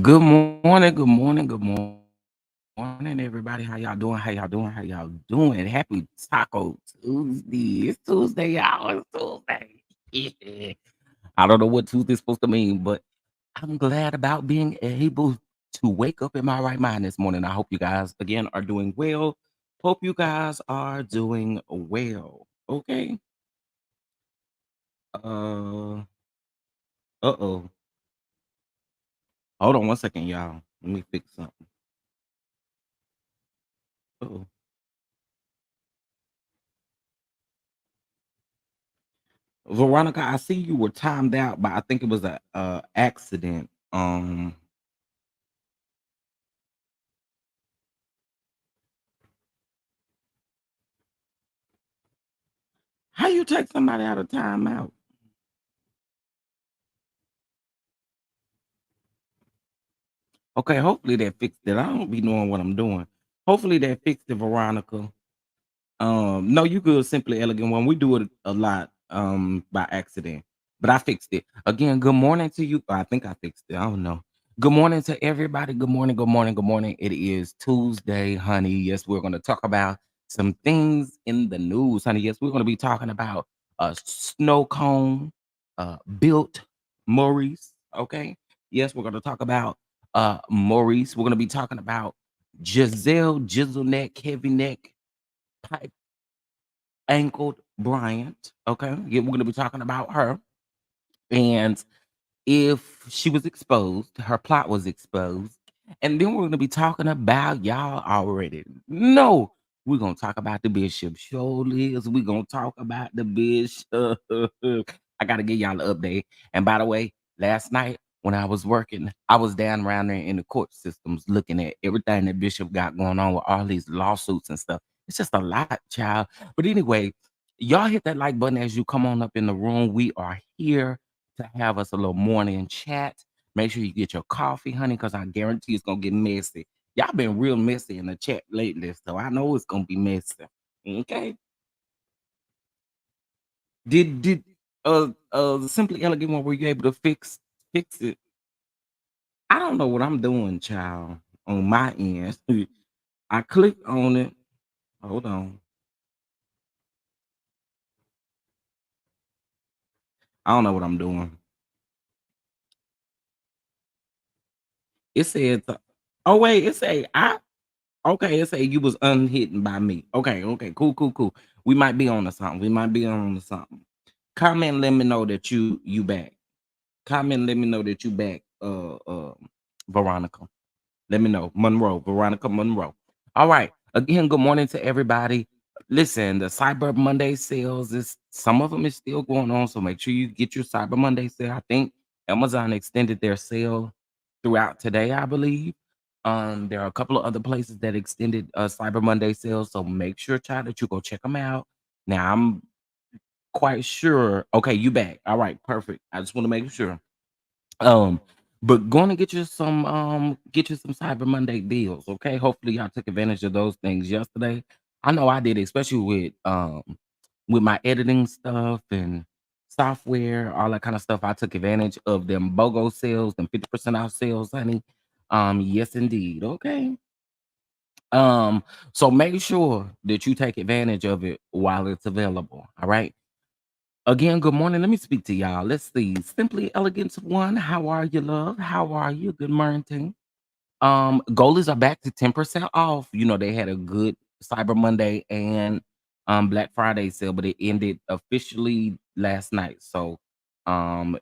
Good morning, good morning, good morning, everybody. How y'all doing? How y'all doing? How y'all doing? Happy Taco Tuesday. It's Tuesday, y'all. It's Tuesday. Yeah. I don't know what Tuesday is supposed to mean, but I'm glad about being able to wake up in my right mind this morning. I hope you guys, again, are doing well. Hope you guys are doing well. Okay. Uh, uh-oh. Hold on one second, y'all. Let me fix something. Uh-oh. Veronica, I see you were timed out, but I think it was a accident. How you take somebody out of timeout? Okay, hopefully that fixed it. I don't be knowing what I'm doing. Hopefully that fixed it, Veronica. No, you good, simply elegant one. We do it a lot by accident, but I fixed it. Again, good morning to you. I think I fixed it. I don't know. Good morning to everybody. Good morning, good morning, good morning. It is Tuesday, honey. Yes, we're gonna talk about some things in the news, honey. Yes, we're gonna be talking about a snow cone built Maurice. Okay. Yes, we're gonna talk about Maurice. We're gonna be talking about Giselle, Jizzle neck, heavy neck, pipe ankled Bryant. Okay. Yeah, we're gonna be talking about her. And if she was exposed, her plot was exposed. And then we're gonna be talking about y'all already know. We're gonna talk about the bishop. Surely is we gonna talk about the bishop. I gotta give y'all an update. And by the way, last night when I was working, I was down around there in the court systems looking at everything that Bishop got going on with all these lawsuits and stuff. It's just a lot, child. But anyway, y'all hit that like button as you come on up in the room. We are here to have us a little morning chat. Make sure you get your coffee, honey, because I guarantee it's gonna get messy. Y'all been real messy in the chat lately, so I know it's gonna be messy. Okay. Did Simply Elegant one were you able to fix it? I don't know what I'm doing, child, on my end. I clicked on it. Hold on. I don't know what I'm doing. It says, oh wait, it say I okay, it say you was unhidden by me. Okay, okay, cool, cool, cool. We might be on to something. We might be on to something. Comment, let me know that you back. Comment, let me know that you back, Veronica. Let me know. Monroe, Veronica Monroe. All right. Again, good morning to everybody. Listen, the Cyber Monday sales is some of them is still going on, so make sure you get your Cyber Monday sale. I think Amazon extended their sale throughout today, I believe. There are a couple of other places that extended Cyber Monday sales, so make sure, child, that you go check them out. Now, I'm quite sure. Okay, you back. All right, perfect. I just want to make sure. Um, but gonna get you some Cyber Monday deals, okay? Hopefully y'all took advantage of those things yesterday. I know I did, especially with my editing stuff and software, all that kind of stuff. I took advantage of them BOGO sales, them 50% off sales, honey. Yes, indeed. Okay. Um, so make sure that you take advantage of it while it's available. All right. Again, good morning. Let me speak to y'all. Let's see. Simply Elegance One. How are you, love? How are you? Good morning. Goalies are back to 10% off. You know, they had a good Cyber Monday and Black Friday sale, but it ended officially last night. So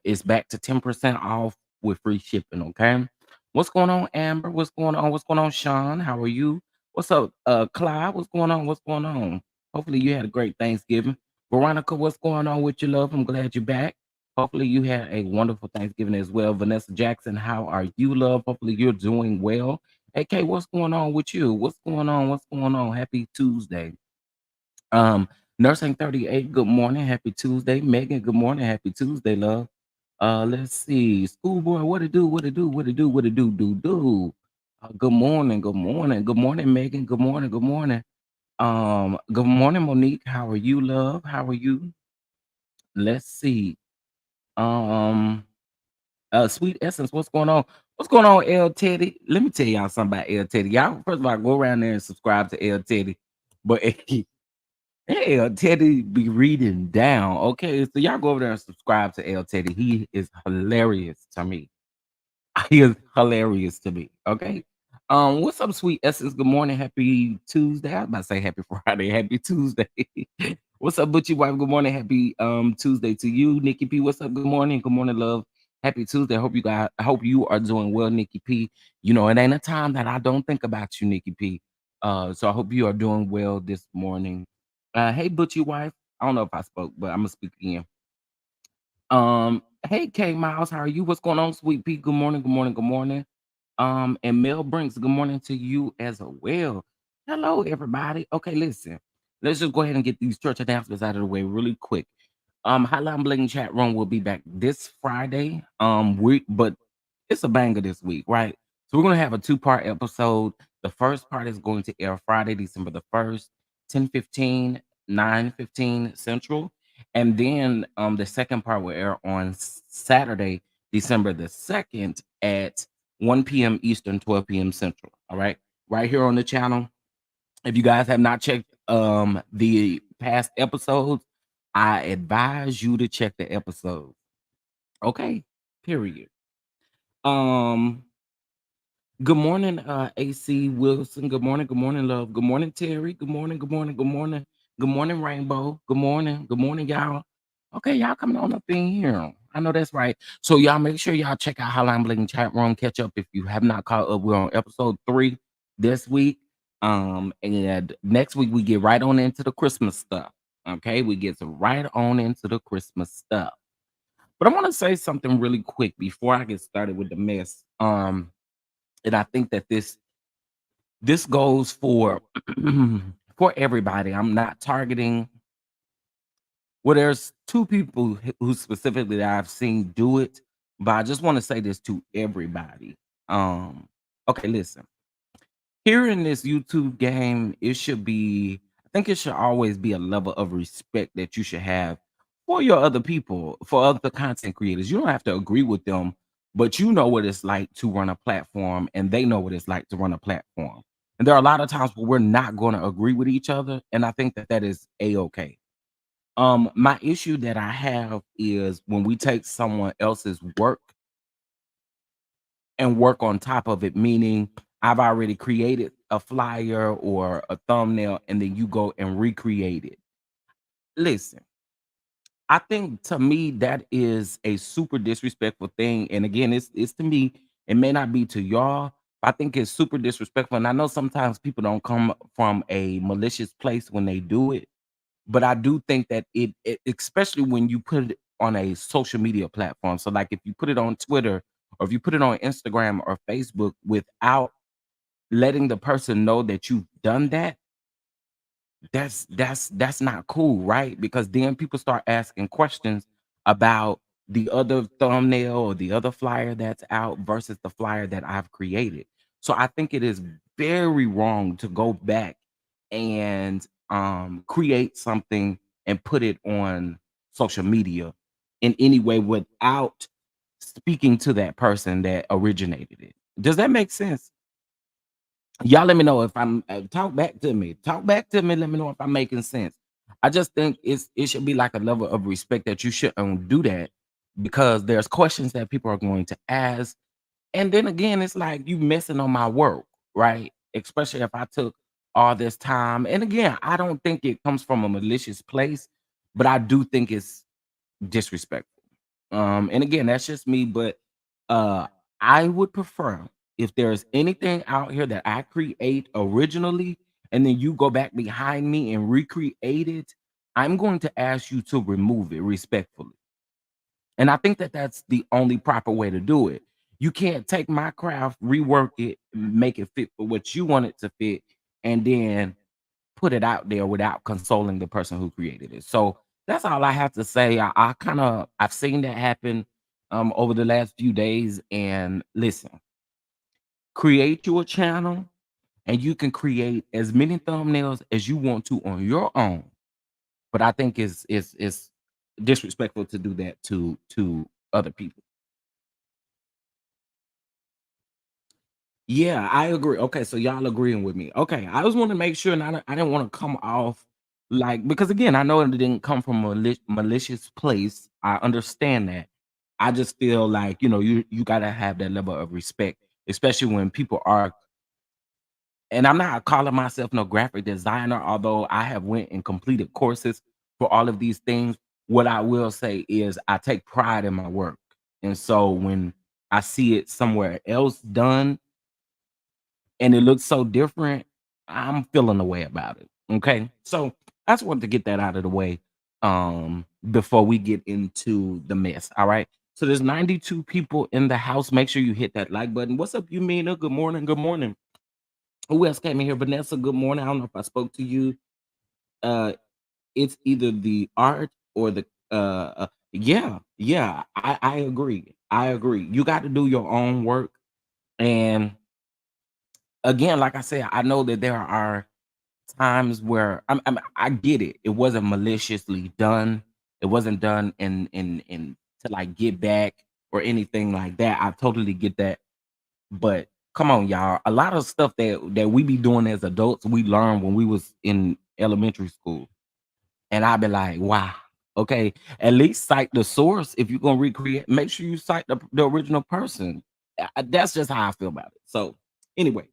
it's back to 10% off with free shipping. Okay. What's going on, Amber? What's going on? What's going on, Sean? How are you? What's up, Clyde? What's going on? What's going on? Hopefully you had a great Thanksgiving. Veronica, what's going on with your love? I'm glad you're back. Hopefully you had a wonderful Thanksgiving as well. Vanessa Jackson, how are you, love? Hopefully you're doing well. AK, what's going on with you? What's going on? What's going on? Happy Tuesday. Um, Nursing 38, good morning. Happy Tuesday. Megan, good morning. Happy Tuesday, love. Let's see. Schoolboy, what it do? What it do? What it do? What it do? Good morning. Good morning. Good morning, Megan. Good morning. Good morning. Good morning, Monique. How are you, love? How are you? Let's see. Um, Sweet Essence, what's going on? What's going on, L Teddy? Let me tell y'all something about L Teddy. Y'all, first of all, go around there and subscribe to L Teddy. But L Teddy be reading down. Okay, so y'all go over there and subscribe to L Teddy. He is hilarious to me. He is hilarious to me. Okay. What's up, Sweet Essence? Good morning. Happy Tuesday. I was about to say happy Friday. Happy Tuesday. What's up, Butchie Wife? Good morning. Happy Tuesday to you. Nikki P. What's up? Good morning. Good morning, love. Happy Tuesday. I hope you are doing well, Nikki P. You know, it ain't a time that I don't think about you, Nikki P. So I hope you are doing well this morning. Hey, Butchie Wife. I don't know if I spoke, but I'm gonna speak again. Hey K Miles, how are you? What's going on, Sweet Pea? Good morning, good morning, good morning. And Mel Brinks, good morning to you as well. Hello, everybody. Okay, listen, let's just go ahead and get these church announcements out of the way really quick. Hotline Bling chat room will be back this Friday. But it's a banger this week, right? So we're gonna have a two-part episode. The first part is going to air Friday, December the 1st, 10:15, 9:15 Central. And then the second part will air on Saturday, December the 2nd at 1 p.m. Eastern, 12 p.m. Central. All right. Right here on the channel. If you guys have not checked the past episodes, I advise you to check the episodes. Okay. Period. Um Good morning, AC Wilson. Good morning, love. Good morning, Terry. Good morning, good morning, good morning. Good morning, Rainbow. Good morning, y'all. Okay, y'all coming on up in here. I know that's right. So y'all make sure y'all check out Hotline Bling chat room. Catch up if you have not caught up. We're on episode 3 this week. And next week we get right on into the Christmas stuff. Okay, we get right on into the Christmas stuff. But I want to say something really quick before I get started with the mess. And I think that this goes for for everybody. I'm not targeting. Well, there's two people who specifically that I've seen do it, but I just want to say this to everybody. Okay, listen. Here in this YouTube game, it should be, I think it should always be a level of respect that you should have for your other people, for other content creators. You don't have to agree with them, but you know what it's like to run a platform, and they know what it's like to run a platform. And there are a lot of times where we're not going to agree with each other, and I think that that is a-okay. My issue that I have is when we take someone else's work and work on top of it, meaning I've already created a flyer or a thumbnail, and then you go and recreate it. Listen, I think to me that is a super disrespectful thing. And again, it's to me, it may not be to y'all. But I think it's super disrespectful. And I know sometimes people don't come from a malicious place when they do it, but I do think that it especially when you put it on a social media platform. So like if you put it on Twitter or if you put it on Instagram or Facebook without letting the person know that you've done that, that's not cool, right? Because then people start asking questions about the other thumbnail or the other flyer that's out versus the flyer that I've created. So I think it is very wrong to go back and create something and put it on social media in any way without speaking to that person that originated it. Does that make sense? Y'all let me know if I'm talk back to me. Talk back to me. Let me know if I'm making sense. I just think it should be like a level of respect that you shouldn't do that because there's questions that people are going to ask. And then again, it's like you messing on my work, right? Especially if I took all this time. And again, I don't think it comes from a malicious place, but I do think it's disrespectful. And again, that's just me, but uh I would prefer if there's anything out here that I create originally and then you go back behind me and recreate it, I'm going to ask you to remove it respectfully. And I think that that's the only proper way to do it. You can't take my craft, rework it, make it fit for what you want it to fit, and then put it out there without consoling the person who created it. So that's all I have to say. I kind of I've seen that happen over the last few days. And listen, create you a channel and you can create as many thumbnails as you want to on your own. But I think it's disrespectful to do that to other people. Yeah, I agree. Okay, so y'all agreeing with me. Okay, I just want to make sure, and I didn't want to come off like because again, I know it didn't come from a malicious place. I understand that. I just feel like you gotta have that level of respect, especially when people are. And I'm not calling myself no graphic designer, although I have went and completed courses for all of these things. What I will say is I take pride in my work, and so when I see it somewhere else done and it looks so different, I'm feeling a way about it. Okay. So I just wanted to get that out of the way before we get into the mess. All right. So there's 92 people in the house. Make sure you hit that like button. What's up, you Mina? Good morning. Good morning. Who else came in here? Vanessa, good morning. I don't know if I spoke to you. Uh it's either the art or the yeah, I agree. I agree. You got to do your own work. And again, like I said, I know that there are times where I get it. It wasn't maliciously done. It wasn't done in to like get back or anything like that. I totally get that. But come on, y'all. A lot of stuff that we be doing as adults, we learned when we was in elementary school. And I'll be like, wow, okay, at least cite the source. If you're gonna recreate, make sure you cite the original person. That's just how I feel about it. So anyway,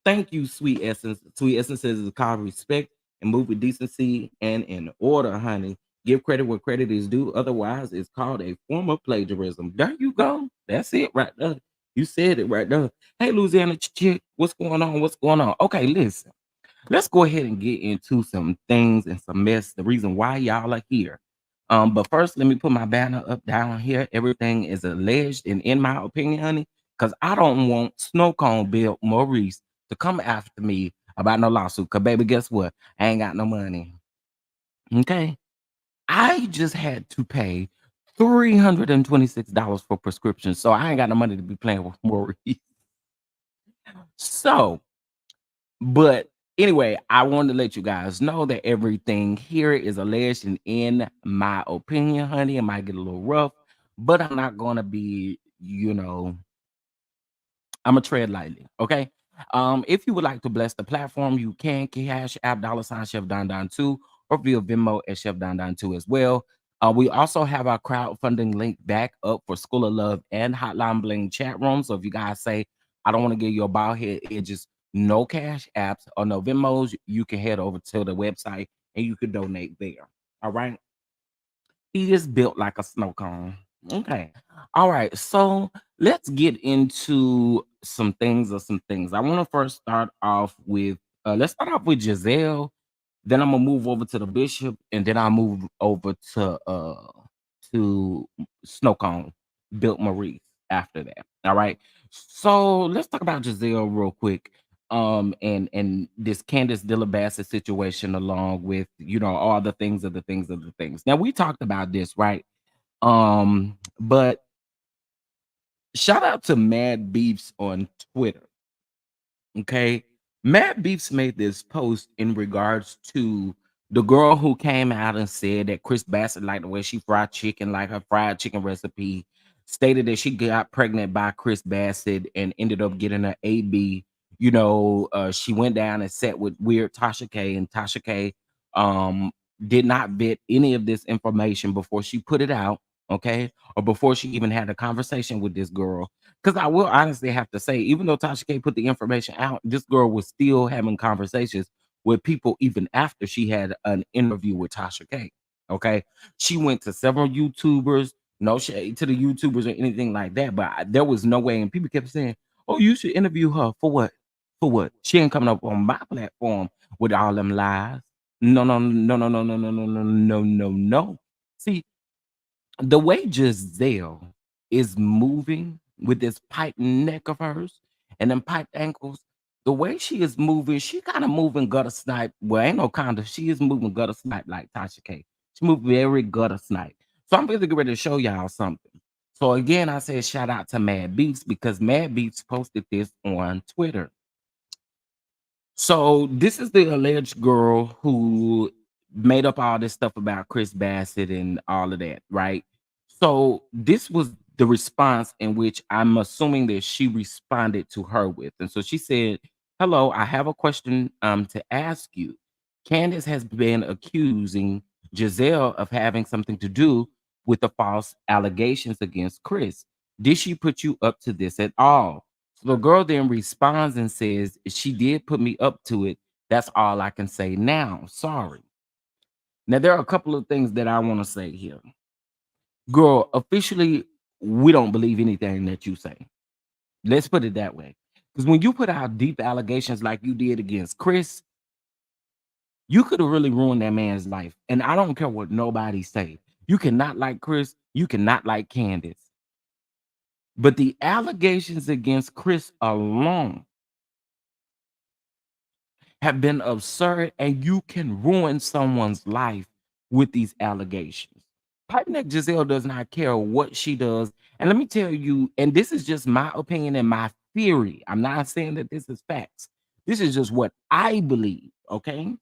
thank you, Sweet Essence. Sweet Essence says it's called respect and move with decency and in order, honey. Give credit where credit is due. Otherwise, it's called a form of plagiarism. There you go. That's it right there. You said it right there. Hey, Louisiana chick, what's going on? What's going on? Okay, listen. Let's go ahead and get into some things and some mess. The reason why y'all are here. But first, let me put my banner up down here. Everything is alleged, and in my opinion, honey, because I don't want Snow Cone Bill Maurice to come after me about no lawsuit. Cause baby, guess what? I ain't got no money. Okay, I just had to pay $326 for prescriptions, so I ain't got no money to be playing with Maurice. So but anyway, I wanted to let you guys know that everything here is alleged, and in my opinion, honey, it might get a little rough, but I'm not gonna be, I'm gonna tread lightly. Okay. If you would like to bless the platform, you can cash app dollar sign Chef Don Don 2 or via Venmo at Chef Don Don 2 as well. We also have our crowdfunding link back up for School of Love and Hotline Bling chat room. So if you guys say, I don't want to give you a bald head edges, no cash apps or no Venmos, you can head over to the website and you can donate there. All right. He is built like a snow cone. Okay. All right. So let's get into some things. I want to first start off with let's start off with Jazelle. Then I'm gonna move over to the bishop, and then I'll move over to Snow Cone, built Maurice after that. All right. So let's talk about Giselle real quick. And this Candace Dilla Bassett situation, along with all the things of the things of the things. Now we talked about this, right? But shout out to Mad Beefs on Twitter. Okay. Matt Beefs made this post in regards to the girl who came out and said that Chris Bassett liked the way she fried chicken, like her fried chicken recipe, stated that she got pregnant by Chris Bassett and ended up getting an AB. She went down and sat with weird Tasha K, and Tasha K um did not vet any of this information before she put it out, okay, or before she even had a conversation with this girl. Because I will honestly have to say, even though Tasha K put the information out, this girl was still having conversations with people even after she had an interview with Tasha K. Okay. She went to several YouTubers, no shade to the YouTubers or anything like that, but there was no way. And people kept saying, oh, you should interview her for what? For what? She ain't coming up on my platform with all them lies. No, no, no, no, no, no, no, no, no, no, no, no. See, the way Giselle is moving with this pipe neck of hers and them pipe ankles, the way she is moving, she kind of moving gutter snipe. Well, ain't no kind of, she is moving gutter snipe like Tasha K. She moved very gutter snipe. So I'm going to get ready to show y'all something. So again, I said shout out to Mad Beats because Mad Beats posted this on Twitter. So this is the alleged girl who made up all this stuff about Chris Bassett and all of that, right? So this was the response in which I'm assuming that she responded to her with. And so she said, hello, I have a question to ask you. Candace has been accusing Giselle of having something to do with the false allegations against Chris. Did she put you up to this at all? So the girl then responds and says, she did put me up to it. That's all I can say now. Sorry. Now, there are a couple of things that I want to say here. Girl, officially, we don't believe anything that you say. Let's put it that way. Because when you put out deep allegations like you did against Chris, you could have really ruined that man's life. And I don't care what nobody say. You cannot like Chris. You cannot like Candace. But the allegations against Chris alone have been absurd, and you can ruin someone's life with these allegations. Pipe Neck Giselle does not care what she does. And let me tell you, and this is just my opinion and my theory. I'm not saying that this is facts. This is just what I believe. Okay.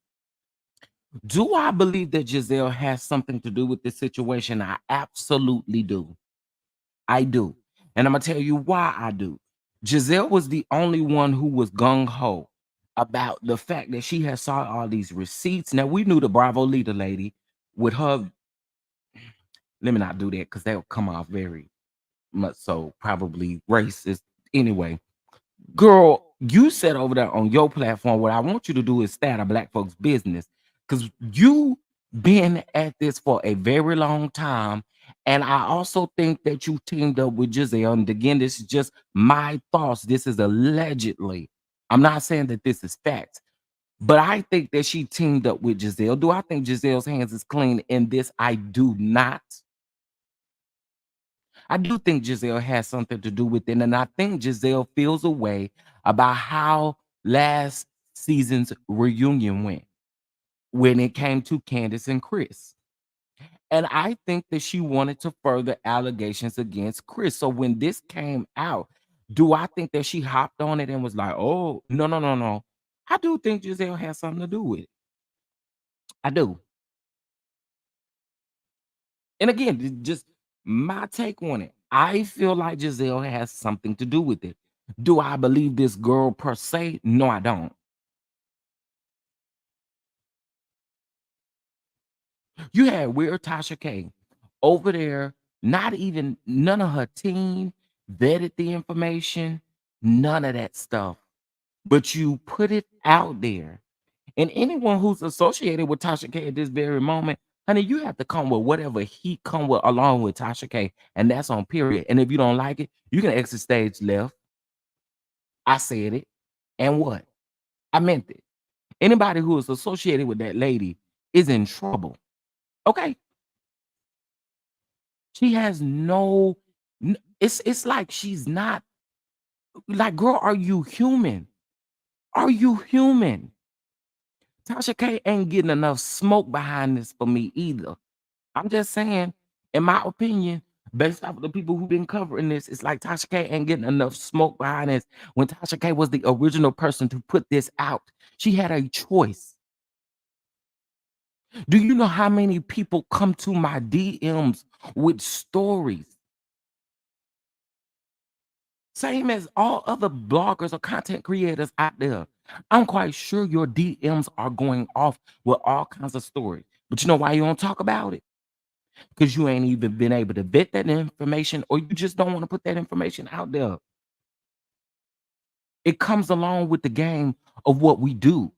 Do I believe that Giselle has something to do with this situation? I absolutely do. I do. And I'm going to tell you why I do. Giselle was the only one who was gung ho about the fact that she had saw all these receipts. Now, we knew the Bravo leader lady with her. Let me not do that because that will come off very much so probably racist. Anyway, girl, you said over there on your platform, what I want you to do is start a black folks business because you been at this for a very long time. And I also think that you teamed up with Giselle. And again, this is just my thoughts. This is allegedly. I'm not saying that this is fact, but I think that she teamed up with Giselle. Do I think Giselle's hands is clean in this? I do not. I do think Giselle has something to do with it. And I think Giselle feels a way about how last season's reunion went when it came to Candace and Chris. And I think that she wanted to further allegations against Chris. So when this came out, do I think that she hopped on it and was like, oh, no, no, no, no. I do think Giselle has something to do with it. I do. And again, just my take on it. I feel like Giselle has something to do with it. Do I believe this girl per se? No, I don't. You had weird Tasha K over there, not even none of her team vetted the information, none of that stuff. But you put it out there. And anyone who's associated with Tasha K at this very moment, honey, you have to come with whatever he come with along with Tasha K. And that's on period. And if you don't like it, you can exit stage left. I said it. And what? I meant it. Anybody who is associated with that lady is in trouble. Okay. She has no, it's like she's not like, girl, are you human? Are you human? Tasha K ain't getting enough smoke behind this for me either. I'm just saying, in my opinion, based off of the people who've been covering this, it's like Tasha K ain't getting enough smoke behind this. When Tasha K was the original person to put this out, she had a choice. Do you know how many people come to my DMs with stories? Same as all other bloggers or content creators out there. I'm quite sure your DMs are going off with all kinds of stories. But you know why you don't talk about it? Because you ain't even been able to vet that information, or you just don't want to put that information out there. It comes along with the game of what we do.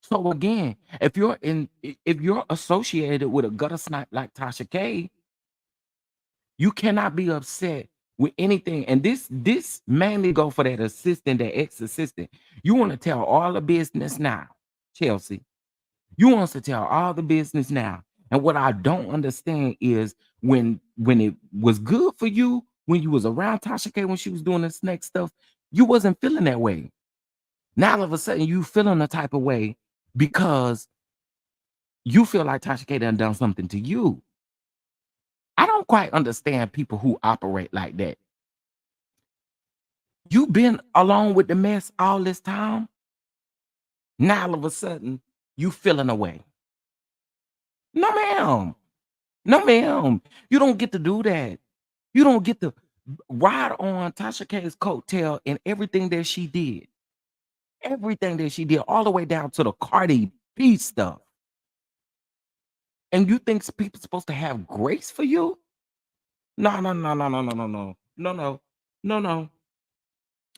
So again, if you're associated with a gutter snipe like Tasha K, you cannot be upset with anything. And this mainly go for that assistant, that ex-assistant. You want to tell all the business now, Chelsea. You want to tell all the business now. And what I don't understand is when it was good for you, when you was around Tasha K, when she was doing this next stuff, you wasn't feeling that way. Now all of a sudden you feeling a type of way because you feel like Tasha K done something to you. I don't quite understand people who operate like that. You've been along with the mess all this time. Now all of a sudden you feeling away. No, ma'am. No, ma'am. You don't get to do that. You don't get to ride on Tasha K's coattail and everything that she did. Everything that she did, all the way down to the Cardi B stuff. And you think people supposed to have grace for you? No, no, no, no, no, no, no, no, no, no, no, no.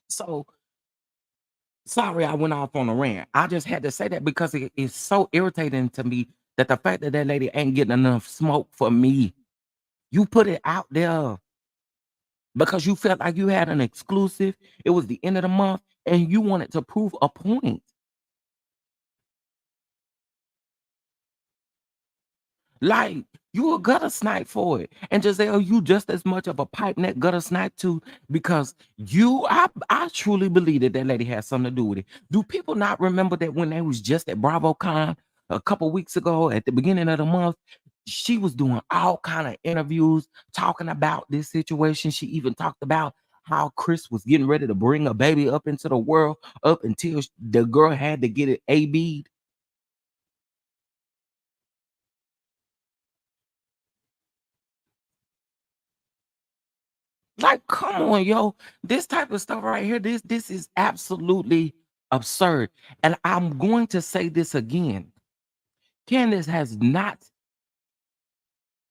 So sorry, I went off on a rant. I just had to say that because it is so irritating to me that the fact that that lady ain't getting enough smoke for me. You put it out there because you felt like you had an exclusive. It was the end of the month, and you wanted to prove a point. Like, you a gutter snipe for it. And Jazelle, you just as much of a pipe neck gutter snipe too, because I truly believe that that lady has something to do with it. Do people not remember that when they was just at BravoCon a couple weeks ago at the beginning of the month, she was doing all kind of interviews talking about this situation. She even talked about how Chris was getting ready to bring a baby up into the world up until the girl had to get it AB'd. Like, come on, yo. This type of stuff right here, this is absolutely absurd. And I'm going to say this again. Candace has not,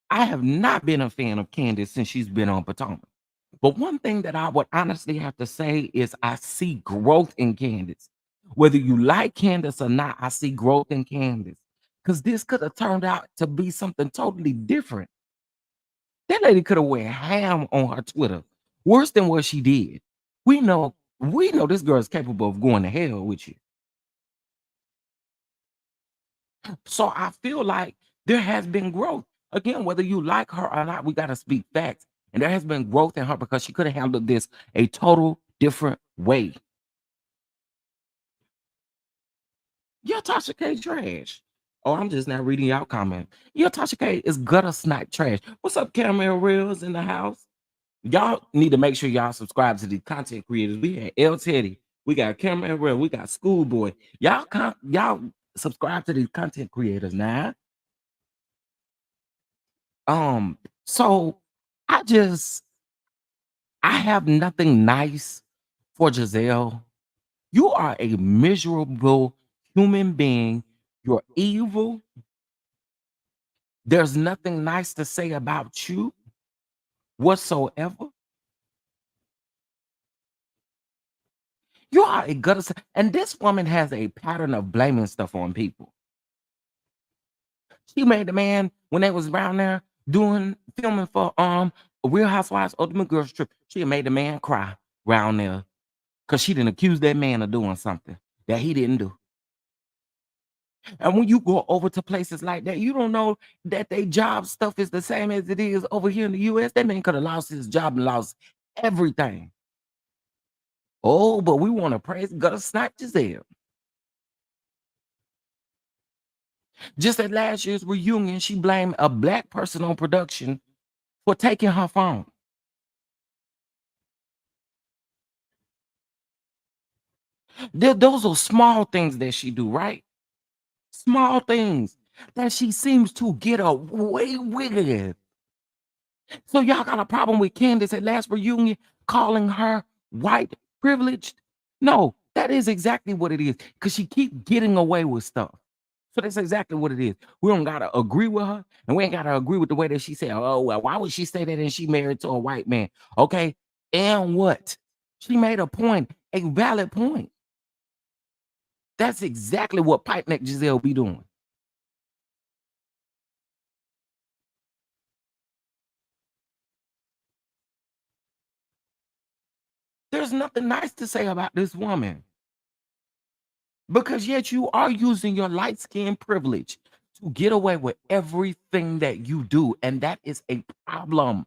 I have not been a fan of Candace since she's been on Potomac. But one thing that I would honestly have to say is I see growth in Candace. Whether you like Candace or not, I see growth in Candace. Because this could have turned out to be something totally different. That lady could have went ham on her Twitter, worse than what she did. We know this girl is capable of going to hell with you. So I feel like there has been growth. Again, whether you like her or not, we got to speak facts. And there has been growth in her because she could have handled this a total different way. Yeah, Tasha K trash. Oh, I'm just now reading y'all comment. Yeah, Tasha K is gutter snipe trash. What's up, Camera Reels in the house? Y'all need to make sure y'all subscribe to these content creators. We had L Teddy, we got Cameron Real, we got Schoolboy. Y'all subscribe to these content creators now. So I just I have nothing nice for Jazelle. You are a miserable human being. You're evil. There's nothing nice to say about you whatsoever. You are a gutter. And this woman has a pattern of blaming stuff on people. She made the man when they was around there doing filming for Real Housewives Ultimate Girls Trip. She made the man cry around there because she didn't accuse that man of doing something that he didn't do. And when you go over to places like that, you don't know that they job stuff is the same as it is over here in the US. That man could have lost his job and lost everything. Oh, but we want to praise gutter snipe Gizelle. Just at last year's reunion, she blamed a black person on production for taking her phone. Those are small things that she do, right? Small things that she seems to get away with. So y'all got a problem with Candace at last reunion calling her white privileged? No, that is exactly what it is. Because she keep getting away with stuff. So that's exactly what it is. We don't gotta agree with her, and we ain't gotta agree with the way that she said, oh, well, why would she say that and she married to a white man? Okay, and what? She made a point, a valid point. That's exactly what Pipe Neck Gizelle be doing. There's nothing nice to say about this woman. Because yet you are using your light skin privilege to get away with everything that you do. And that is a problem.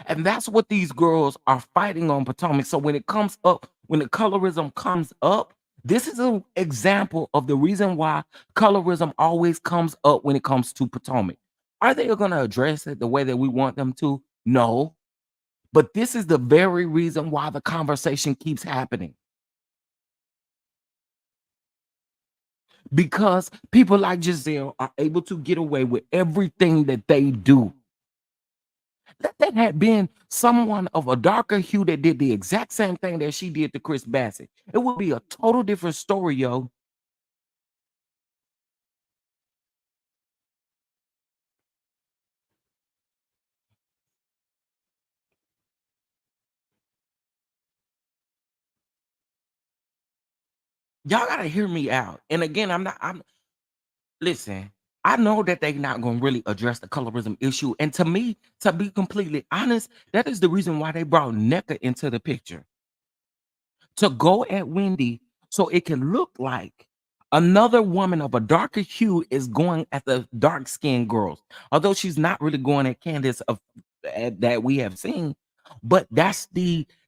And that's what these girls are fighting on Potomac. So when it comes up, when the colorism comes up, this is an example of the reason why colorism always comes up when it comes to Potomac. Are they going to address it the way that we want them to? No. But this is the very reason why the conversation keeps happening. Because people like Gizelle are able to get away with everything that they do. That had been someone of a darker hue that did the exact same thing that she did to Chris Basset, it would be a total different story, yo. Y'all gotta hear me out. And again, I'm listen, I know that they're not gonna really address the colorism issue. And to me, to be completely honest, that is the reason why they brought NECA into the picture. To go at Wendy so it can look like another woman of a darker hue is going at the dark skinned girls. Although she's not really going at Candace that we have seen, but that's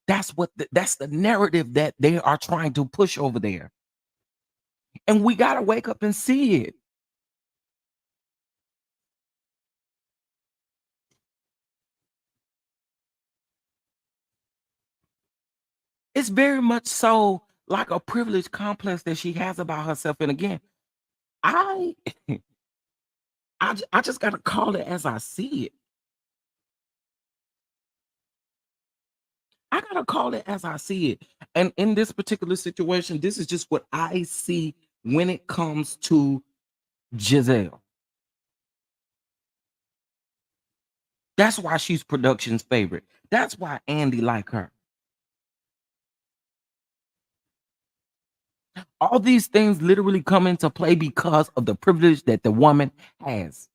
that's the narrative that they are trying to push over there. And we gotta wake up and see it. It's very much so like a privilege complex that she has about herself. And again, I I just gotta call it as I see it. I gotta call it as I see it. And in this particular situation, this is just what I see when it comes to Gizelle. That's why she's production's favorite. That's why Andy like her. All these things literally come into play because of the privilege that the woman has.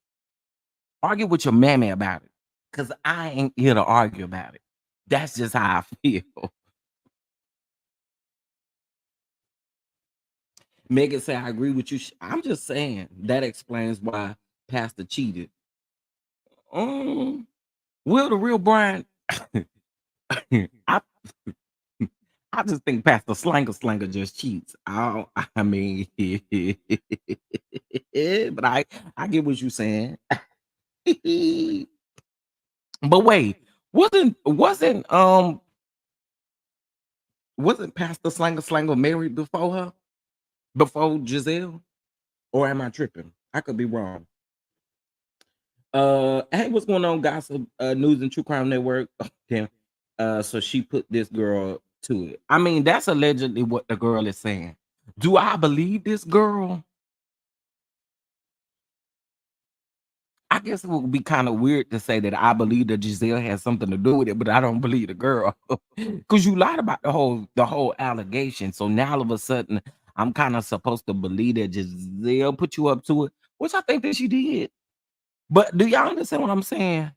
Argue with your mammy about it, because I ain't here to argue about it. That's just how I feel. Megan say I agree with you. I'm just saying that explains why Pastor cheated. Will the real Bryant? I I just think Pastor Slanger just cheats. I mean, but I get what you're saying. But wait, wasn't Pastor Slanger married before her? Before Gizelle? Or am I tripping? I could be wrong. Hey, what's going on, gossip? News and True Crime Network. Oh, damn. So she put this girl to it. I mean, that's allegedly what the girl is saying. Do I believe this girl? I guess it would be kind of weird to say that I believe that Gizelle has something to do with it, but I don't believe the girl. Because you lied about the whole allegation. So now all of a sudden I'm kind of supposed to believe that Gizelle put you up to it, which I think that she did. But do y'all understand what I'm saying?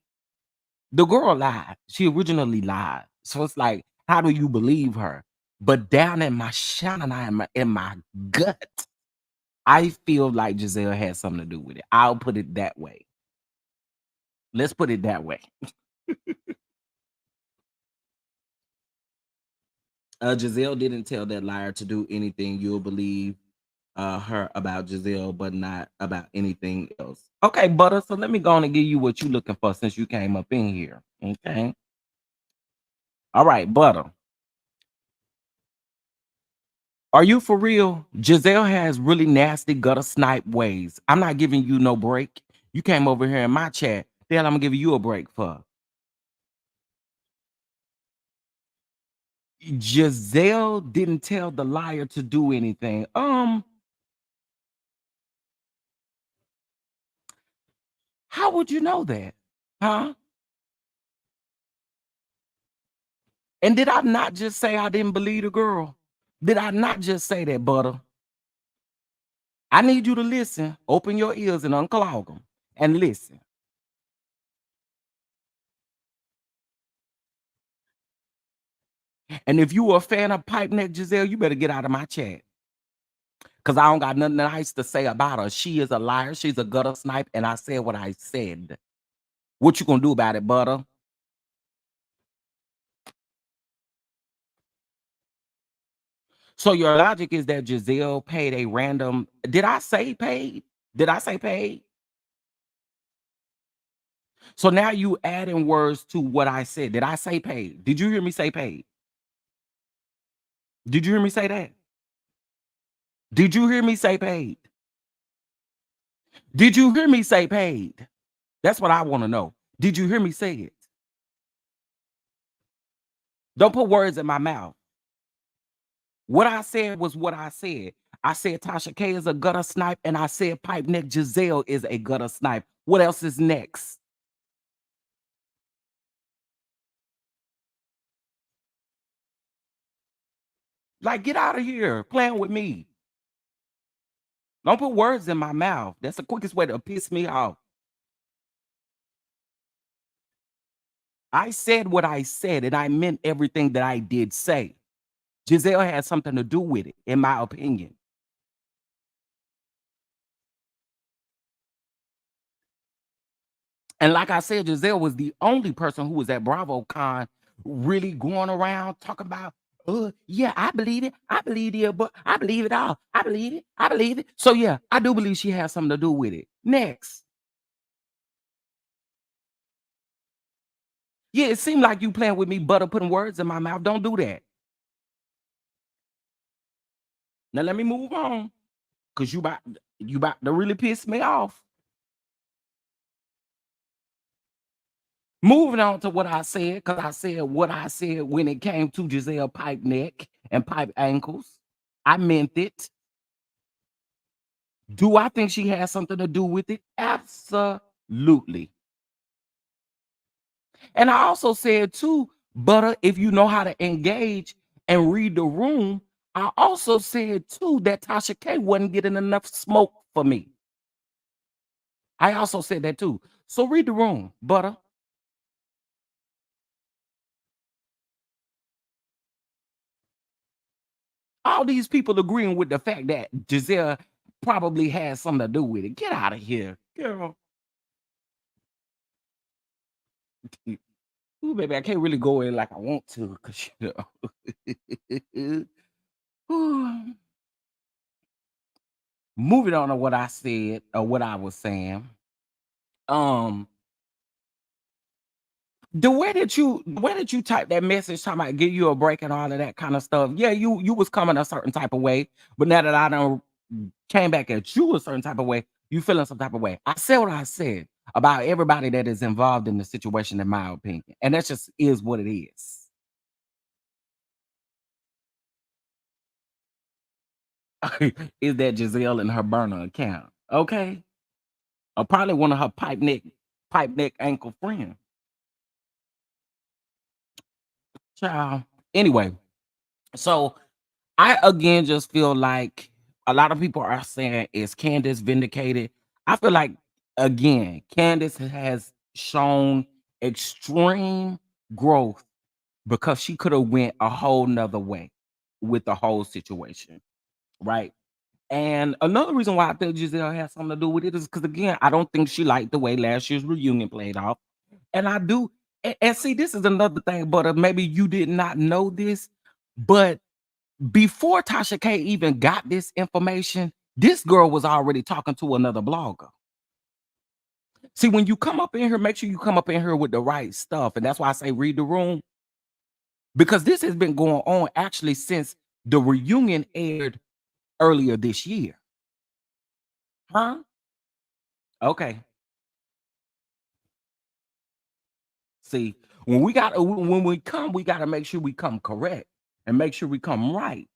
The girl lied. She originally lied. So it's like, how do you believe her? But down in my shana, in my gut, I feel like Gizelle had something to do with it. I'll put it that way. Let's put it that way. Gizelle didn't tell that liar to do anything. You'll believe her about Gizelle, but not about anything else. Okay, Butter. So let me go on and give you what you're looking for since you came up in here. Okay. All right, Butter. Are you for real? Gizelle has really nasty gutter snipe ways. I'm not giving you no break. You came over here in my chat. The hell I'm gonna give you a break for? Gizelle didn't tell the liar to do anything. How would you know that? Huh? And did I not just say I didn't believe the girl? Did I not just say that, Butter? I need you to listen. Open your ears and unclog them and listen. And if you a fan of Pipe Neck Gizelle, you better get out of my chat. Because I don't got nothing nice to say about her. She is a liar. She's a gutter snipe. And I said what I said. What you gonna do about it, Butter? So your logic is that Gizelle paid a random. Did I say paid? Did I say paid? So now you adding words to what I said. Did I say paid? Did you hear me say paid? Did you hear me say that? Did you hear me say paid? Did you hear me say paid? That's what I want to know. Did you hear me say it? Don't put words in my mouth. What I said was what I said. I said Tasha K is a gutter snipe, and I said Pipe Neck Gizelle is a gutter snipe. What else is next? Like, get out of here playing with me. Don't put words in my mouth. That's the quickest way to piss me off. I said what I said, and I meant everything that I did say. Gizelle had something to do with it, in my opinion. And like I said, Gizelle was the only person who was at BravoCon really going around talking about, yeah, I believe it. I believe it, but I believe it all. I believe it. I believe it. So yeah, I do believe she has something to do with it. Next. Yeah, it seemed like you playing with me, Butter, putting words in my mouth. Don't do that. Now let me move on. Cause you about to really piss me off. Moving on to what I said, because I said what I said when it came to Gizelle Pipe Neck and Pipe Ankles. I meant it. Do I think she has something to do with it? Absolutely. And I also said too, Butter, if you know how to engage and read the room, I also said too that Tasha K wasn't getting enough smoke for me. I also said that too. So read the room, Butter. All these people agreeing with the fact that Gizelle probably has something to do with it. Get out of here, girl. Ooh, baby, I can't really go in like I want to, cause moving on to what I said or what I was saying. Um, the way that you type that message talking about give you a break and all of that kind of stuff. Yeah, you was coming a certain type of way, but now that I don't came back at you a certain type of way, you feeling some type of way. I said what I said about everybody that is involved in the situation, in my opinion, and that just is what it is. Is that Gizelle and her burner account? Okay. or probably one of her pipe neck ankle friends. Child. Anyway, so I again just feel like a lot of people are saying, is Candace vindicated? I feel like again, Candace has shown extreme growth because she could have went a whole nother way with the whole situation, right? And another reason why I think Giselle has something to do with it is because again, I don't think she liked the way last year's reunion played off. And I do, and see, this is another thing, but maybe you did not know this, but before Tasha K even got this information, this girl was already talking to another blogger. See, when you come up in here, make sure you come up in here with the right stuff. And that's why I say read the room, because this has been going on actually since the reunion aired earlier this year. Huh? Okay. See, when we come, we got to make sure we come correct and make sure we come right.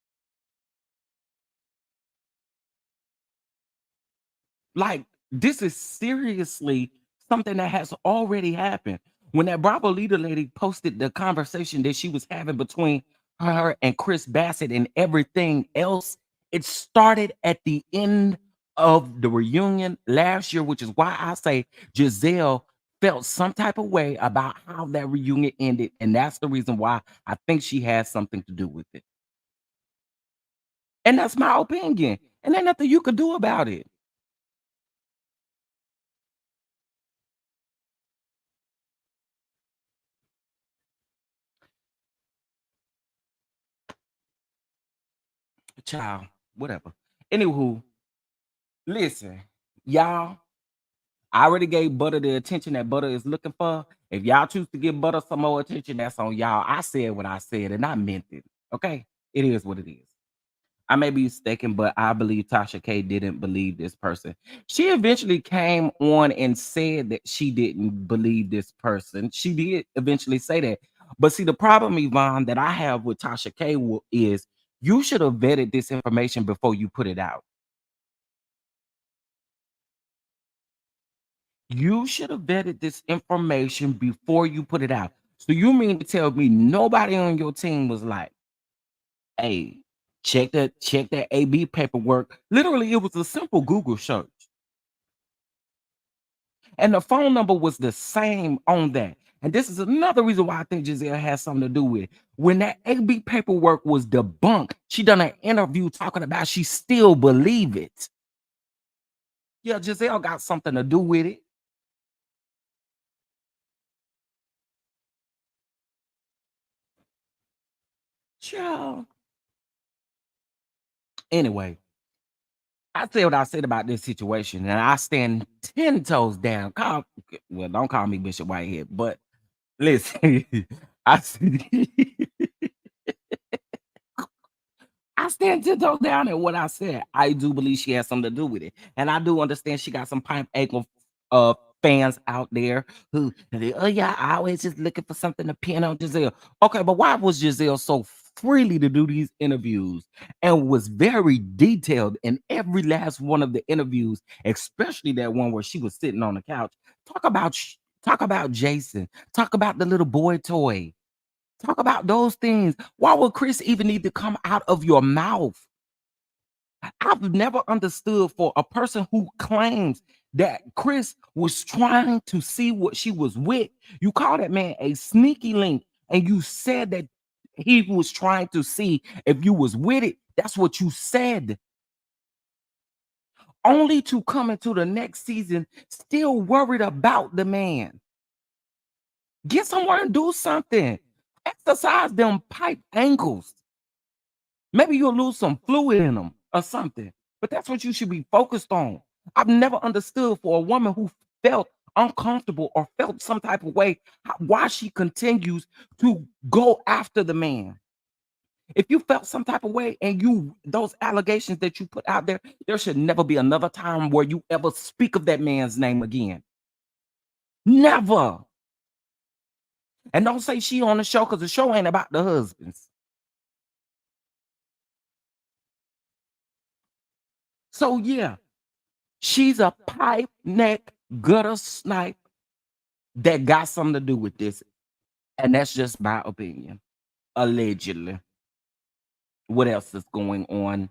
Like, this is seriously something that has already happened. When that Bravo leader lady posted the conversation that she was having between her and Chris Bassett and everything else, it started at the end of the reunion last year, which is why I say Gizelle felt some type of way about how that reunion ended. And that's the reason why I think she has something to do with it. And that's my opinion. And there's nothing you could do about it. Child, whatever. Anywho, listen, y'all. I already gave Butter the attention that Butter is looking for. If y'all choose to give Butter some more attention, that's on y'all. I said what I said, and I meant it. Okay, it is what it is. I may be mistaken, but I believe Tasha K didn't believe this person. She eventually came on and said that she didn't believe this person. She did eventually say that. But see, the problem, Yvonne, that I have with Tasha K is you should have vetted this information before you put it out. You should have vetted this information before you put it out. So you mean to tell me nobody on your team was like, hey, check that AB paperwork. Literally, it was a simple Google search. And the phone number was the same on that. And this is another reason why I think Giselle has something to do with it. When that AB paperwork was debunked, she done an interview talking about she still believe it. Yeah, Giselle got something to do with it. Child. Anyway, I said what I said about this situation, and I stand 10 toes down. Well, don't call me Bishop Whitehead, but listen, I said, I stand 10 toes down at what I said. I do believe she has something to do with it. And I do understand she got some pipe ankle fans out there who, oh yeah, I always just looking for something to pin on Giselle. Okay, but why was Giselle so freely to do these interviews and was very detailed in every last one of the interviews, especially that one where she was sitting on the couch? Talk about talk about Jason, talk about the little boy toy. Talk about those things. Why would Chris even need to come out of your mouth? I've never understood for a person who claims that Chris was trying to see what she was with. You call that man a sneaky link, and you said that he was trying to see if you was with it. That's what you said. Only to come into the next season still worried about the man. Get somewhere and do something. Exercise them pipe ankles. Maybe you'll lose some fluid in them or something, but that's what you should be focused on. I've never understood for a woman who felt uncomfortable or felt some type of way why she continues to go after the man. If you felt some type of way and those allegations that you put out there, there should never be another time where you ever speak of that man's name again. Never. And don't say she on the show, because the show ain't about the husbands. So yeah, She's a pipe neck gutter snipe that got something to do with this. And that's just my opinion. Allegedly. What else is going on?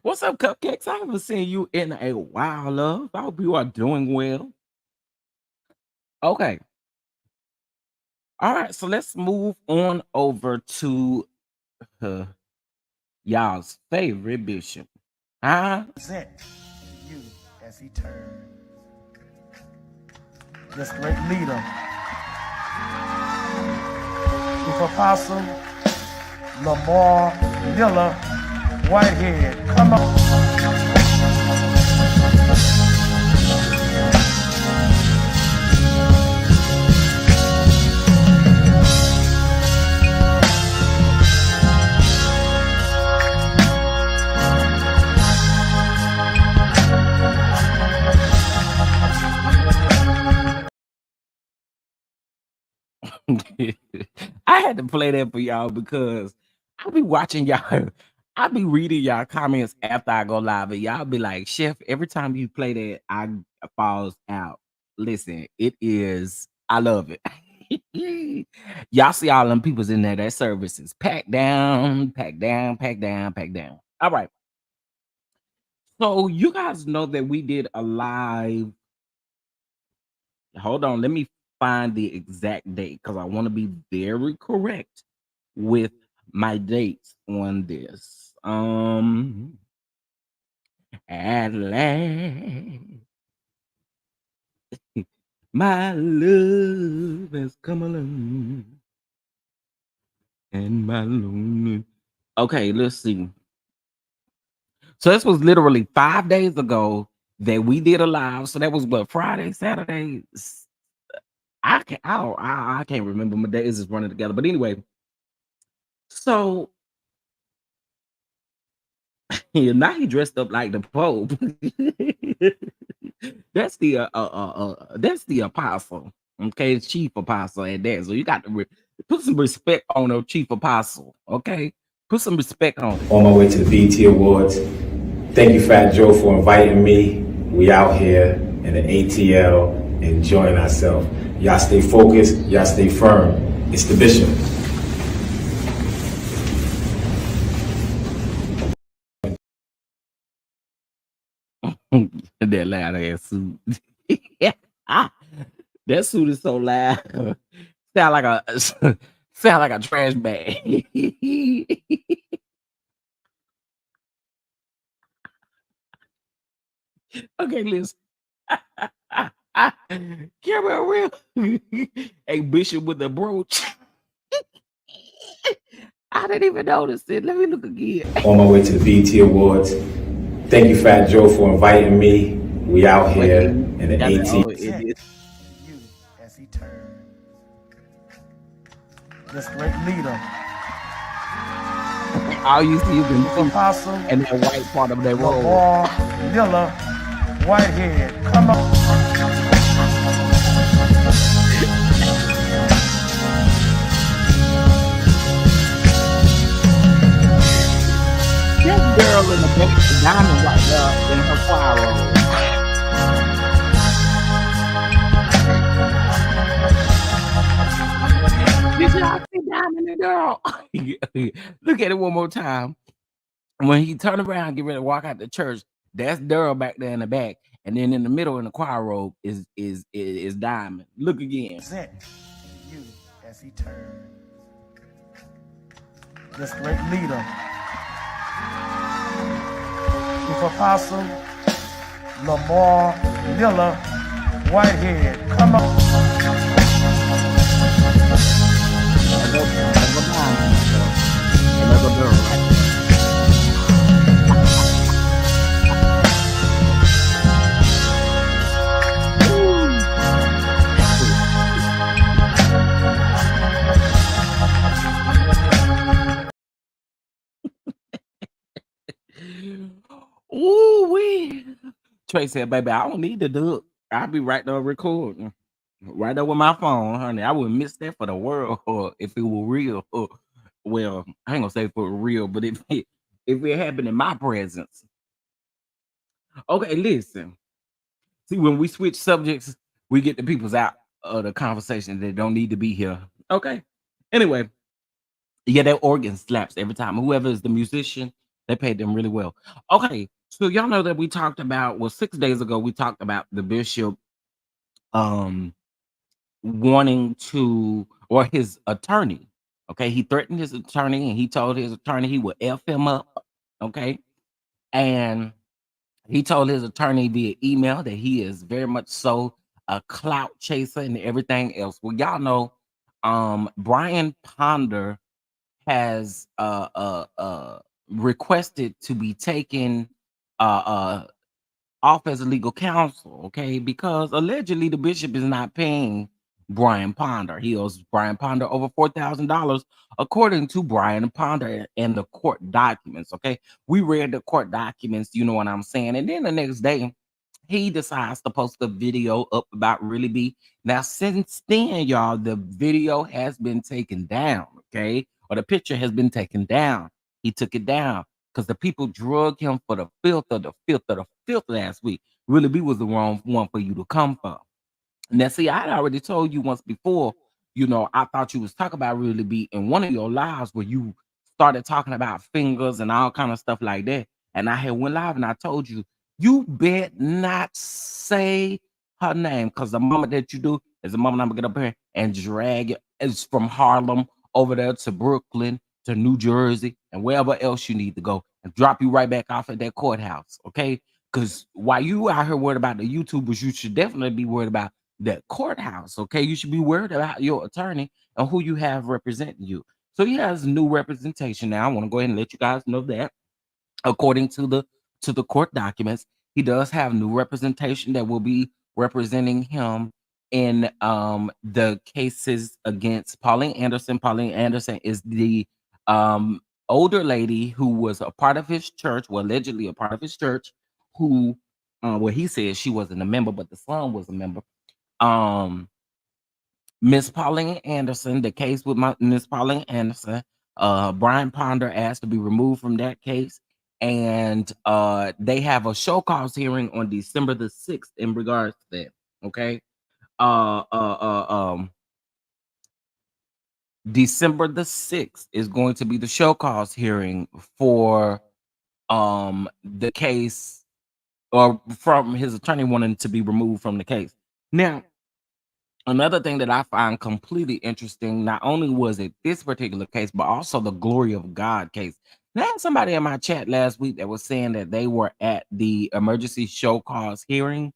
What's up, Cupcakes? I haven't seen you in a while, love. I hope you are doing well. Okay. All right, so let's move on over to y'all's favorite bishop. Present you as he turns. This great leader, Chief Apostle Lamar Miller Whitehead. Come on. I had to play that for y'all because I be watching y'all. I be reading y'all comments after I go live, and y'all be like, "Chef, every time you play that, I falls out." Listen, it is. I love it. Y'all see all them people's in there. That service is packed down, packed down, packed down, packed down. All right. So you guys know that we did a live. Hold on, let me find the exact date because I want to be very correct with my dates on this. At last, my love has come along, and my lonely. Okay, let's see. So this was literally 5 days ago that we did a live. So that was what, Friday, Saturday. I can't remember. My days is running together. But anyway, so yeah, now he dressed up like the Pope. That's the apostle. Okay, chief apostle at that. So you got to put some respect on a chief apostle. Okay, put some respect on it. On my way to the BET Awards. Thank you, Fat Joe, for inviting me. We out here in the ATL enjoying ourselves. Y'all stay focused. Y'all stay firm. It's the Bishop. That loud ass suit. That suit is so loud. Sound like a trash bag. Okay, listen. Camera real. A bishop with a brooch. I didn't even notice it. Let me look again. On my way to the BET Awards. Thank you, Fat Joe, for inviting me. We out here in the ATL. Present you as he turns. This great leader, All you see is Chief the Apostle and that white part of that road. Lamar Miller Whitehead. Come on. That girl in the back, the diamond right there in her choir robe. Did y'all see Diamond the girl? Look at it one more time. When he turned around, get ready to walk out the church, that's Daryl back there in the back, and then in the middle in the choir robe is Diamond. Look again. Present you as he turns. This great leader, Chief Apostle Lamar Miller Whitehead. Come on. Another Diamond, another Daryl right there. Ooh wee. Trey said, "Baby, I don't need to do it. I'll be right there recording, right there with my phone, honey. I wouldn't miss that for the world, or if it were real. Well, I ain't gonna say for real, but if it happened in my presence. Okay, listen. See, when we switch subjects, we get the peoples out of the conversation that don't need to be here. Okay. Anyway, yeah, that organ slaps every time. Whoever is the musician, they paid them really well. Okay, so y'all know that we talked about, well, 6 days ago, we talked about the bishop um wanting to, or his attorney. Okay, he threatened his attorney and he told his attorney he would F him up. Okay, and he told his attorney via email that he is very much so a clout chaser and everything else. Well, y'all know, Brian Ponder has requested to be taken off as a legal counsel, okay, because allegedly the bishop is not paying Brian Ponder. He owes Brian Ponder over $4,000, according to Brian Ponder and the court documents. Okay, we read the court documents, you know what I'm saying, and then the next day he decides to post a video up about Really Be. Now, since then, y'all, the video has been taken down, okay? Or the picture has been taken down. He took it down because the people drug him for the filth of the filth of the filth last week. Really Be was the wrong one for you to come for. Now, see, I had already told you once before, I thought you was talking about Really Be in one of your lives where you started talking about fingers and all kind of stuff like that. And I had went live and I told you, you bet not say her name, because the moment that you do is the moment I'm gonna get up here and drag it. It's from Harlem over there to Brooklyn to New Jersey and wherever else you need to go and drop you right back off at that courthouse. Okay. Because while you out here worried about the YouTubers, you should definitely be worried about that courthouse. Okay, you should be worried about your attorney and who you have representing you. So he has new representation now. I want to go ahead and let you guys know that according to the court documents, he does have new representation that will be representing him in the cases against Pauline Anderson. Pauline Anderson is the um older lady who was a part of his church, well, allegedly a part of his church, who well, he said she wasn't a member, but the son was a member. um Miss Pauline Anderson, the case with Miss Pauline Anderson, Brian Ponder asked to be removed from that case, and they have a show cause hearing on December the 6th in regards to that. Okay, uh, uh, uh, um, December the 6th is going to be the show cause hearing for the case, or from his attorney wanting to be removed from the case. Now, another thing that I find completely interesting, not only was it this particular case, but also the Glory of God case. Now, I had somebody in my chat last week that was saying that they were at the emergency show cause hearing.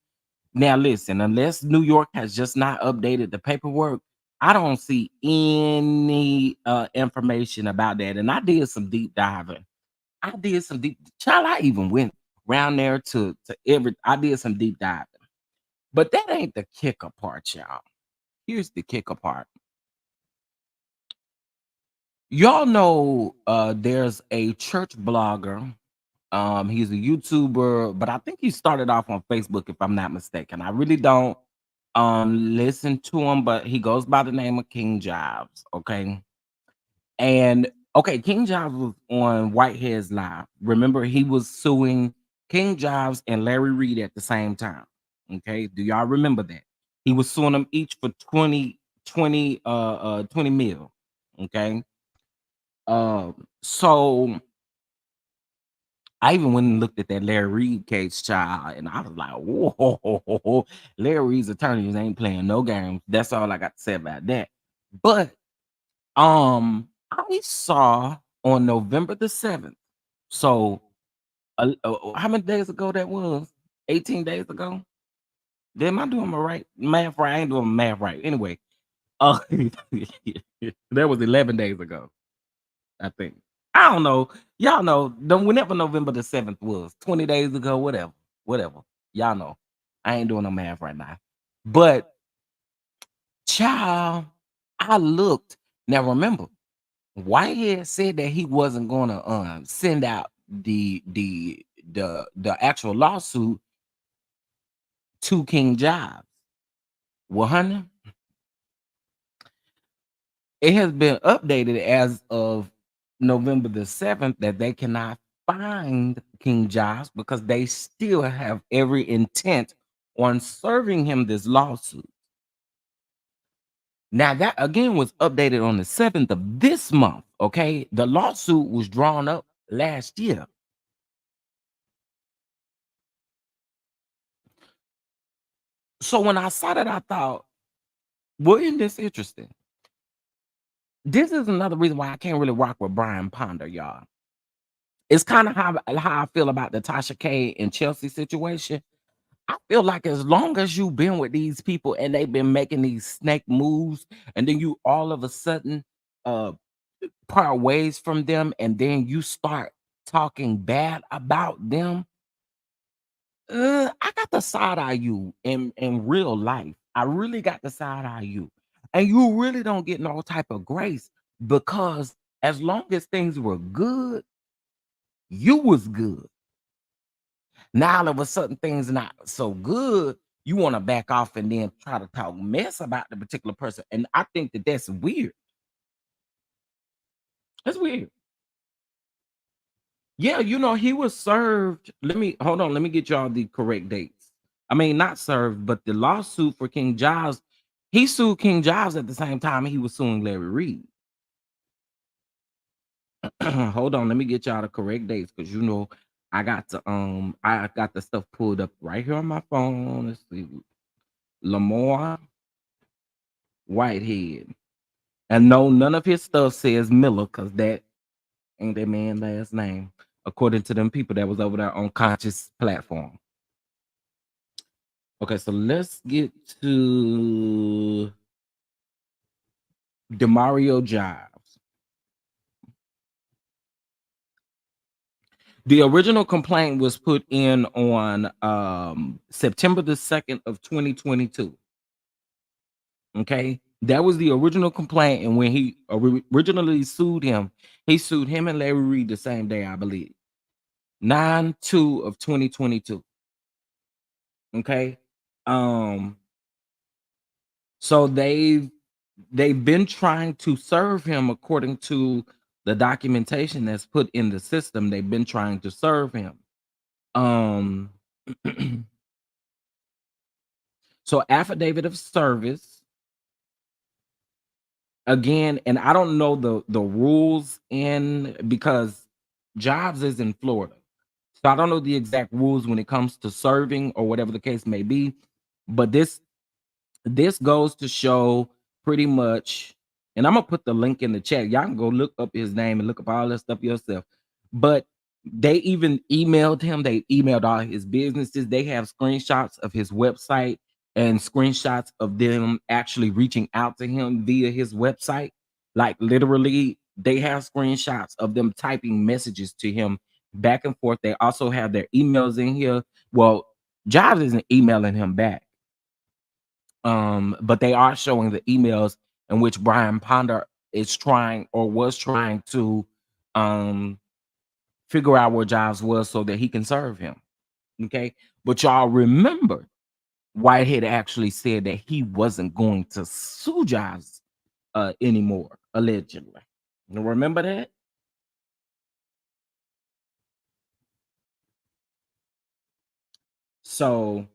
Now, listen, unless New York has just not updated the paperwork, I don't see any information about that. And I did some deep diving. I did some deep, child, I even went around there to every, I did some deep diving. But that ain't the kicker part, y'all. Here's the kicker part. Y'all know there's a church blogger. He's a YouTuber, but I think he started off on Facebook, if I'm not mistaken. I really don't listen to him, but he goes by the name of King Jobs. Okay. And okay, King Jobs was on Whitehead's live. Remember, he was suing King Jobs and Larry Reed at the same time. Okay, do y'all remember that? He was suing them each for 20 mil. Okay. So I even went and looked at that Larry Reed case, child, and I was like, whoa, Larry Reed's attorneys ain't playing no games. That's all I got to say about that. But I saw on November the 7th. So how many days ago that was? 18 days ago. Am I doing my right math right? I ain't doing my math right. Anyway, uh that was 11 days ago, I think. I don't know. Y'all know, whenever November the 7th was, 20 days ago, whatever. Whatever. Y'all know. I ain't doing no math right now. But child, I looked. Now remember, Whitehead said that he wasn't gonna send out the actual lawsuit to King Jobs. Well, honey, it has been updated as of November the 7th that they cannot find King Giles because they still have every intent on serving him this lawsuit. Now, that again was updated on the 7th of this month. Okay. The lawsuit was drawn up last year. So when I saw that, I thought, well, isn't this interesting? This is another reason why I can't really rock with Brian Ponder, y'all. It's kind of how I feel about the Tasha K and Chelsea situation. I feel like as long as you've been with these people and they've been making these snake moves, and then you all of a sudden uh part ways from them, and then you start talking bad about them, I got the side eye you in real life. I really got the side eye you, and you really don't get no type of grace because as long as things were good, you was good. Now all of a sudden things not so good, you want to back off and then try to talk mess about the particular person, and I think that that's weird. That's weird. Yeah, he was served. Let me hold on. Let me get y'all the correct dates. I mean, not served, but the lawsuit for King Giles, he sued King Giles at the same time he was suing Larry Reed. Hold on, let me get y'all the correct dates because I got the stuff pulled up right here on my phone. Let's see. Lamar Whitehead. And no, none of his stuff says Miller because that ain't that man's last name, according to them people that was over there on Conscious platform. Okay, so let's get to Demario Giles. The original complaint was put in on September the 2nd of 2022. Okay, that was the original complaint, and when he originally sued him, he sued him and Larry Reed the same day, I believe. 9/2 of 2022. Okay. Um, so they've been trying to serve him according to the documentation that's put in the system. They've been trying to serve him. Um, so affidavit of service again, and I don't know the rules in because Jobs is in Florida. So I don't know the exact rules when it comes to serving or whatever the case may be, but this goes to show pretty much, and I'm gonna put the link in the chat. Y'all can go look up his name and look up all that stuff yourself. But they even emailed him, they emailed all his businesses. They have screenshots of his website and screenshots of them actually reaching out to him via his website. Like literally, they have screenshots of them typing messages to him back and forth. They also have their emails in here. Well, Jobs isn't emailing him back, but they are showing the emails in which Brian Ponder is trying or was trying to um figure out where Jobs was so that he can serve him. Okay, but y'all remember Whitehead actually said that he wasn't going to sue Jobs anymore, allegedly. You remember that? So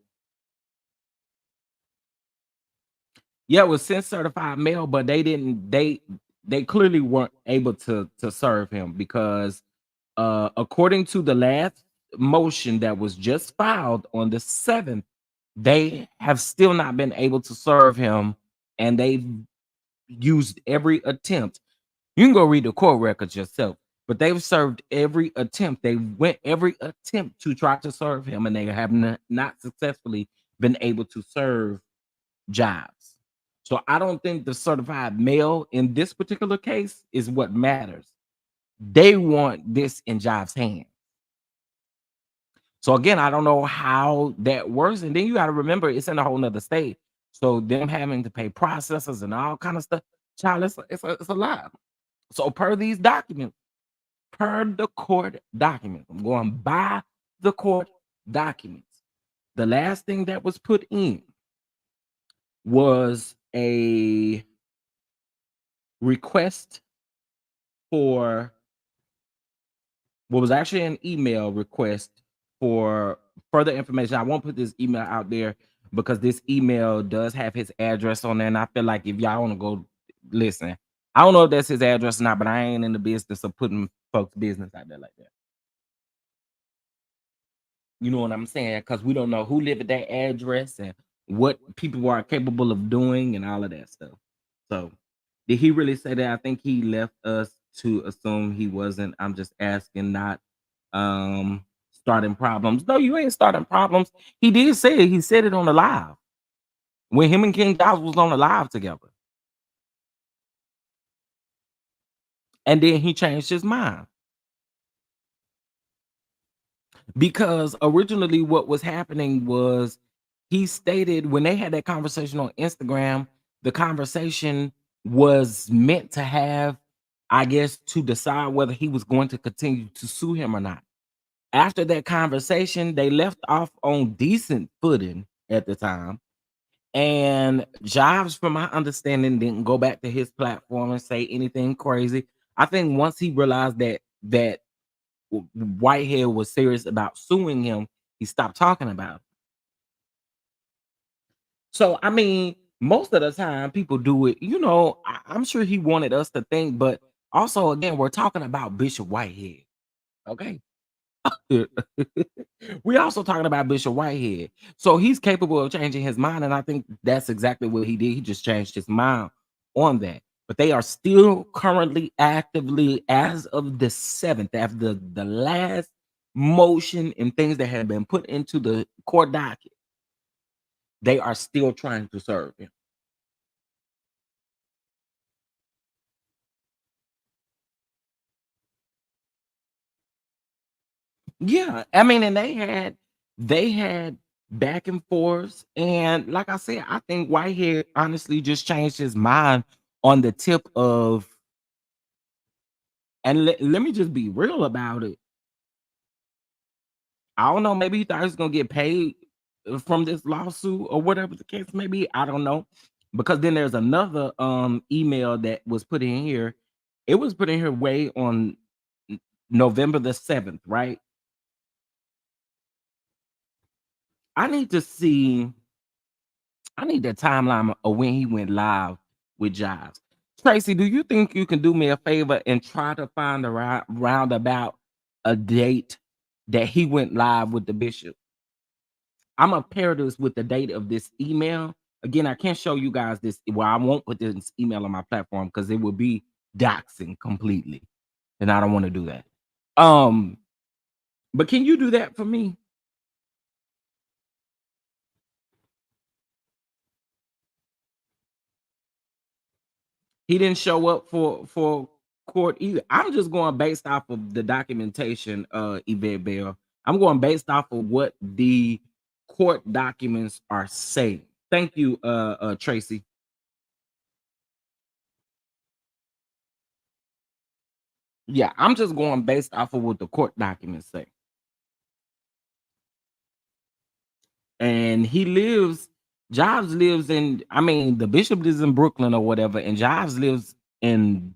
yeah, it was sent certified mail, but they clearly weren't able to serve him because according to the last motion that was just filed on the 7th, they have still not been able to serve him, and they've used every attempt. You can go read the court records yourself, but they've served every attempt. They went every attempt to try to serve him, and they have not successfully been able to serve Jobs. So I don't think the certified mail in this particular case is what matters. They want this in Jobs' hands. So again, I don't know how that works. And then you got to remember it's in a whole nother state. So them having to pay processors and all kind of stuff, child, it's a lot. So per these documents, per the court documents, I'm going by the court documents. The last thing that was put in was a request for what was actually an email request for further information. I won't put this email out there because this email does have his address on there, and I feel like if y'all want to go listen, I don't know if that's his address or not, but I ain't in the business of putting folks' business out there like that. You know what I'm saying? Because we don't know who live at that address and what people are capable of doing and all of that stuff. So, did he really say that? I think he left us to assume he wasn't. I'm just asking, not starting problems. No, you ain't starting problems. He did say it. He said it on the live when him and King Giles was on the live together, and then he changed his mind. Because originally what was happening was he stated when they had that conversation on Instagram, the conversation was meant to have, I guess, to decide whether he was going to continue to sue him or not. After that conversation, they left off on decent footing at the time. And Jobs, from my understanding, didn't go back to his platform and say anything crazy. I think once he realized that Whitehead was serious about suing him, he stopped talking about it. So, I mean, most of the time people do it, I'm sure he wanted us to think, but also, again, we're talking about Bishop Whitehead. Okay. We also talking about Bishop Whitehead. So he's capable of changing his mind. And I think that's exactly what he did. He just changed his mind on that. But they are still currently actively, as of the 7th, after the last motion and things that have been put into the court docket, they are still trying to serve him. Yeah, I mean, and they had back and forth, and like I said, I think Whitehead honestly just changed his mind on the tip of, and let me just be real about it. I don't know, maybe he thought he was gonna get paid from this lawsuit or whatever the case may be. I don't know. Because then there's another email that was put in here. It was put in here way on November the 7th, right? I need to see, I need the timeline of when he went live with Jives. Tracy, do you think you can do me a favor and try to find a roundabout a date that he went live with the bishop? I'm gonna pair this with the date of this email. Again, I can't show you guys this. Well, I won't put this email on my platform because it would be doxing completely, and I don't want to do that. Um, but can you do that for me? He didn't show up for court either. I'm just going based off of the documentation, Yvette Bell. I'm going based off of what the court documents are saying. Thank you, Tracy. Yeah, I'm just going based off of what the court documents say. And Jobs lives in, I mean, the bishop lives in Brooklyn or whatever, and Jobs lives in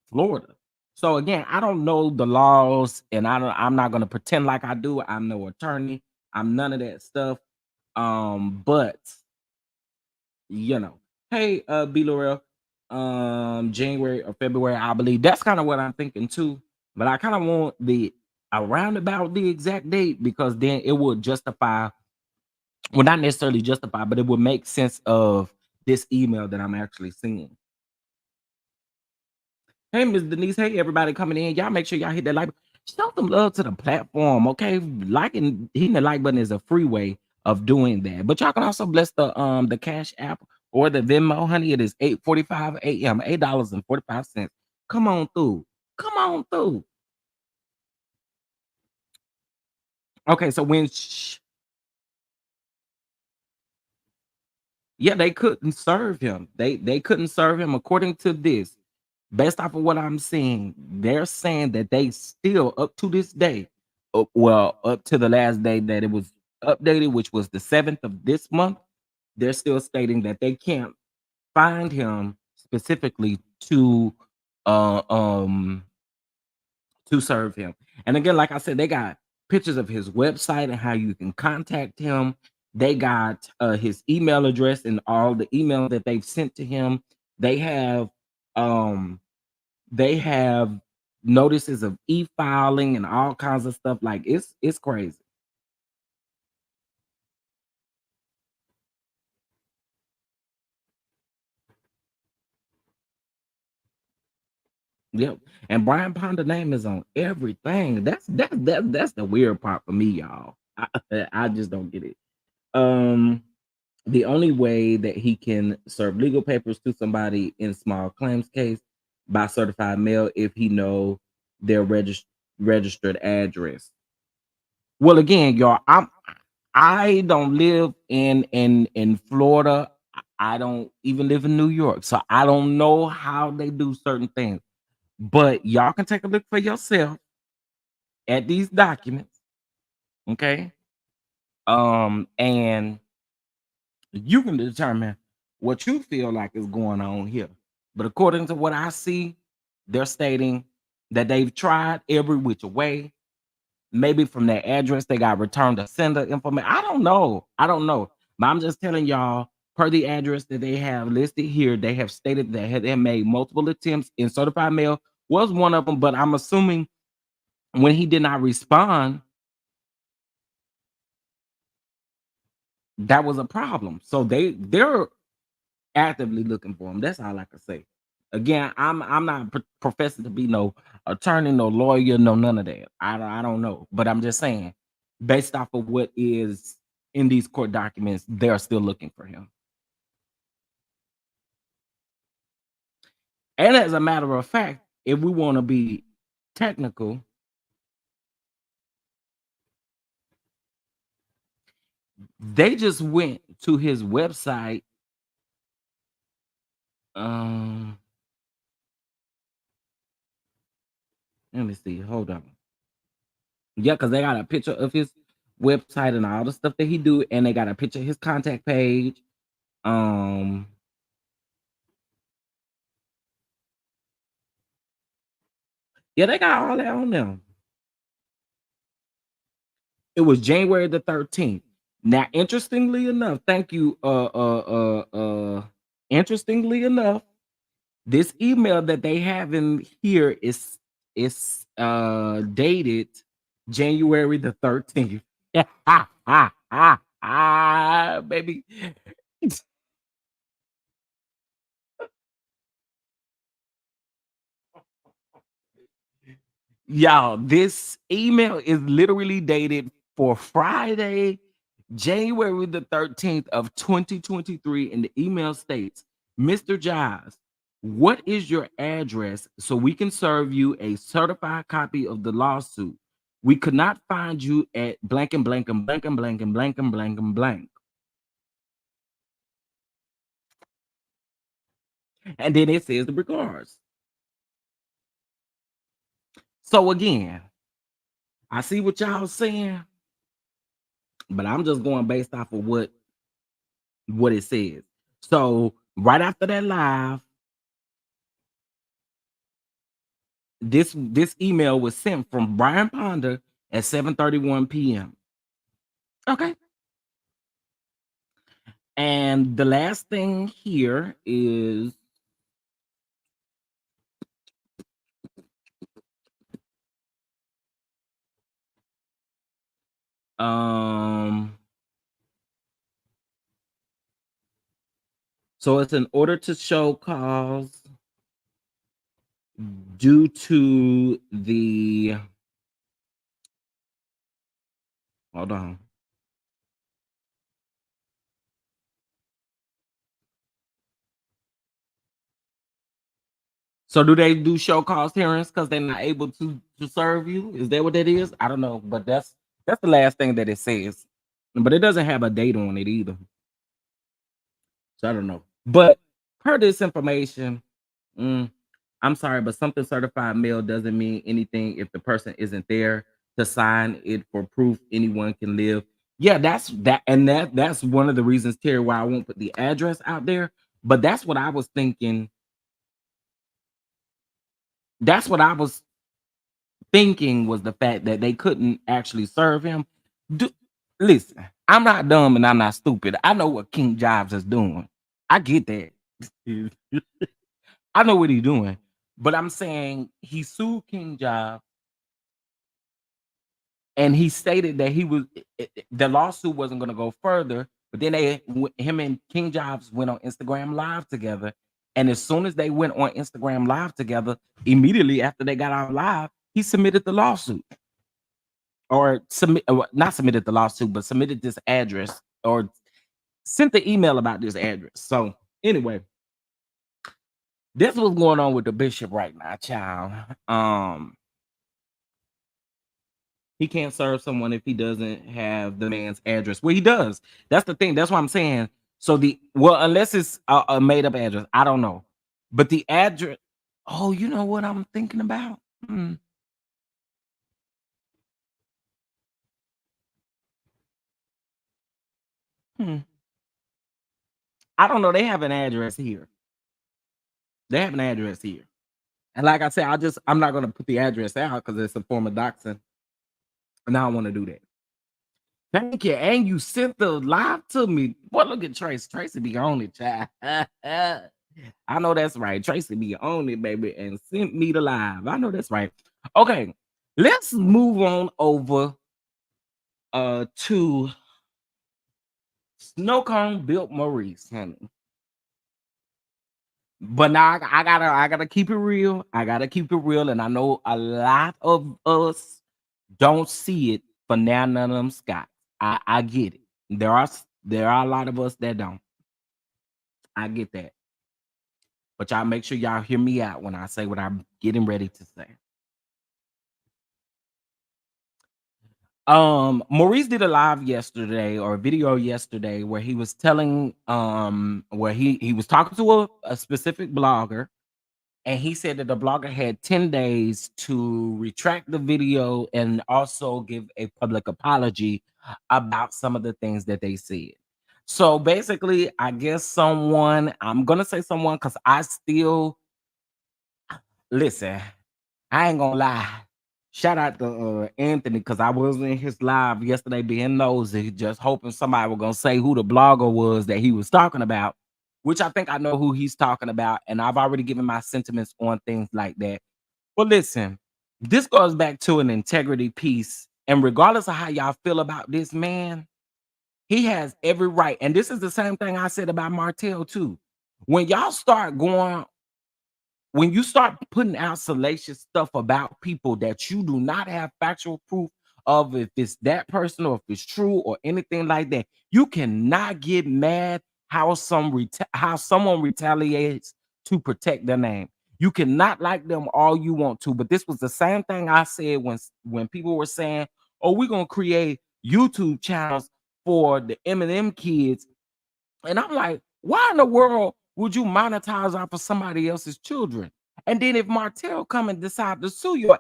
Florida. So again, I don't know the laws, and I'm not gonna pretend like I do. I'm no attorney, I'm none of that stuff. But hey, B Laurel, January or February, I believe that's kind of what I'm thinking too. But I kind of want the around about the exact date because then it will justify, well, not necessarily justify, but it would make sense of this email that I'm actually seeing. Hey, Miss Denise. Hey, everybody coming in. Y'all make sure y'all hit that like. Show some love to the platform, okay? Liking, hitting the like button is a free way of doing that. But y'all can also bless the Cash App or the Venmo, honey. It is 8:45 a.m. $8.45. Come on through. Come on through. Okay, so yeah, they couldn't serve him. They couldn't serve him according to this. Based off of what I'm seeing, they're saying that they still up to this day, well, up to the last day that it was updated, which was the 7th of this month, they're still stating that they can't find him specifically to uh um to serve him. And again, like I said, they got pictures of his website and how you can contact him. They got his email address and all the emails that they've sent to him. They have um they have notices of e-filing and all kinds of stuff. Like it's crazy. Yep. And Brian Ponder name is on everything. That's the weird part for me, y'all. I just don't get it. The only way that he can serve legal papers to somebody in small claims case by certified mail if he know their registered address. Well, again, y'all, I don't live in Florida. I don't even live in New York, so I don't know how they do certain things. But y'all can take a look for yourself at these documents, okay? And you can determine what you feel like is going on here. But according to what I see, they're stating that they've tried every which way. Maybe from their address, they got returned to sender information. I don't know. I don't know. But I'm just telling y'all, per the address that they have listed here, they have stated that they have made multiple attempts in certified mail was one of them. But I'm assuming when he did not respond, that was a problem. So they're actively looking for him. That's all I can say. Again, I'm not professing to be no attorney, no lawyer, no none of that. I don't know, but I'm just saying, based off of what is in these court documents, they're still looking for him. And as a matter of fact, if we want to be technical, they just went to his website. Let me see. Hold on. Yeah, because they got a picture of his website and all the stuff that he do, and they got a picture of his contact page. Yeah, they got all that on them. It was January the 13th. Now, interestingly enough, thank you. Interestingly enough, this email that they have in here is dated January the 13th. Baby. Y'all, this email is literally dated for Friday, January the 13th of 2023, and the email states, Mr. Giles, what is your address so we can serve you a certified copy of the lawsuit? We could not find you at blank and blank and blank and blank and blank and blank and blank. And then it says the regards. So again, I see what y'all saying, but I'm just going based off of what it says. So right after that live, this email was sent from Brian Ponder at 7:31 p.m. Okay. And the last thing here is so it's an order to show cause due to the hold on. So do they do show cause hearings because they're not able to serve you? Is that what that is? I don't know, but that's the last thing that it says. But it doesn't have a date on it either. So I don't know. But per this information, I'm sorry, but something certified mail doesn't mean anything if the person isn't there to sign it for proof anyone can live. Yeah, that's one of the reasons, Terry, why I won't put the address out there. But that's what I was thinking. That's what I was thinking was the fact that they couldn't actually serve him. Do, listen, I'm not dumb and I'm not stupid. I know what King Jobs is doing. I get that. I know what he's doing. But I'm saying he sued King Jobs and he stated that the lawsuit wasn't going to go further. But then him and King Jobs went on Instagram Live together. And as soon as they went on Instagram Live together, immediately after they got out live, he submitted the lawsuit. Or not submitted the lawsuit, but submitted this address or sent the email about this address. So anyway, that's what's going on with the bishop right now, child. He can't serve someone if he doesn't have the man's address. Well, he does. That's the thing. That's what I'm saying. So unless it's a made up address, I don't know. But the address. Oh, you know what I'm thinking about? I don't know. They have an address here. They have an address here. And like I said, I'm not gonna put the address out because it's a form of doxing. And I don't want to do that. Thank you. And you sent the live to me. Boy, look at Trace. Tracy be on it, child. I know that's right. Tracy be on it, baby, and sent me the live. I know that's right. Okay, let's move on over to Snow Cone built Maurice, honey. But now I gotta keep it real. I gotta keep it real, and I know a lot of us don't see it for now. None of them Scott. I get it. There are a lot of us that don't. I get that. But y'all make sure y'all hear me out when I say what I'm getting ready to say. Maurice did a live yesterday or a video yesterday where he was telling where he was talking to a specific blogger, and he said that the blogger had 10 days to retract the video and also give a public apology about some of the things that they said. So basically, I guess I'm gonna say someone because I still listen, I ain't gonna lie. Shout out to Anthony because I was in his live yesterday being nosy, just hoping somebody was gonna say who the blogger was that he was talking about, which I think I know who he's talking about, and I've already given my sentiments on things like that. But listen, this goes back to an integrity piece, and regardless of how y'all feel about this man, he has every right. And this is the same thing I said about Martell too. When y'all start going when you start putting out salacious stuff about people that you do not have factual proof of if it's that person or if it's true or anything like that, you cannot get mad how someone retaliates to protect their name. You cannot like them all you want to, but this was the same thing I said when people were saying, "Oh, we're gonna create YouTube channels for the Eminem kids," and I'm like, why in the world would you monetize off of somebody else's children? And then if Martell come and decide to sue your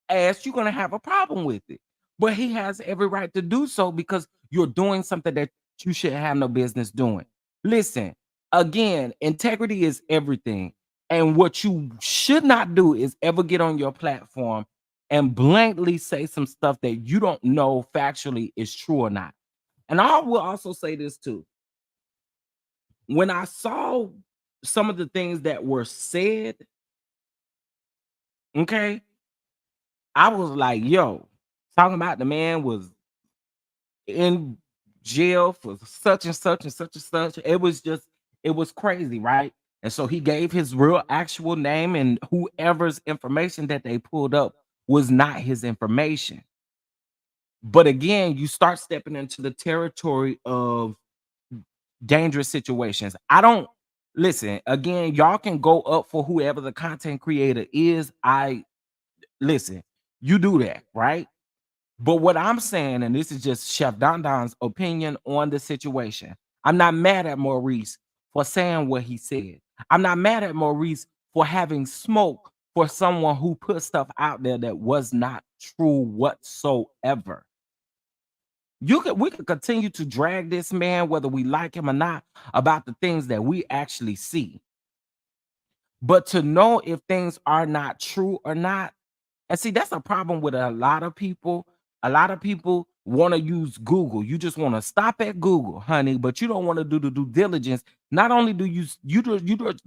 ass, you're gonna have a problem with it. But he has every right to do so because you're doing something that you should have no business doing. Listen, again, integrity is everything. And what you should not do is ever get on your platform and blankly say some stuff that you don't know factually is true or not. And I will also say this too. When I saw some of the things that were said, okay, I was like, yo, talking about the man was in jail for such and such and such and such. It was crazy, right? And so he gave his real actual name, and whoever's information that they pulled up was not his information. But again, you start stepping into the territory of dangerous situations. I don't listen again. Y'all can go up for whoever the content creator is. Listen, you do that, right? But what I'm saying, and this is just Chef Don Don's opinion on the situation, I'm not mad at Maurice for saying what he said. I'm not mad at Maurice for having smoke for someone who put stuff out there that was not true whatsoever. We could continue to drag this man, whether we like him or not, about the things that we actually see. But to know if things are not true or not, And see, that's a problem with a lot of people. A lot of people want to use Google. You just want to stop at Google, honey, but you don't want to do the due diligence. Not only do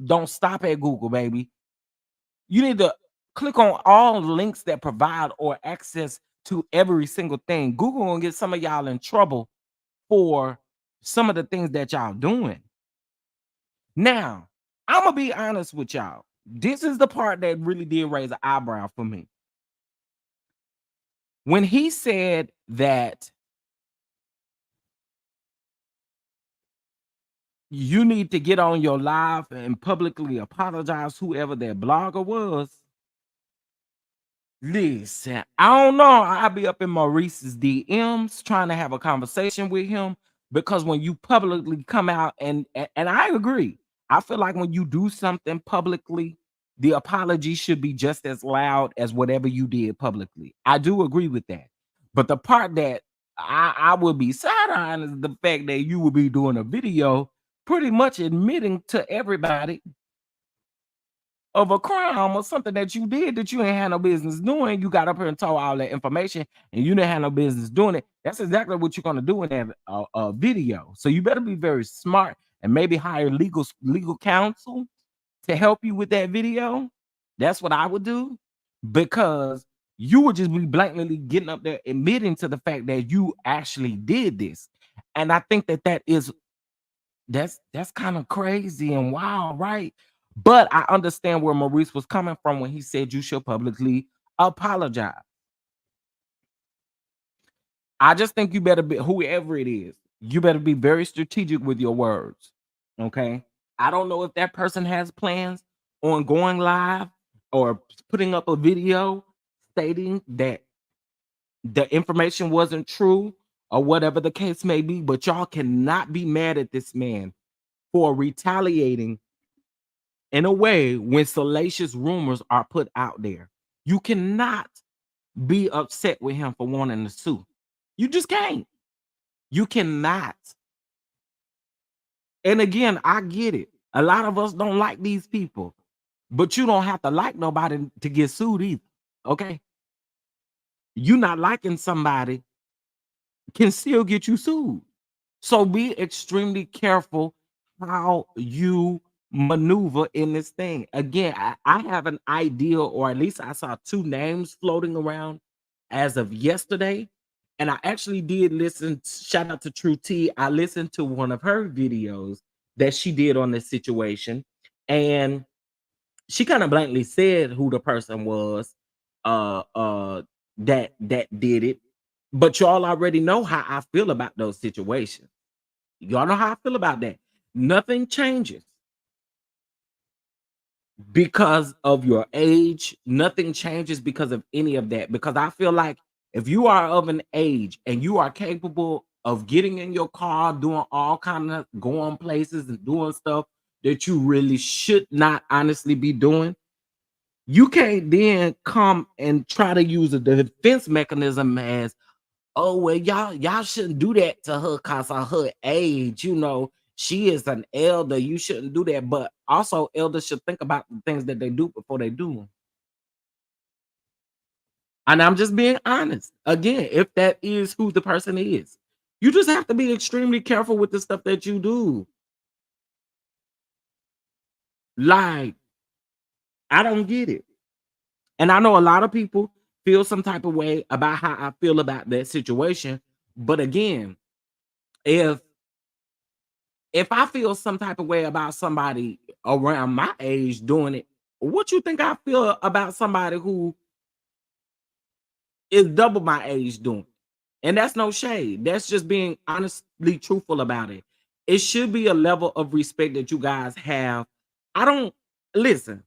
don't stop at Google, baby. You need to click on all links that provide or access to every single thing. Google gonna get some of y'all in trouble for some of the things that y'all doing. Now, I'm gonna be honest with y'all. This is the part that really did raise an eyebrow for me. When he said that you need to get on your live and publicly apologize, whoever that blogger was. Listen, I don't know. I'll be up in Maurice's DMs trying to have a conversation with him, because when you publicly come out and I agree, I feel like when you do something publicly, the apology should be just as loud as whatever you did publicly. I do agree with that. But the part that I would be side-eyeing is the fact that you would be doing a video pretty much admitting to everybody of a crime or something that you did that you ain't had no business doing. You got up here and told all that information and you didn't have no business doing it. That's exactly what you're going to do in that video. So you better be very smart and maybe hire legal counsel to help you with that video. That's what I would do, because you would just be blatantly getting up there admitting to the fact that you actually did this. And I think that's kind of crazy and wild, right? But I understand where Maurice was coming from when he said you should publicly apologize. I just think you better be, whoever it is, you better be very strategic with your words. Okay. I don't know if that person has plans on going live or putting up a video stating that the information wasn't true or whatever the case may be, but y'all cannot be mad at this man for retaliating in a way when salacious rumors are put out there. You cannot be upset with him for wanting to sue. You just can't. You cannot. And again, I get it. A lot of us don't like these people, but you don't have to like nobody to get sued either. Okay. You not liking somebody can still get you sued. So be extremely careful how you maneuver in this thing. Again, I have an idea, or at least I saw two names floating around as of yesterday. And I actually did listen. Shout out to True T. I listened to one of her videos that she did on this situation. And she kind of blatantly said who the person was that did it. But y'all already know how I feel about those situations. Y'all know how I feel about that. Nothing changes because of your age. Nothing changes because of any of that. Because I feel like if you are of an age and you are capable of getting in your car, doing all kind of going places and doing stuff that you really should not honestly be doing, you can't then come and try to use a defense mechanism as, oh, well, y'all shouldn't do that to her because of her age. You know, she is an elder. You shouldn't do that. But also, elders should think about the things that they do before they do them. And I'm just being honest. Again, if that is who the person is, you just have to be extremely careful with the stuff that you do. Like, I don't get it. And I know a lot of people feel some type of way about how I feel about that situation. But again, if I feel some type of way about somebody around my age doing it, what you think I feel about somebody who is double my age doing it? And that's no shade. That's just being honestly truthful about it. It should be a level of respect that you guys have. I don't listen.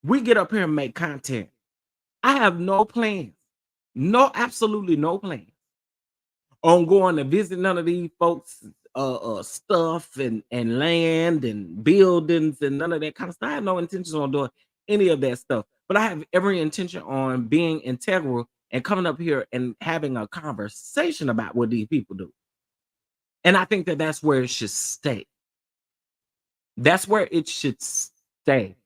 We get up here and make content. I have no plans. No, absolutely no plans on going to visit none of these folks stuff and land and buildings and none of that kind of stuff. I have no intentions on doing any of that stuff, but I have every intention on being integral and coming up here and having a conversation about what these people do. And I think that that's where it should stay. That's where it should stay.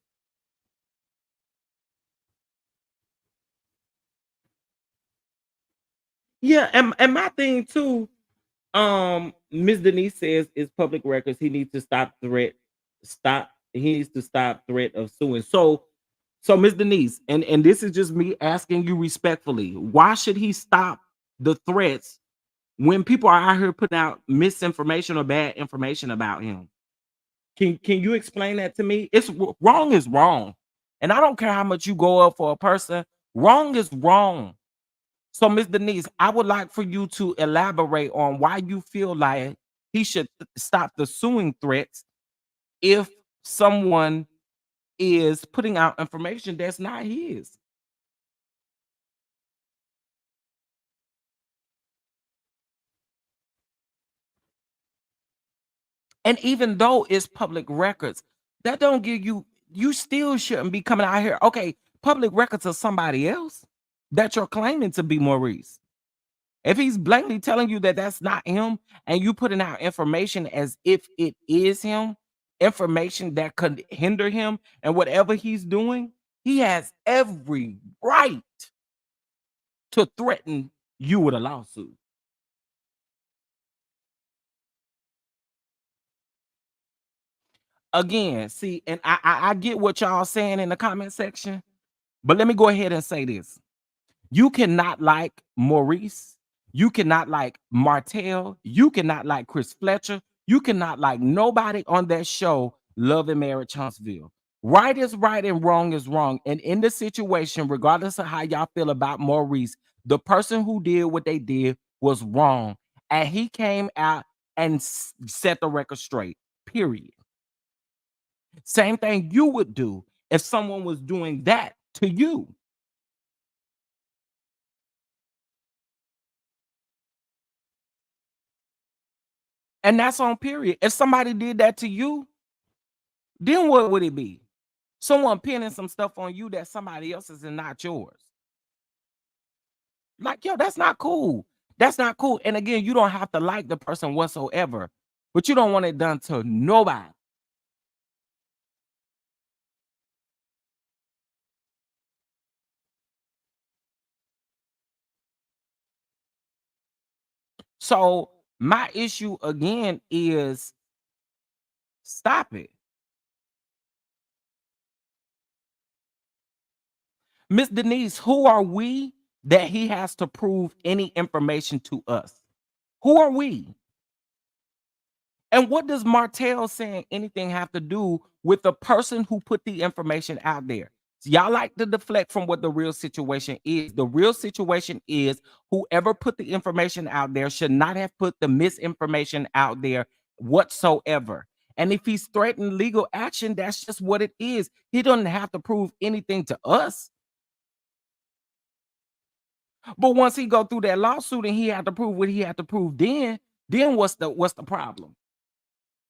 Yeah, and my thing too, Miss Denise says is public records. He needs to stop. He needs to stop threat of suing. So Miss Denise, and this is just me asking you respectfully, why should he stop the threats when people are out here putting out misinformation or bad information about him? Can you explain that to me? Wrong is wrong, and I don't care how much you go up for a person. Wrong is wrong. So, Miss Denise, I would like for you to elaborate on why you feel like he should stop the suing threats if someone is putting out information that's not his. And even though it's public records, that don't give you still shouldn't be coming out here. Okay, public records of somebody else that you're claiming to be Maurice. If he's blatantly telling you that that's not him and you putting out information as if it is him, information that could hinder him and whatever he's doing, he has every right to threaten you with a lawsuit. Again, see, and I get what y'all saying in the comment section, but let me go ahead and say this. You cannot like Maurice. You cannot like Martell. You cannot like Chris Fletcher. You cannot like nobody on that show, Love and Marriage Huntsville. Right is right and wrong is wrong. And in the situation, regardless of how y'all feel about Maurice, the person who did what they did was wrong. And he came out and set the record straight, period. Same thing you would do if someone was doing that to you. And that's on period. If somebody did that to you, then what would it be? Someone pinning some stuff on you that somebody else's and not yours. Like, yo, that's not cool. That's not cool. And again, you don't have to like the person whatsoever, but you don't want it done to nobody. So my issue again is stop it. Miss Denise, who are we that he has to prove any information to us? Who are we? And what does Martell saying anything have to do with the person who put the information out there? So y'all like to deflect from what the real situation is. The real situation is whoever put the information out there should not have put the misinformation out there whatsoever. And if he's threatened legal action, that's just what it is. He doesn't have to prove anything to us. But once he go through that lawsuit and he had to prove what he had to prove, then what's the problem?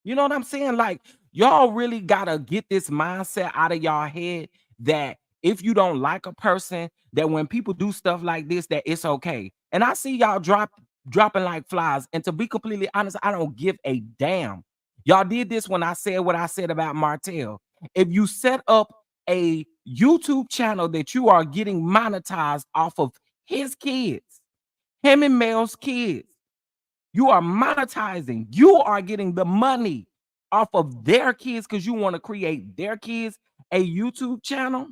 You know what I'm saying? Like, y'all really gotta get this mindset out of y'all head that if you don't like a person, that when people do stuff like this, that it's okay. And I see y'all dropping like flies. And to be completely honest, I don't give a damn. Y'all did this when I said what I said about Martell. If you set up a YouTube channel that you are getting monetized off of his kids, him and Mel's kids, you are monetizing. You are getting the money off of their kids because you want to create their kids a YouTube channel.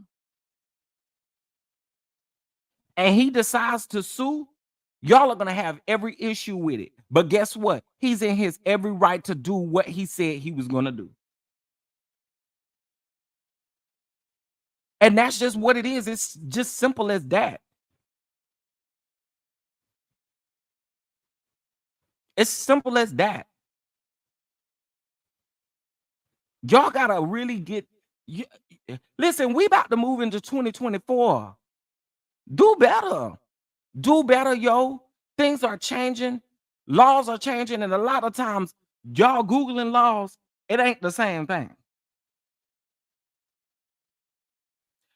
And he decides to sue. Y'all are going to have every issue with it. But guess what? He's in his every right to do what he said he was going to do. And that's just what it is. It's just simple as that. It's simple as that. Y'all gotta really get. Listen, we about to move into 2024. Do better. Do better, yo. Things are changing. Laws are changing, and a lot of times, y'all Googling laws, it ain't the same thing.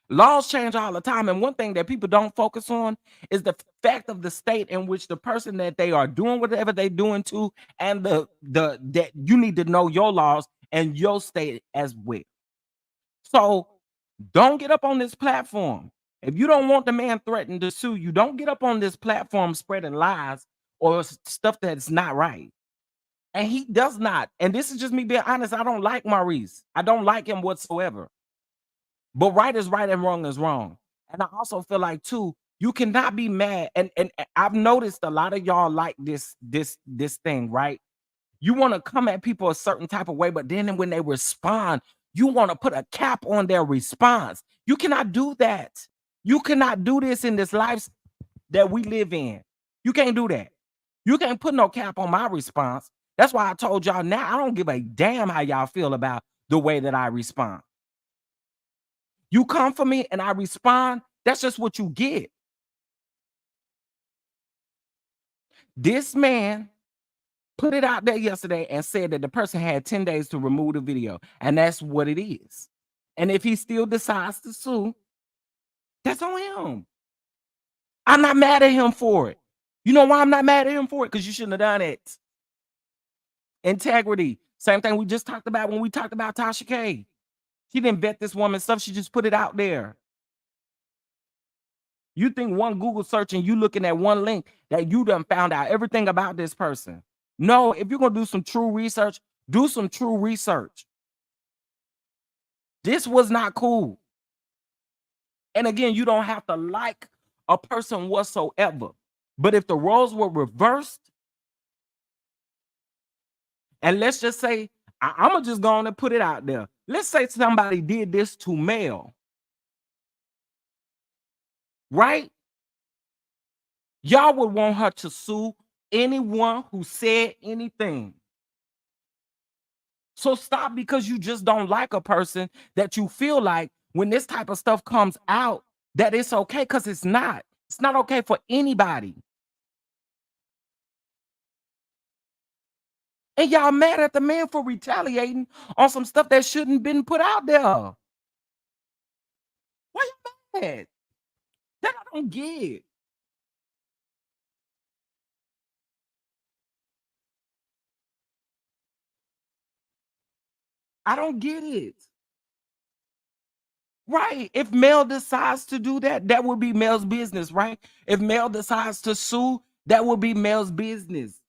Laws change all the time, and one thing that people don't focus on is the fact of the state in which the person that they are doing whatever they're doing to, and the that you need to know your laws and your state as well. So don't get up on this platform If you don't want the man threatened to sue you, don't get up on this platform spreading lies or stuff that's not right. And he does not. And this is just me being honest. I don't like Maurice. I don't like him whatsoever. But right is right and wrong is wrong. And I also feel like too, you cannot be mad. And I've noticed a lot of y'all like this thing, right? You want to come at people a certain type of way, but then when they respond, you want to put a cap on their response. You cannot do that. You cannot do this in this life that we live in. You can't do that. You can't put no cap on my response. That's why I told y'all now I don't give a damn how y'all feel about the way that I respond. You come for me and I respond, that's just what you get. This man put it out there yesterday and said that the person had 10 days to remove the video, and that's what it is. And if he still decides to sue, that's on him. I'm not mad at him for it. You know why I'm not mad at him for it? Because you shouldn't have done it. Integrity. Same thing we just talked about when we talked about Tasha K. She didn't vet this woman's stuff. She just put it out there. You think one Google search and you looking at one link that you done found out everything about this person. No, if you're going to do some true research, do some true research. This was not cool. And again, you don't have to like a person whatsoever. But if the roles were reversed, and let's just say, I'm going to just go on and put it out there. Let's say somebody did this to Mel. Right? Y'all would want her to sue anyone who said anything. So stop because you just don't like a person that you feel like when this type of stuff comes out that it's okay, because it's not. It's not okay for anybody. And y'all mad at the man for retaliating on some stuff that shouldn't been put out there. Why you mad? That I don't get. I don't get it. Right. If Mel decides to do that, that would be Mel's business, right? If Mel decides to sue, that would be Mel's business.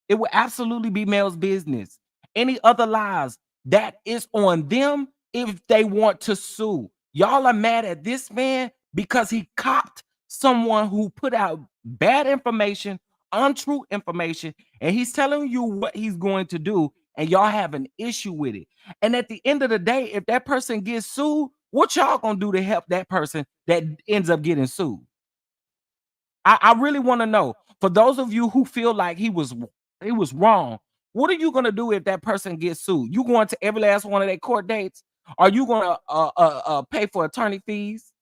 It would absolutely be Mel's business. Any other lies, that is on them if they want to sue. Y'all are mad at this man because he copped someone who put out bad information, untrue information, and he's telling you what he's going to do, and y'all have an issue with it. And at the end of the day, if that person gets sued, what y'all gonna do to help that person that ends up getting sued? I really want to know. For those of you who feel like he was wrong, what are you gonna do if that person gets sued? You going to every last one of their court dates? Are you gonna pay for attorney fees?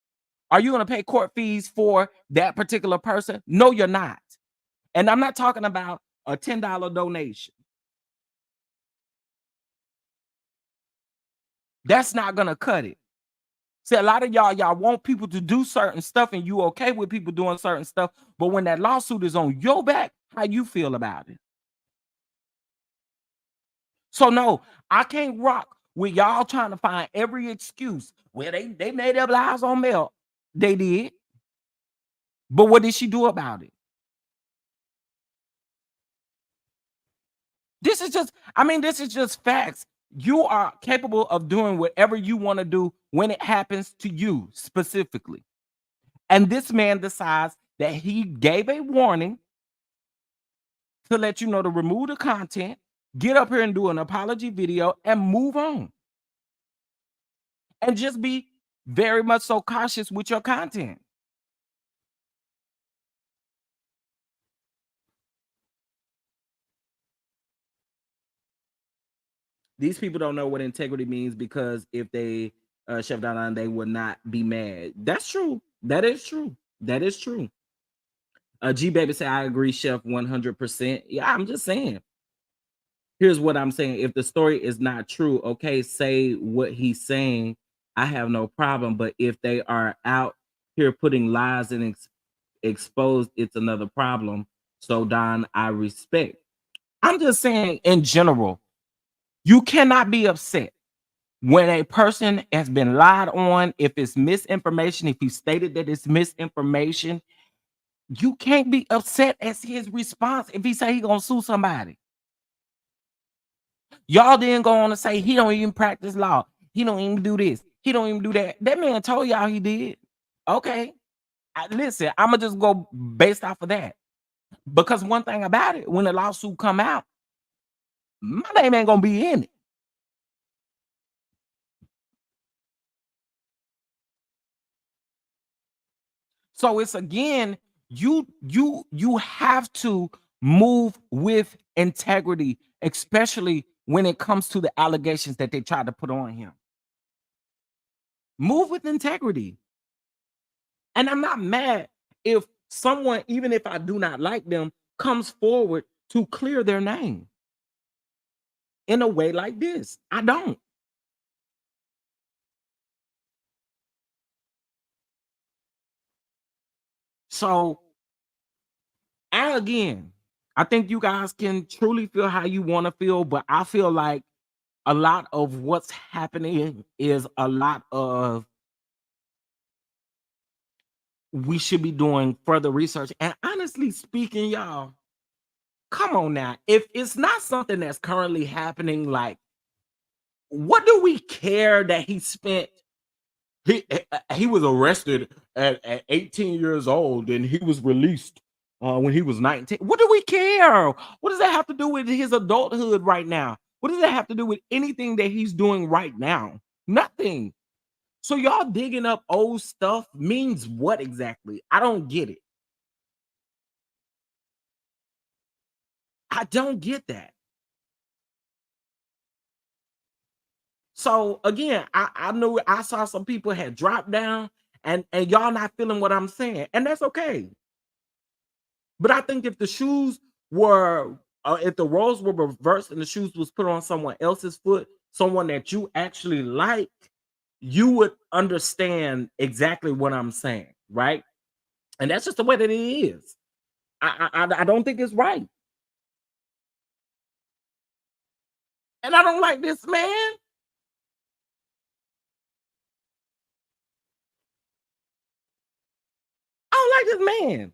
Are you gonna pay court fees for that particular person? No, you're not. And I'm not talking about a $10 donation. That's not gonna cut it. See, a lot of y'all want people to do certain stuff and you okay with people doing certain stuff, but when that lawsuit is on your back, how you feel about it? So no, I can't rock with y'all trying to find every excuse. Well, they made up lies on Mel. They did. But what did she do about it? This is just facts. You are capable of doing whatever you want to do when it happens to you specifically. And this man decides that he gave a warning to let you know to remove the content, get up here and do an apology video and move on. And just be very much so cautious with your content. These people don't know what integrity means because if they Chef Don, they would not be mad. That's true. That is true. That is true. G Baby say I agree, Chef, 100%. Yeah, I'm just saying. Here's what I'm saying. If the story is not true, okay, say what he's saying. I have no problem. But if they are out here putting lies and exposed, it's another problem. So Don, I respect. I'm just saying in general. You cannot be upset. When a person has been lied on, if it's misinformation, if he stated that it's misinformation, you can't be upset as his response if he say he gonna sue somebody. Y'all then go on to say he don't even practice law. He don't even do this. He don't even do that. That man told y'all he did. Okay. Listen, I'ma just go based off of that. Because one thing about it, when the lawsuit come out, my name ain't gonna be in it. So it's again, you have to move with integrity, especially when it comes to the allegations that they tried to put on him. Move with integrity. And I'm not mad if someone, even if I do not like them, comes forward to clear their name in a way like this. I don't. So I think you guys can truly feel how you want to feel, but I feel like a lot of what's happening is a lot of we should be doing further research. And honestly speaking, y'all, come on now. If it's not something that's currently happening, like, what do we care that he spent? He was arrested at 18 years old and he was released when he was 19. What do we care? What does that have to do with his adulthood right now? What does that have to do with anything that he's doing right now? Nothing. So y'all digging up old stuff means what exactly? I don't get it. I don't get that. So again, I knew I saw some people had dropped down and y'all not feeling what I'm saying, and that's okay. But I think if the shoes were, if the roles were reversed and the shoes was put on someone else's foot, someone that you actually like, you would understand exactly what I'm saying, right? And that's just the way that it is. I don't think it's right, and I don't like this man. I don't like this man.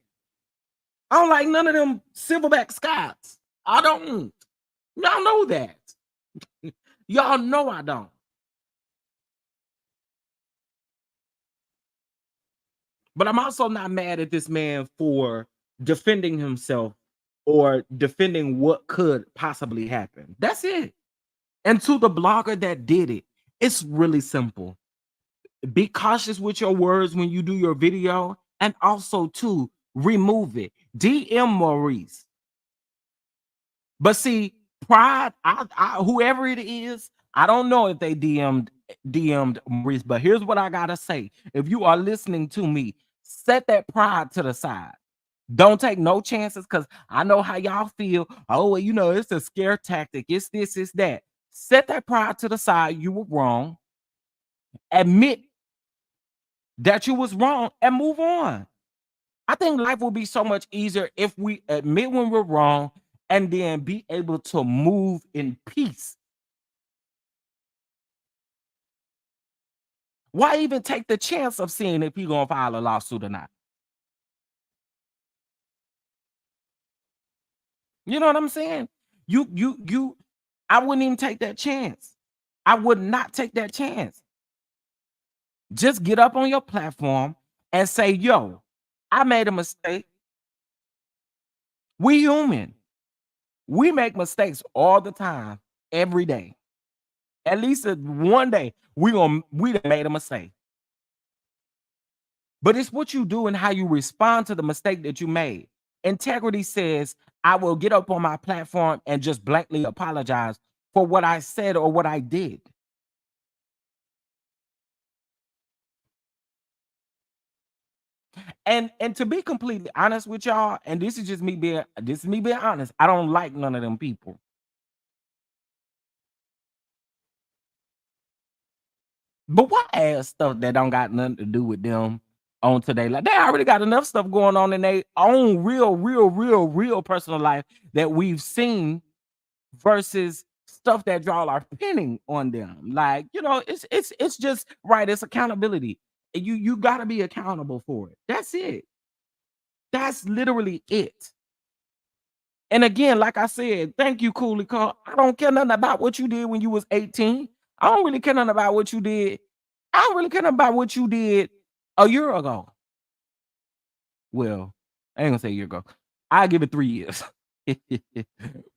I don't like none of them silverback Scots. I don't. Y'all know that. Y'all know I don't. But I'm also not mad at this man for defending himself or defending what could possibly happen. That's it. And to the blogger that did it, it's really simple. Be cautious with your words when you do your video, and also to remove it. DM Maurice. But see, pride, whoever it is, I don't know if they DM'd Maurice, but here's what I gotta say. If you are listening to me, set that pride to the side. Don't take no chances, because I know how y'all feel. Oh, well, you know, it's a scare tactic. It's this, it's that. Set that pride to the side. You were wrong. Admit that you was wrong and move on. I think life will be so much easier if we admit when we're wrong and then be able to move in peace. Why even take the chance of seeing if he's gonna file a lawsuit or not? You know what I'm saying? I wouldn't even take that chance. I would not take that chance. Just get up on your platform and say, yo, I made a mistake. We human. We make mistakes all the time, every day. At least one day we done made a mistake. But it's what you do and how you respond to the mistake that you made. Integrity says, I will get up on my platform and just blankly apologize for what I said or what I did. And to be completely honest with y'all, and this is me being honest, I don't like none of them people. But what ass stuff that don't got nothing to do with them on today? Like, they already got enough stuff going on in their own real personal life that we've seen, versus stuff that y'all are pinning on them. Like, you know, it's just right. It's accountability. You got to be accountable for it. That's it. That's literally it. And again, like I said, thank you, Cooley Carl. I don't care nothing about what you did when you was 18. I don't really care nothing about what you did. I don't really care nothing about what you did a year ago. Well, I ain't gonna say a year ago. I give it 3 years.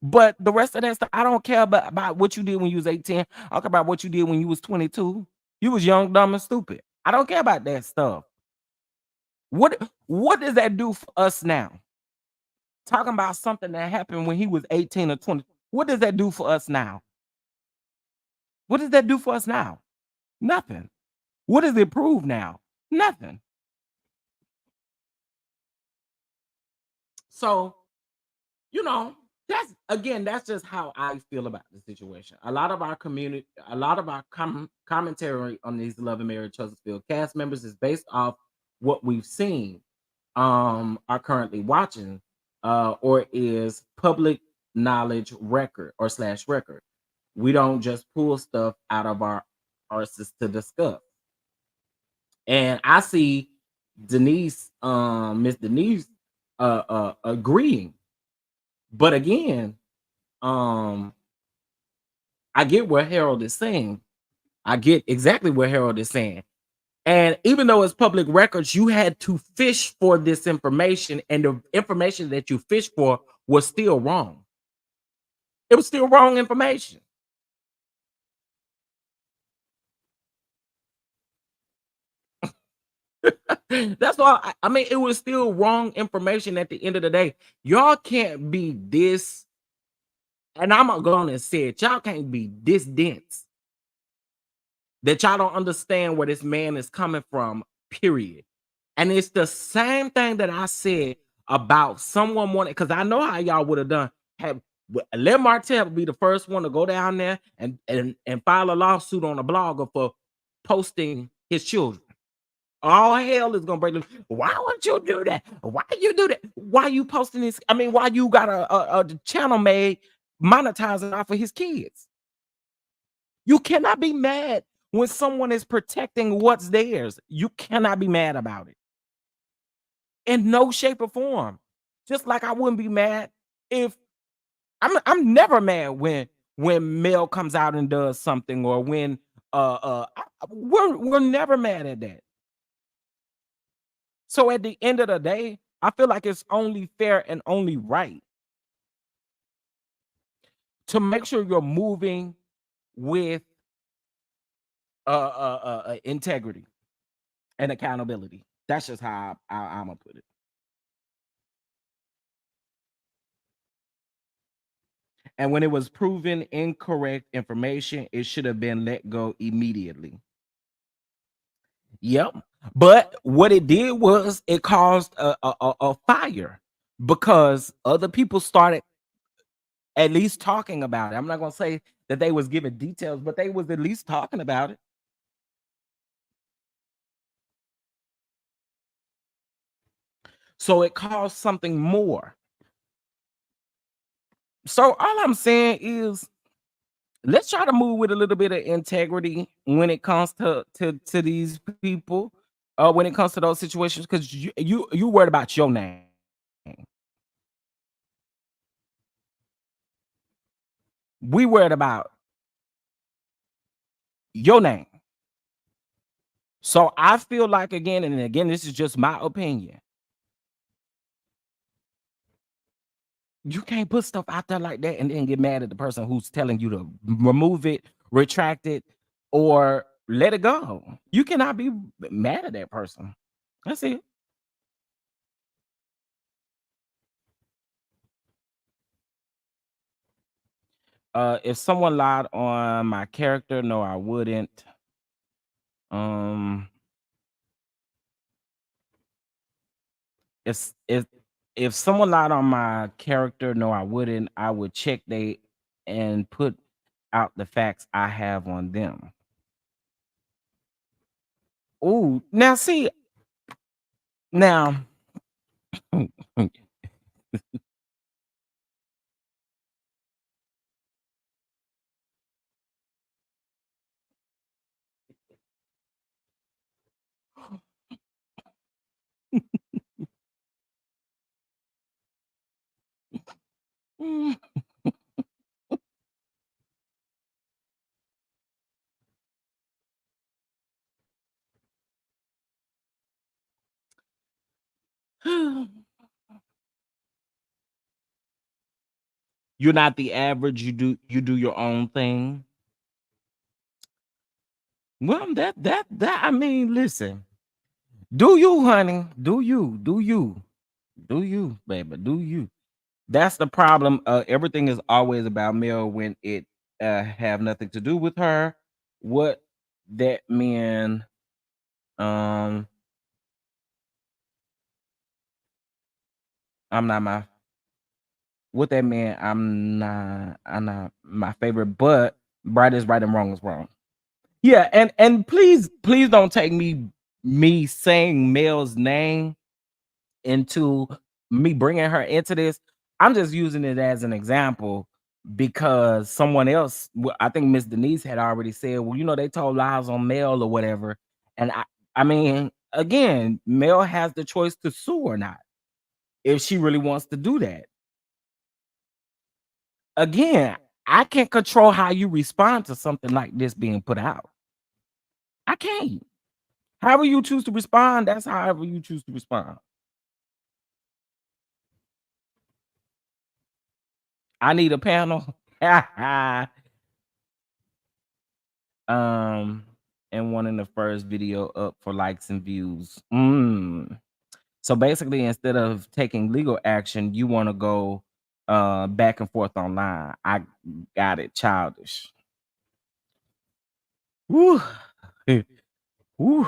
But the rest of that stuff, I don't care about what you did when you was 18. I don't care about what you did when you was 22. You was young, dumb, and stupid. I don't care about that stuff. What does that do for us now? Talking about something that happened when he was 18 or 20. What does that do for us now? What does that do for us now? Nothing. What does it prove now? Nothing. So, you know, that's just how I feel about the situation. A lot of our community, a lot of our commentary on these Love and Marriage Chesterfield cast members is based off what we've seen, are currently watching, or is public knowledge record or slash record. We don't just pull stuff out of our arses to discuss. And I see Denise, Miss Denise, agreeing. But again, I get what Harold is saying. I get exactly what Harold is saying. And even though it's public records, you had to fish for this information, and the information that you fished for was still wrong. It was still wrong information. That's why I mean it was still wrong information at the end of the day. Y'all can't be this, and I'm gonna go on and say it, y'all can't be this dense that y'all don't understand where this man is coming from, period. And it's the same thing that I said about someone wanting, because I know how y'all would have done. Let Martell be the first one to go down there and file a lawsuit on a blogger for posting his children. All hell is gonna break loose. Why would you do that? Why you do that? Why you posting this? I mean, why you got a channel made monetizing off of his kids? You cannot be mad when someone is protecting what's theirs. You cannot be mad about it in no shape or form. Just like I wouldn't be mad if I'm never mad when Mel comes out and does something, or when we're never mad at that. So at the end of the day, I feel like it's only fair and only right to make sure you're moving with integrity and accountability. That's just how I'm gonna put it. And when it was proven incorrect information, it should have been let go immediately. Yep. But what it did was it caused a fire, because other people started at least talking about it. I'm not gonna say that they was giving details, but they was at least talking about it. So it caused something more. So all I'm saying is, let's try to move with a little bit of integrity when it comes to these people, when it comes to those situations, because you worried about your name. We worried about your name. So I feel like, again, and again, this is just my opinion, you can't put stuff out there like that and then get mad at the person who's telling you to remove it, retract it, or let it go. You cannot be mad at that person. That's it. If someone lied on my character, no, I wouldn't. Um, if if someone lied on my character, no, I wouldn't. I would check they and put out the facts I have on them. Oh, now see, now You're not the average. You do your own thing. Well, that I mean, listen. Do you, honey? Do you, baby? Do you? That's the problem. Everything is always about Mel when it have nothing to do with her. What that man, um, I'm not my what that man. I'm not my favorite. But right is right and wrong is wrong. Yeah, and please don't take me saying Mel's name into me bringing her into this. I'm just using it as an example because someone else, I think Miss Denise had already said, well, they told lies on Mel or whatever. And I mean, again, Mel has the choice to sue or not if she really wants to do that. Again, I can't control how you respond to something like this being put out. I can't. However you choose to respond, that's however you choose to respond. I need a panel. um, and one in the first video up for likes and views. So basically, instead of taking legal action, you want to go back and forth online. I got it. Childish. Woo. Woo.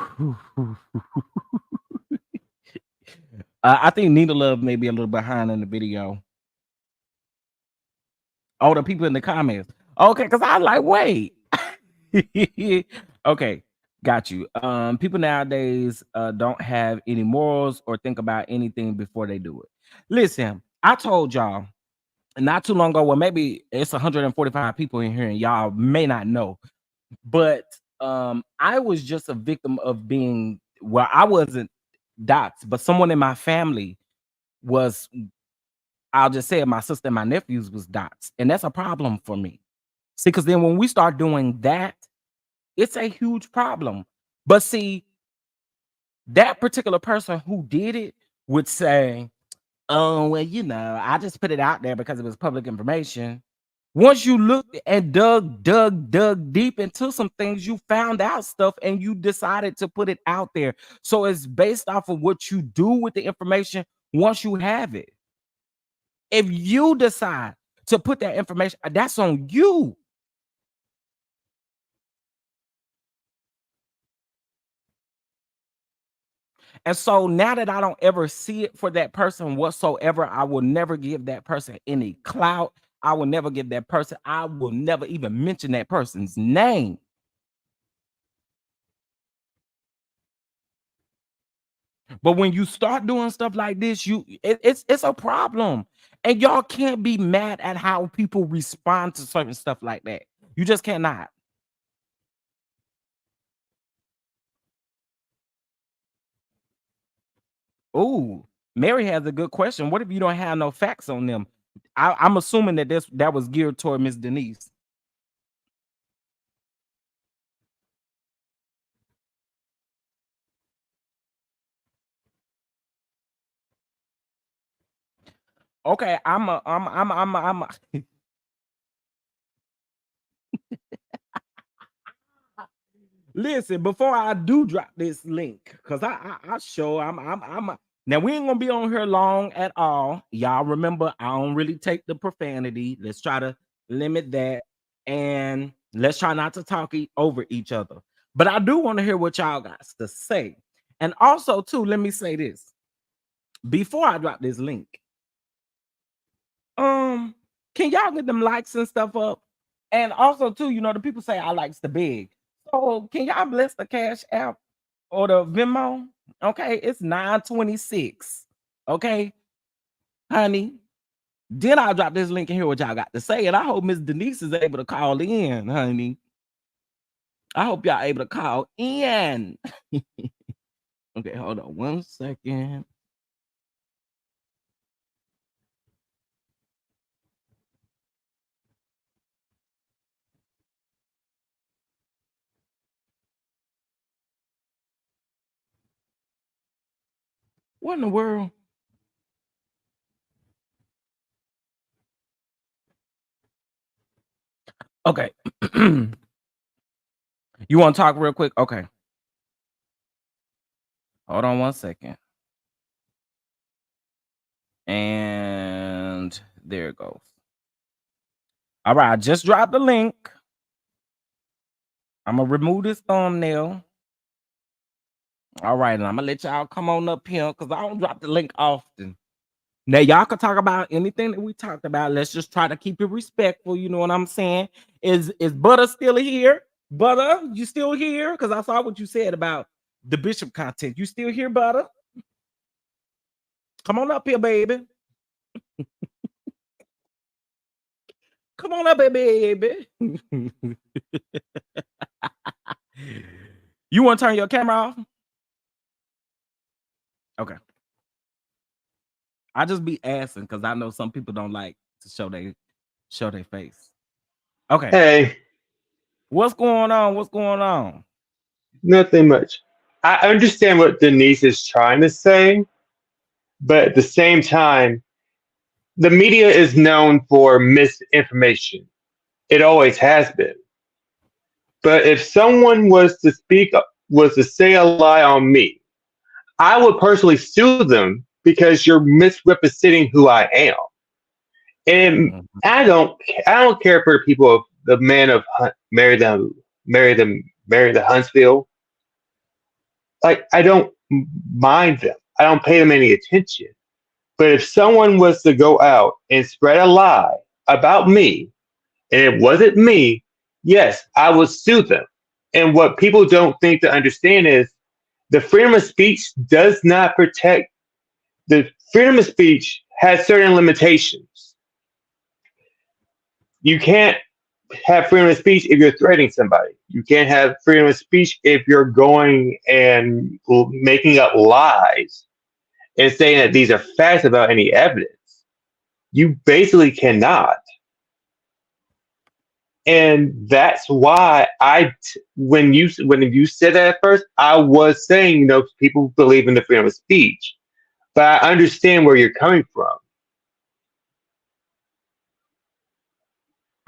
I think Nina Love may be a little behind in the video. Oh, the people in the comments. Okay, because I like, wait. Okay, got you. People nowadays don't have any morals or think about anything before they do it. Listen, I told y'all not too long ago, well, maybe it's 145 people in here, and y'all may not know, but I was just a victim of being, well, I wasn't doxxed, but someone in my family was, I'll just say it, my sister and my nephews was doxxed, and that's a problem for me. See, because then when we start doing that, it's a huge problem. But see, that particular person who did it would say, oh, well, I just put it out there because it was public information. Once you looked and dug deep into some things, you found out stuff and you decided to put it out there. So it's based off of what you do with the information once you have it. If you decide to put that information, that's on you. And so now that I don't ever see it for that person whatsoever, I will never give that person any clout. I will never give that person, I will never even mention that person's name. But when you start doing stuff like this, it's a problem. And y'all can't be mad at how people respond to certain stuff like that. You just cannot. Oh, Mary has a good question. What if you don't have no facts on them? I'm assuming that that was geared toward Miss Denise. Okay, I'm a listen, before I do drop this link, because I show now we ain't gonna be on here long at all. Y'all remember, I don't really take the profanity. Let's try to limit that, and let's try not to talk over each other. But I do want to hear what y'all got to say. And also, too, let me say this before I drop this link. Can y'all get them likes and stuff up? And also, too, the people say I likes the big. So can y'all bless the Cash App or the Venmo? Okay, it's 926. Okay, honey. Then I'll drop this link and hear what y'all got to say. And I hope Miss Denise is able to call in, honey. I hope y'all able to call in. Okay, hold on 1 second. What in the world? Okay. You want to talk real quick? Okay. Hold on 1 second. And there it goes. All right, I just dropped the link. I'm gonna remove this thumbnail. All right, and I'm gonna let y'all come on up here because I don't drop the link often. Now y'all can talk about anything that we talked about. Let's just try to keep it respectful. You know what I'm saying? Is Butter still here? Butter, you still here? Because I saw what you said about the Bishop content. You still here, Butter? Come on up here, baby. Come on up here, baby. You want to turn your camera off? Okay. I just be asking because I know some people don't like to show their face. Okay. Hey, What's going on? What's going on? nothing much. I understand what Denise is trying to say, but at the same time, the media is known for misinformation. It always has been. But if someone was to say a lie on me, I would personally sue them because you're misrepresenting who I am. And I don't care for people of the man of marry the Huntsville. Like, I don't mind them. I don't pay them any attention. But if someone was to go out and spread a lie about me and it wasn't me, yes, I would sue them. And what people don't think to understand is the freedom of speech does not protect. The freedom of speech has certain limitations. You can't have freedom of speech if you're threatening somebody. You can't have freedom of speech if you're going and making up lies and saying that these are facts without any evidence. You basically cannot. And that's why when you said that at first, I was saying, people believe in the freedom of speech, but I understand where you're coming from.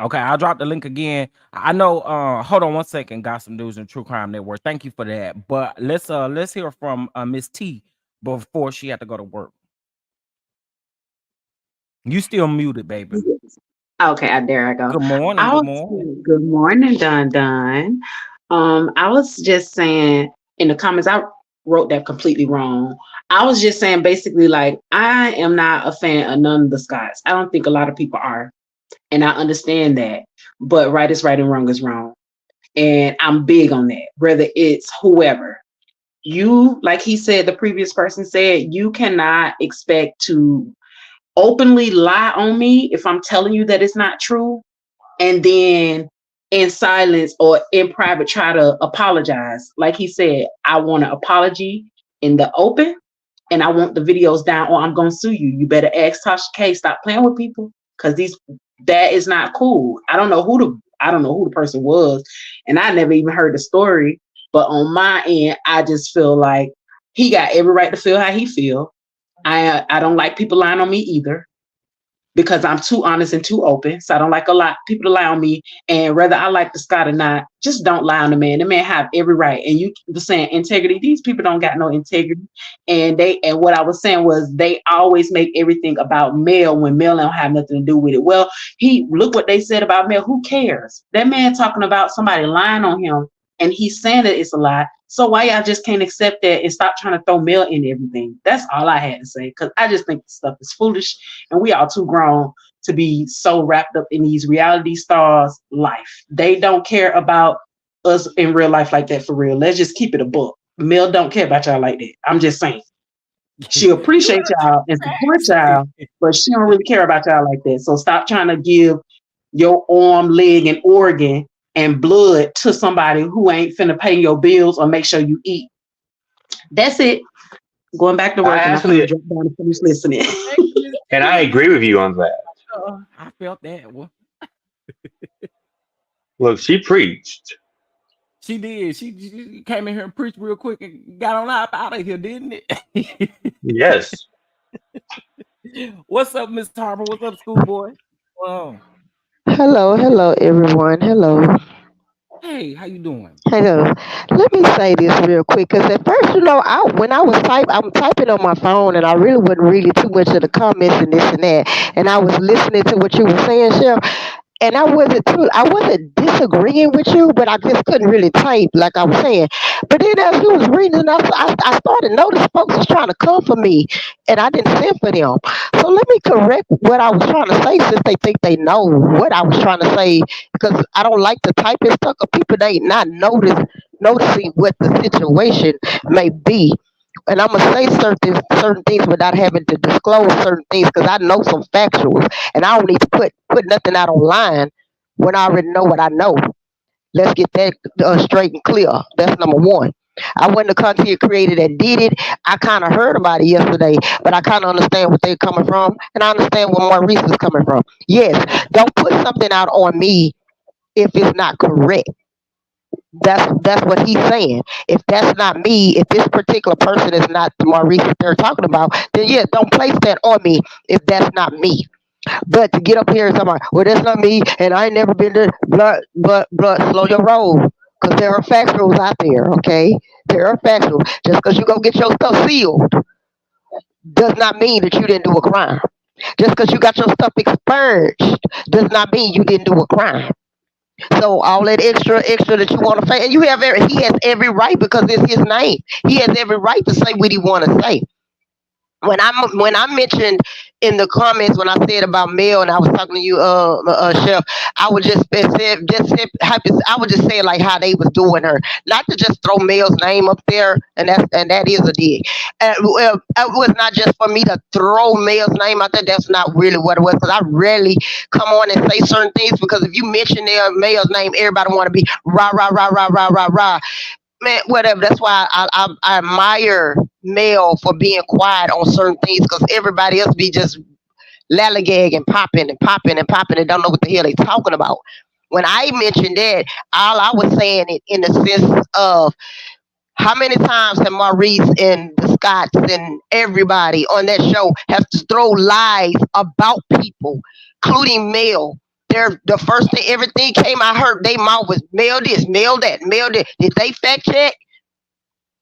Okay, I'll drop the link again. I know. Hold on 1 second. Got some news and True Crime Network. Thank you for that. But let's hear from Miss T before she had to go to work. You still muted, baby. Okay, there I go. Good morning. Good morning. Good morning, Don. I was just saying in the comments, I wrote that completely wrong. I was just saying basically like I am not a fan of none of the Scotts. I don't think a lot of people are, and I understand that. But right is right and wrong is wrong, and I'm big on that. Whether it's whoever. You, like he said, the previous person said, you cannot expect to openly lie on me if I'm telling you that it's not true, and then in silence or in private try to apologize. Like he said, I want an apology in the open, and I want the videos down, or I'm gonna sue you. You better ask Tasha K. Stop playing with people, because that is not cool. I don't know who the person was, and I never even heard the story. But on my end, I just feel like he got every right to feel how he feel. I don't like people lying on me either, because I'm too honest and too open. So I don't like a lot people to lie on me. And whether I like the Scott or not, just don't lie on the man. The man have every right. And you were saying integrity. These people don't got no integrity. And what I was saying was they always make everything about Mel when Mel don't have nothing to do with it. Well, look what they said about Mel. Who cares? That man talking about somebody lying on him, and he's saying that it's a lie. So why y'all just can't accept that and stop trying to throw Mel in everything? That's all I had to say, because I just think this stuff is foolish, and we all too grown to be so wrapped up in these reality stars' life. They don't care about us in real life like that for real. Let's just keep it a book. Mel don't care about y'all like that. I'm just saying. She appreciate y'all and support y'all, but she don't really care about y'all like that. So stop trying to give your arm, leg, and organ and blood to somebody who ain't finna pay your bills or make sure you eat. That's it. Going back to work, and I'm gonna jump down and finish listening. And I agree with you on that. I felt that one. Look, she preached. She did. She came in here and preached real quick and got on up out of here, didn't it? Yes. What's up, Miss Harper? What's up, schoolboy? Oh, Hello, hello everyone. Hello. hey, how you doing? Hello. Let me say this real quick because at first, when I was I'm typing on my phone and I really wasn't really too much of the comments and this and that. And I was listening to what you were saying, Chef. And I wasn't disagreeing with you, but I just couldn't really type like I was saying. But then as you was reading, I started noticing folks was trying to come for me, and I didn't send for them. So let me correct what I was trying to say since they think they know what I was trying to say, because I don't like to type and stuff. Cause people they not noticing what the situation may be. And I'm gonna say certain things without having to disclose certain things because I know some factuals, and I don't need to put nothing out online when I already know what I know. Let's get that straight and clear. That's number one. I wasn't a content creator that did it. I kind of heard about it yesterday, but I kind of understand what they're coming from, and I understand where Maurice is coming from. Yes, don't put something out on me if it's not correct. That's what he's saying. If that's not me, if this particular person is not the Maurice that they're talking about, then yeah, don't place that on me if that's not me. But to get up here and talk about, well, that's not me, and I ain't never been to blood, slow your roll. Because there are factuals out there, okay? There are factuals. Just because you go get your stuff sealed does not mean that you didn't do a crime. Just because you got your stuff expurged does not mean you didn't do a crime. So all that extra that you want to say, and he has every right because it's his name. He has every right to say what he want to say. When I mentioned in the comments when I said about Mel and I was talking to you, Chef, I would I would just say like how they was doing her, not to just throw Mel's name up there, and that is a dig. Well, it was not just for me to throw Mel's name out there. That's not really what it was because I rarely come on and say certain things because if you mention their Mel's name, everybody want to be rah rah rah rah rah rah rah, man, whatever. That's why I admire Mel for being quiet on certain things because everybody else be just lallygag and popping and popping and popping and don't know what the hell they talking about. When I mentioned that, all I was saying it in the sense of how many times have Maurice and the Scotts and everybody on that show have to throw lies about people, including Mel? They're the first thing, everything came I heard, they mouth was Mel this, Mel that, Mel that. Did they fact check?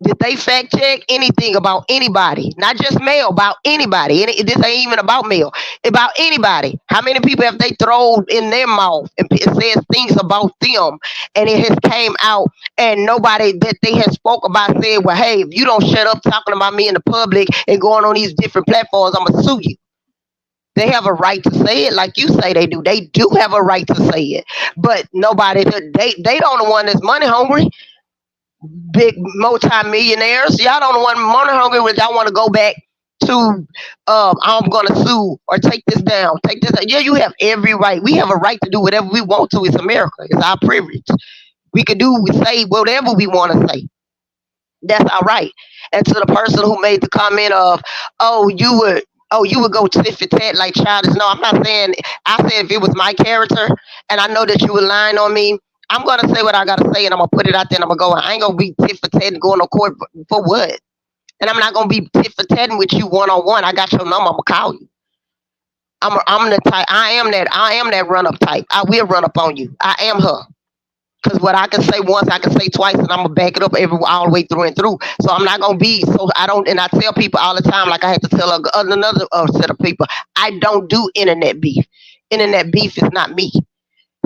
Did they fact check anything about anybody? Not just Mel, about anybody. This ain't even about Mel. About anybody. How many people have they thrown in their mouth and it says things about them and it has came out and nobody that they have spoke about said, well, hey, if you don't shut up talking about me in the public and going on these different platforms, I'm gonna sue you. They have a right to say it like you say they do. They do have a right to say it. But nobody, they don't the one that's money hungry. Big multi-millionaires. Y'all don't want money hungry when y'all want to go back to I'm gonna sue or take this down. Take this down. Yeah, you have every right. We have a right to do whatever we want to. It's America. It's our privilege. We can say whatever we want to say. That's all right. And to the person who made the comment of, you would go tit for tat like childish. No, I'm not saying. I said if it was my character, and I know that you were lying on me, I'm gonna say what I gotta say, and I'm gonna put it out there, and I'm gonna go. I ain't gonna be tit for tat and going to court for what? And I'm not gonna be tit for tatting with you one on one. I got your number. I'm gonna call you. I'm the type. I am that run up type. I will run up on you. I am her. Because what I can say once, I can say twice, and I'm gonna back it up all the way through and through. So I'm not gonna be so. I don't, and I tell people all the time, like I had to tell another set of people, I don't do internet beef. Internet beef is not me.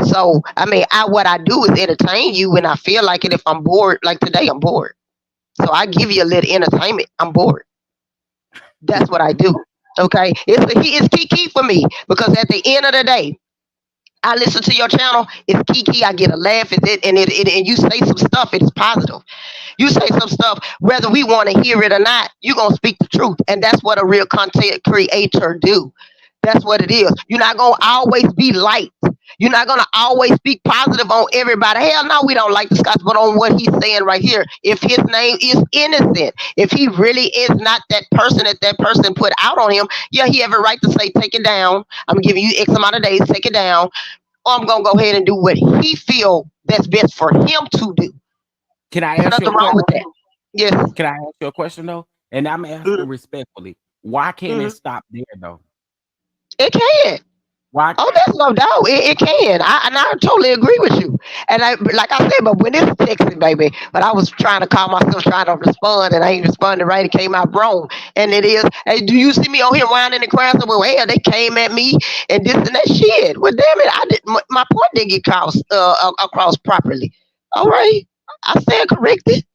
So I mean, what I do is entertain you when I feel like it. If I'm bored, like today, I'm bored. So I give you a little entertainment. I'm bored. That's what I do. Okay, it's key for me because at the end of the day, I listen to your channel. It's key. I get a laugh. And you say some stuff. It is positive. You say some stuff, whether we want to hear it or not. You gonna speak the truth, and that's what a real content creator do. That's what it is. You're not gonna always be light. You're not gonna always speak positive on everybody. Hell no, we don't like the Scots, but on what he's saying right here, if his name is innocent, if he really is not that person that person put out on him, yeah, he have a right to say, take it down. I'm giving you X amount of days, take it down. Or I'm gonna go ahead and do what he feel that's best for him to do. Can I There's ask you a nothing wrong with question? that. Yes. Can I ask you a question though? And I'm asking respectfully, why can't it Mhm. stop there though? It can. Why? Oh, that's no doubt. It can. I totally agree with you. And like I said, but when it's texting, baby, but I was trying to call myself, trying to respond, and I ain't responded right. It came out wrong. And it is, hey, do you see me on here whining and crying? So, well, hell, they came at me and this and that shit. Well, damn it, I did. My point didn't get across properly. All right, I stand corrected.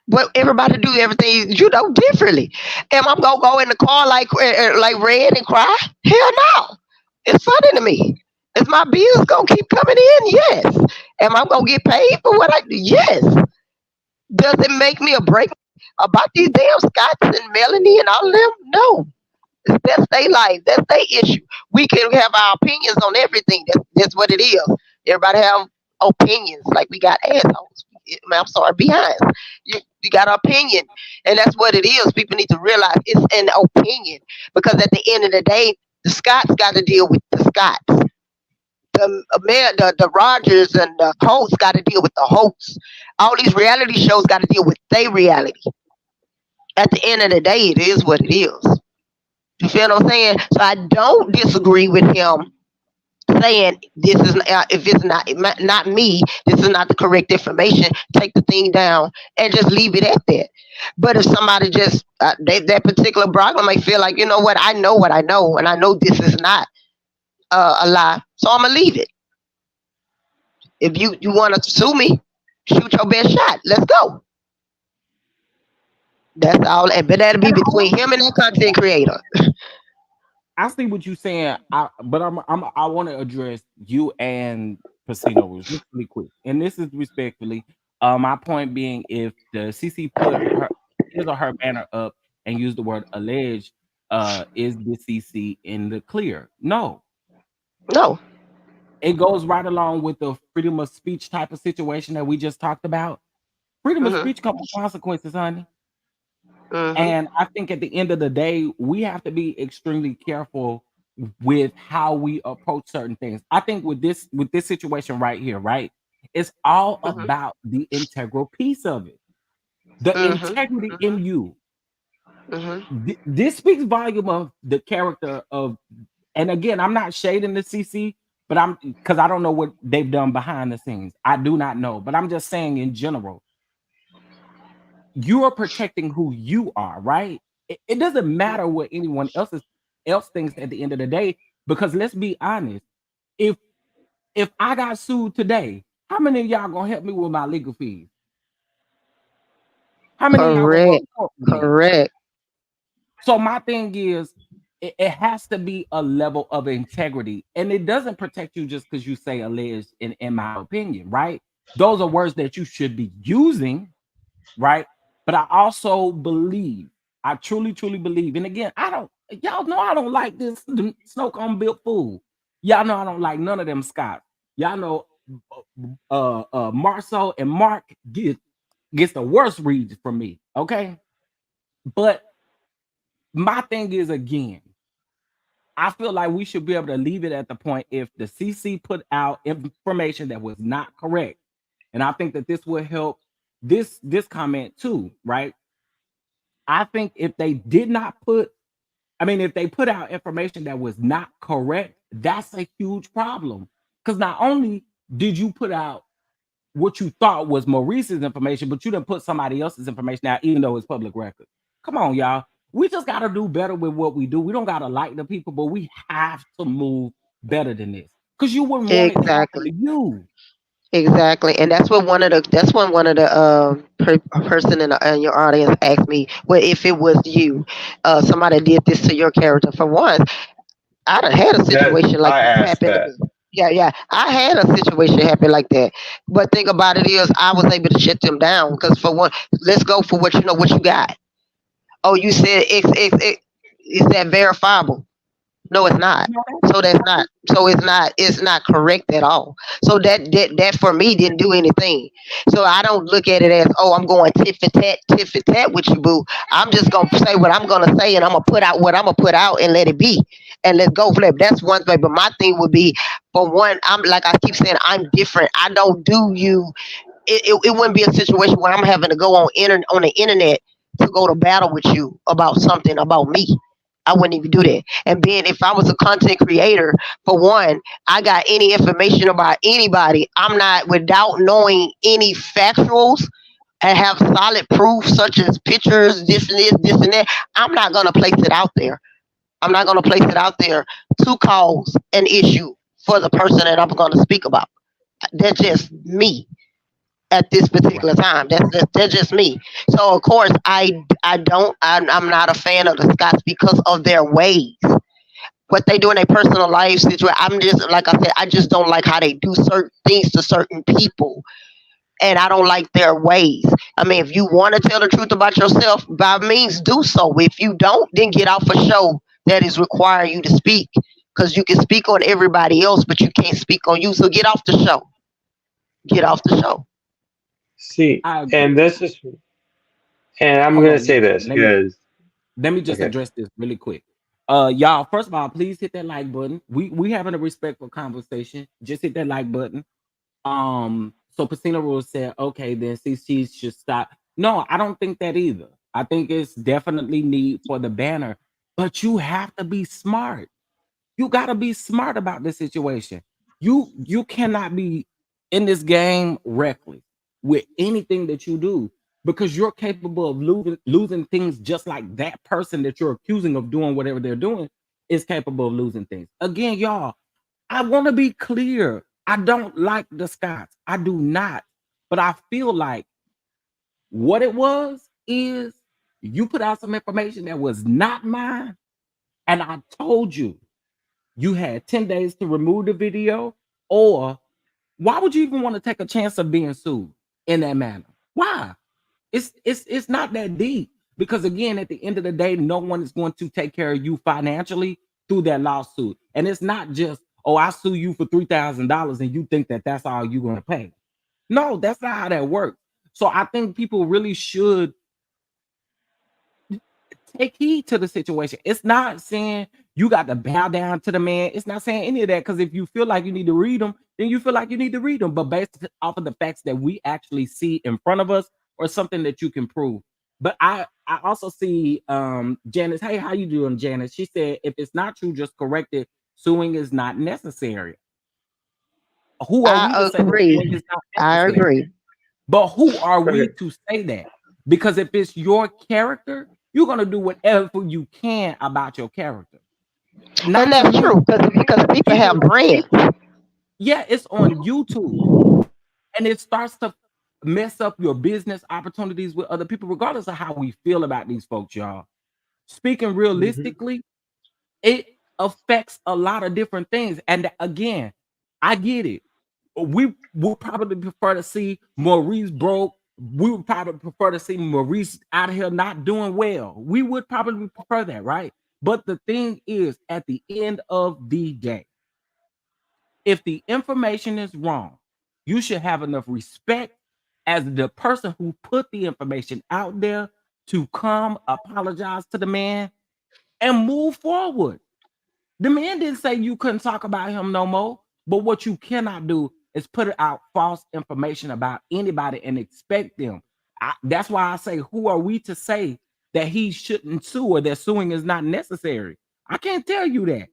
But everybody do everything differently. Am I gonna go in the car like red and cry? Hell no. It's funny to me. Is my bills gonna keep coming in? Yes. Am I gonna get paid for what I do? Yes. Does it make me a break about these damn Scots and Melanie and all of them? No. That's their life. That's their issue. We can have our opinions on everything. That's what it is. Everybody have opinions. Like we got assholes. I'm sorry, behinds. You got an opinion, and that's what it is. People need to realize it's an opinion because at the end of the day, the Scots got to deal with the Scots. The Rogers and the hosts got to deal with the hosts. All these reality shows got to deal with their reality. At the end of the day, it is what it is. You feel what I'm saying? So I don't disagree with him saying this is if it's not me, this is not the correct information. Take the thing down and just leave it at that. But if somebody just that particular blogger may feel like, you know what I know, and I know this is not a lie, so I'm gonna leave it. If you want to sue me, shoot your best shot. Let's go. That's all. But that'll be And between him and that content creator. I see what you're saying. I want to address you and Casino Rules just really quick. And this is respectfully. My point being, if the CC put his or her banner up and use the word alleged, is the CC in the clear? No. No. It goes right along with the freedom of speech type of situation that we just talked about. Freedom of Mhm. speech comes with consequences, honey. Mhm. And I think at the end of the day, we have to be extremely careful with how we approach certain things. I think with this situation right here, right? It's all Mhm. about the integral piece of it. The Mhm. integrity in Mhm. you. Mhm. This speaks volume of the character of, and again, I'm not shading the CC, but I'm because I don't know what they've done behind the scenes. I do not know, but I'm just saying in general, you are protecting who you are, right? It doesn't matter what anyone else thinks at the end of the day, because let's be honest, if if I got sued today, how many of y'all gonna help me with my legal fees? How many of y'all gonna go to Correct. court with me? Correct. So my thing is, it has to be a level of integrity, and it doesn't protect you just because you say alleged. In my opinion, right? Those are words that you should be using, right? But I also believe, I truly, truly believe, and again, y'all know I don't like this snow cone built fool. Y'all know I don't like none of them Scots. Y'all know Marcel and Mark gets the worst reads from me, okay? But my thing is, again, I feel like we should be able to leave it at the point if the CC put out information that was not correct. And I think that this will help this comment too, right? I think if they did not put, I mean, if they put out information that was not correct, that's a huge problem. Because not only did you put out what you thought was Maurice's information, but you didn't put somebody else's information out, even though it's public record. Come on, y'all. We just got to do better with what we do. We don't got to like the people, but we have to move better than this. Because you wouldn't want it to happen Exactly. to you. Exactly. And that's what that's when one of the person in your audience asked me, well, if it was you, somebody did this to your character. For one, I done had a That situation like I this asked happen to that. me. Yeah, yeah. I had a situation happen like that. But thing about it is I was able to shut them down because for one, let's go for what you got. Oh, you said is that verifiable? No, it's not. No, So that's not. So it's not correct at all. So that for me didn't do anything. So I don't look at it as, oh, I'm going tit for tat with you, boo. I'm just gonna say what I'm gonna say, and I'm gonna put out what I'm gonna put out, and let it be, and let's go flip. That's one thing. But my thing would be, for one, I'm like I keep saying, I'm different. I don't do you. It wouldn't be a situation where I'm having to go on the internet to go to battle with you about something about me. I wouldn't even do that. And then if I was a content creator, for one, I got any information about anybody. I'm not without knowing any factuals and have solid proof such as pictures, this and that. I'm not gonna place it out there. I'm not gonna place it out there to cause an issue for the person that I'm gonna speak about. That's just me at this Right. particular time. That's just me. So of course I'm not a fan of the Scots because of their ways. What they do in their personal life situation. I'm just like I said, I just don't like how they do certain things to certain people. And I don't like their ways. I mean, if you want to tell the truth about yourself, by means do so. If you don't, then get off a show that is requiring you to speak. Because you can speak on everybody else, but you can't speak on you. So get off the show. Get off the show. See, I agree. and this is, and I'm Hold gonna on. say this Let me because let me just okay, address this really quick. Y'all, first of all, please hit that like button. We having a respectful conversation. Just hit that like button. So Pacino Rule said, okay, then CC should stop. No, I don't think that either. I think it's definitely need for the banner, but you have to be smart. You got to be smart about this situation. You cannot be in this game reckless with anything that you do because you're capable of losing things just like that person that you're accusing of doing whatever they're doing is capable of losing things. Again, y'all, I want to be clear. I don't like the Scots. I do not. But I feel like what it was is you put out some information that was not mine, and I told you you had 10 days to remove the video, or why would you even want to take a chance of being sued in that manner? Why? It's not that deep because again, at the end of the day, no one is going to take care of you financially through that lawsuit, and it's not just oh, I sue you for $3,000 and you think that that's all you're going to pay. No, that's not how that works. So I think people really should take heed to the situation. It's not saying you got to bow down to the man. It's not saying any of that because if you feel like you need to read them, then you feel like you need to read them. But based off of the facts that we actually see in front of us or something that you can prove. But I also see Janice. Hey, how you doing, Janice? She said if it's not true, just correct it. Suing is not necessary. Who are we to I say that suing agree. is not I necessary? agree. But who are we okay, to say that? Because if it's your character, you're gonna do whatever you can about your character. And Not to that's mention, true because people have even brands. yeah, it's on YouTube, and it starts to mess up your business opportunities with other people, regardless of how we feel about these folks, y'all. Speaking hmm realistically, it affects a lot of different things. And again, I get it. We would probably prefer to see Maurice broke. We would probably prefer to see Maurice out here not doing well. We would probably prefer that, right? But the thing is, at the end of the day, if the information is wrong, you should have enough respect as the person who put the information out there to come apologize to the man and move forward. The man didn't say you couldn't talk about him no more. But what you cannot do is put out false information about anybody and expect them. That's why I say, who are we to say that he shouldn't sue or that suing is not necessary? I can't tell you that.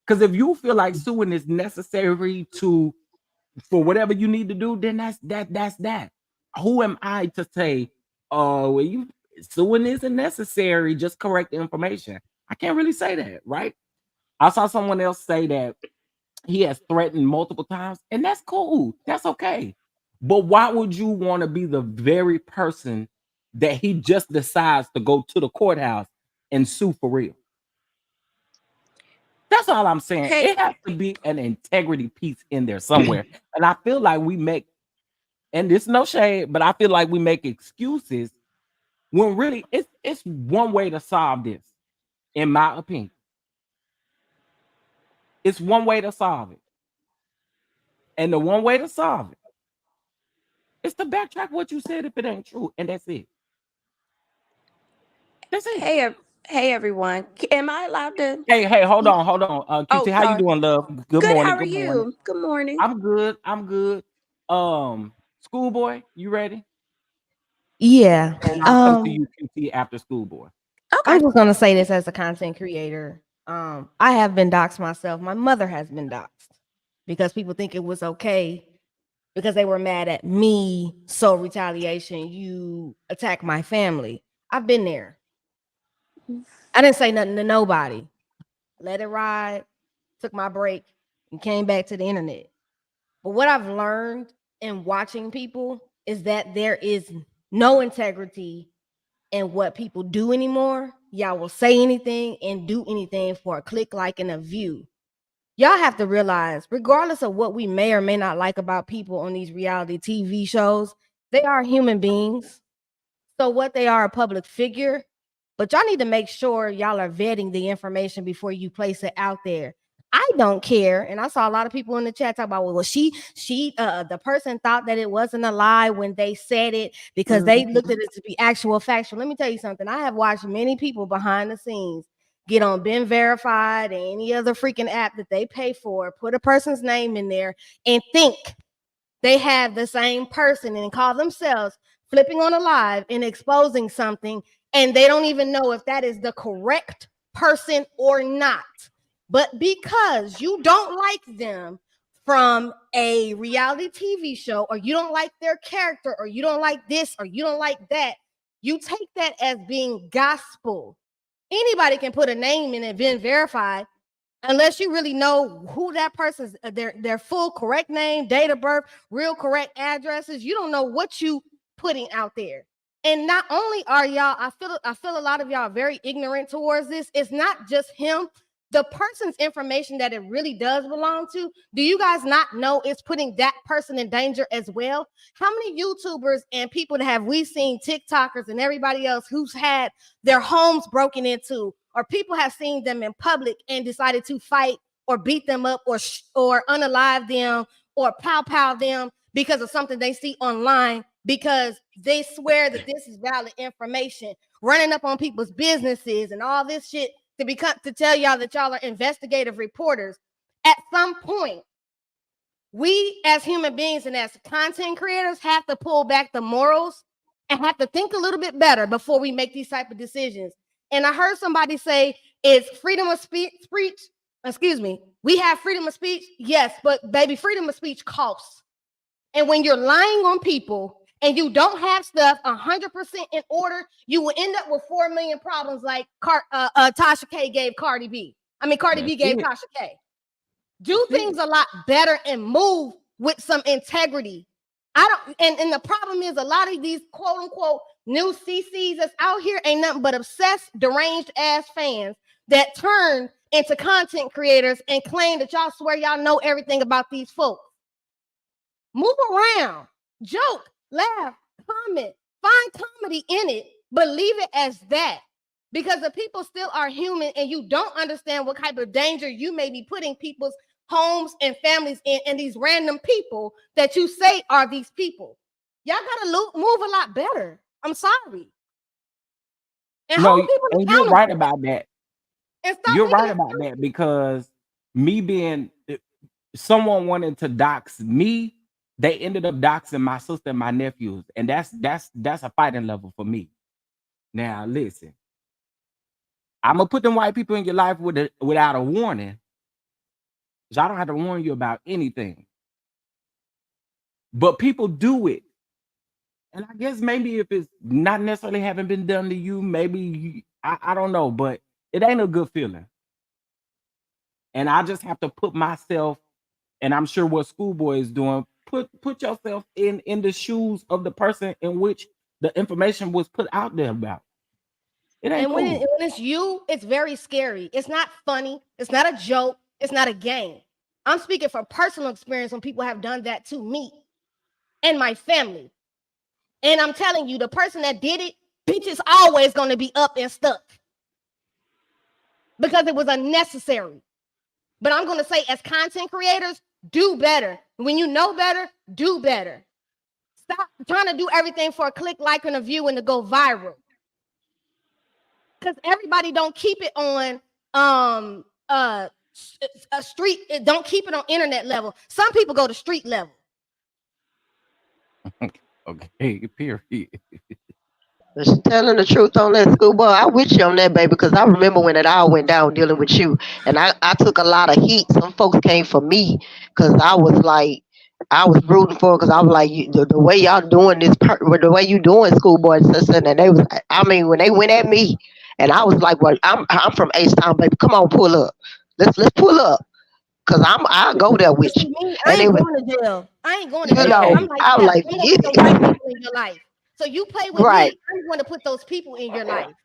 Because if you feel like suing is necessary to for whatever you need to do, then that's that. Who am I to say, oh, well, you suing isn't necessary, just correct the information? I can't really say that, right? I saw someone else say that he has threatened multiple times, and that's cool. That's okay. But why would you want to be the very person that he just decides to go to the courthouse and sue for real? That's all I'm saying. Hey, It has to be an integrity piece in there somewhere. And I feel like we make, and this no shade, but I feel like we make excuses when really it's one way to solve this, in my opinion. It's one way to solve it. And the one way to solve it is to backtrack what you said if it ain't true. And that's it. That's it. hey, hey, everyone. Am I allowed to? Hey, hold on, hold on. Oh, QT, how you sorry. doing, love? Good Good. morning, How are good morning. you? Good morning. I'm good. I'm good. Schoolboy, you ready? Yeah. And I'll come to you, QT, after school, boy. I'm Okay. just gonna say this as a content creator. I have been doxxed myself. My mother has been doxxed because people think it was okay because they were mad at me. So retaliation, you attack my family. I've been there. I didn't say nothing to nobody. Let it ride, took my break, and came back to the internet. But what I've learned in watching people is that there is no integrity in what people do anymore. Y'all will say anything and do anything for a click, like, and a view. Y'all have to realize, regardless of what we may or may not like about people on these reality TV shows, they are human beings. So what they are, a public figure, but y'all need to make sure y'all are vetting the information before you place it out there. I don't care, and I saw a lot of people in the chat talk about, well, the person thought that it wasn't a lie when they said it because they looked at it to be actual factual. Let me tell you something. I have watched many people behind the scenes get on Been Verified and any other freaking app that they pay for, put a person's name in there, and think they have the same person and call themselves flipping on a live and exposing something, and they don't even know if that is the correct person or not. But because you don't like them from a reality TV show, or you don't like their character, or you don't like this, or you don't like that, you take that as being gospel. Anybody can put a name in it, been verified, unless you really know who that person's their full correct name, date of birth, real correct addresses. You don't know what you putting out there. And not only are y'all, I feel a lot of y'all are very ignorant towards this. It's not just him. The person's information that it really does belong to, do you guys not know it's putting that person in danger as well? How many YouTubers and people that have we seen, TikTokers and everybody else who's had their homes broken into, or people have seen them in public and decided to fight or beat them up or unalive them or pow them because of something they see online, because they swear that this is valid information, running up on people's businesses and all this shit to tell y'all that y'all are investigative reporters. At some point, we as human beings and as content creators have to pull back the morals and have to think a little bit better before we make these type of decisions. And I heard somebody say, is freedom of speech, we have freedom of speech. Yes, but baby, freedom of speech costs. And when you're lying on people and you don't have stuff 100% in order, you will end up with 4 million problems like Tasha K gave Cardi B. Cardi B gave Tasha K. Do things a lot better and move with some integrity. And the problem is, a lot of these quote unquote new CCs that's out here ain't nothing but obsessed, deranged ass fans that turn into content creators and claim that y'all swear y'all know everything about these folks. Move around, joke, laugh, comment, find comedy in it, but leave it as that. Because the people still are human, and you don't understand what type of danger you may be putting people's homes and families in, and these random people that you say are these people. Y'all gotta move a lot better. I'm sorry. And hold people and accountable. you're right about that. And stop You're right making about that, because me being someone wanting to dox me, they ended up doxing my sister and my nephews, and that's a fighting level for me. Now listen, I'm gonna put them white people in your life without a warning. I don't have to warn you about anything, but people do it. And I guess maybe if it's not necessarily having been done to you, maybe I don't know, but it ain't a good feeling. And I just have to put myself, and I'm sure what Schoolboy is doing, put yourself in the shoes of the person in which the information was put out there about. It ain't And cool. when it's you, it's very scary. It's not funny. It's not a joke. It's not a game. I'm speaking from personal experience when people have done that to me and my family. And I'm telling you, the person that did it, bitch, is always going to be up and stuck because it was unnecessary. But I'm going to say, as content creators, do better. When you know better, do better. Stop trying to do everything for a click, like, and a view and to go viral. Because everybody don't keep it on a street. Don't keep it on internet level. Some people go to street level. Okay, period. But she telling the truth on that, schoolboy. I with you on that, baby, because I remember when it all went down dealing with you, and I took a lot of heat. Some folks came for me because I was like, I was rooting for, because I was like, the way y'all doing this, the way you doing, schoolboy, sister, and they was, I mean, when they went at me, and I was like, well, I'm from H Town, baby. Come on, pull up. Let's pull up, cause I'll go there with But you. see, me, I And it ain't was, going to jail. I ain't going to you jail because know, I'm Okay. like, I was yeah, like, I'm gonna get put the right it. people in your life. So you play with Right. me, I'm going to put those people in your life.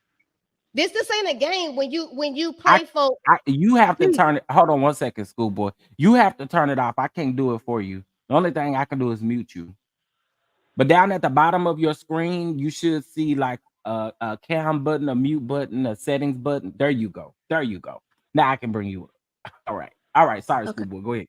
This ain't a game when you I play for you have to people. turn it. Hold on one second, schoolboy. You have to turn it off. I can't do it for you. The only thing I can do is mute you. But down at the bottom of your screen, you should see like a cam button, a mute button, a settings button. There you go. There you go. Now I can bring you up. All right. All right. Sorry, Okay. schoolboy. Go ahead.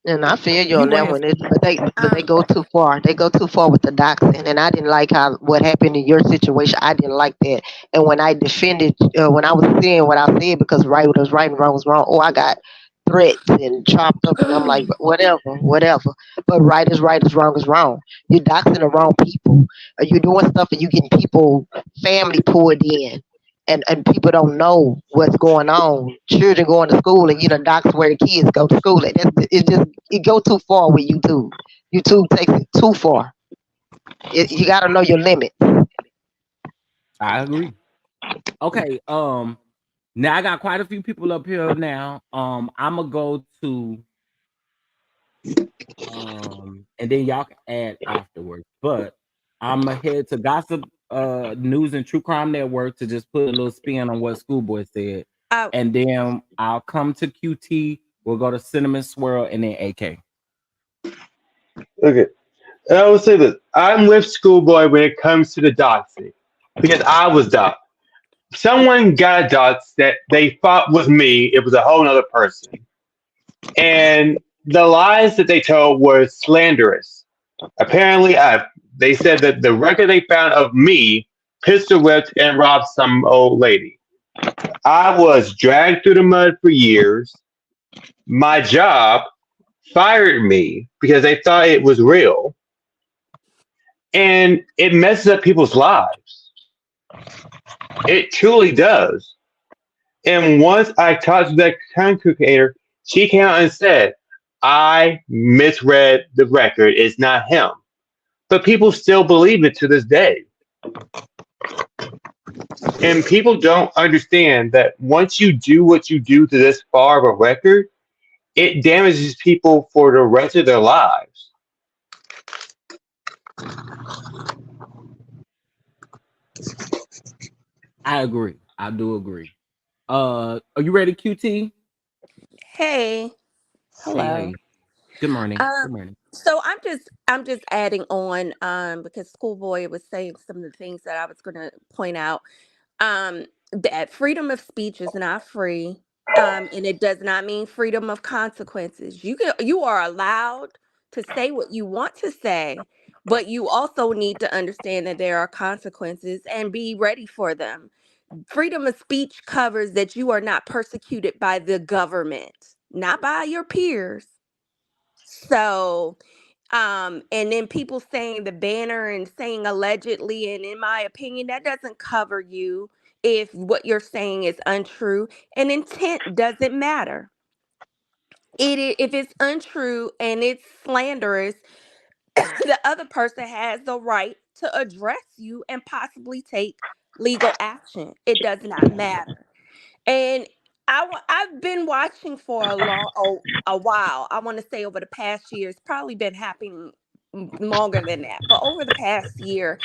And I feel you You on were that in one. But they Um, go too far. They go too far with the doxing, and I didn't like how what happened in your situation. I didn't like that. And when I defended, when I was saying what I said, because right was right and wrong was wrong. Oh, I got threats and chopped up, and I'm like, whatever, whatever. But right is wrong is wrong. You're doxing the wrong people. You're doing stuff, and you getting people, family pulled in. And people don't know what's going on. Children going to school, and you know, docs where the kids go to school. And it just it go too far with YouTube. YouTube takes it too far. You got to know your limit. I agree. Okay. Now I got quite a few people up here now. I'm gonna go to and then y'all can add afterwards. But I'm gonna head to Gossip News and True Crime Network to just put a little spin on what Schoolboy said. I, And then I'll come to QT. We'll go to Cinnamon Swirl and then AK. Okay. And I will say this: I'm with Schoolboy when it comes to the doxing because I was doxed. Someone got a dox that they thought was me. It was a whole other person, and the lies that they told were slanderous. Apparently, they said that the record they found of me pistol whipped and robbed some old lady. I was dragged through the mud for years. My job fired me because they thought it was real, and it messes up people's lives. It truly does. And once I talked to that content creator, she came out and said, I misread the record. It's not him. But people still believe it to this day. And people don't understand that once you do what you do to this far of a record, it damages people for the rest of their lives. I agree. I do agree. Are you ready, QT? hey, Hey, hello. hey. Good morning. Um, Good morning. so I'm just adding on because Schoolboy was saying some of the things that I was gonna point out. Um, that freedom of speech is not free. And it does not mean freedom of consequences. You are allowed to say what you want to say, but you also need to understand that there are consequences and be ready for them. Freedom of speech covers that you are not persecuted by the government, not by your peers. So, and then people saying the banner and saying allegedly, and in my opinion, that doesn't cover you if what you're saying is untrue. And intent doesn't matter. If it's untrue and it's slanderous, the other person has the right to address you and possibly take legal action. It does not matter. And I've been watching for a while. I want to say over the past year, it's probably been happening longer than that, but over the past year,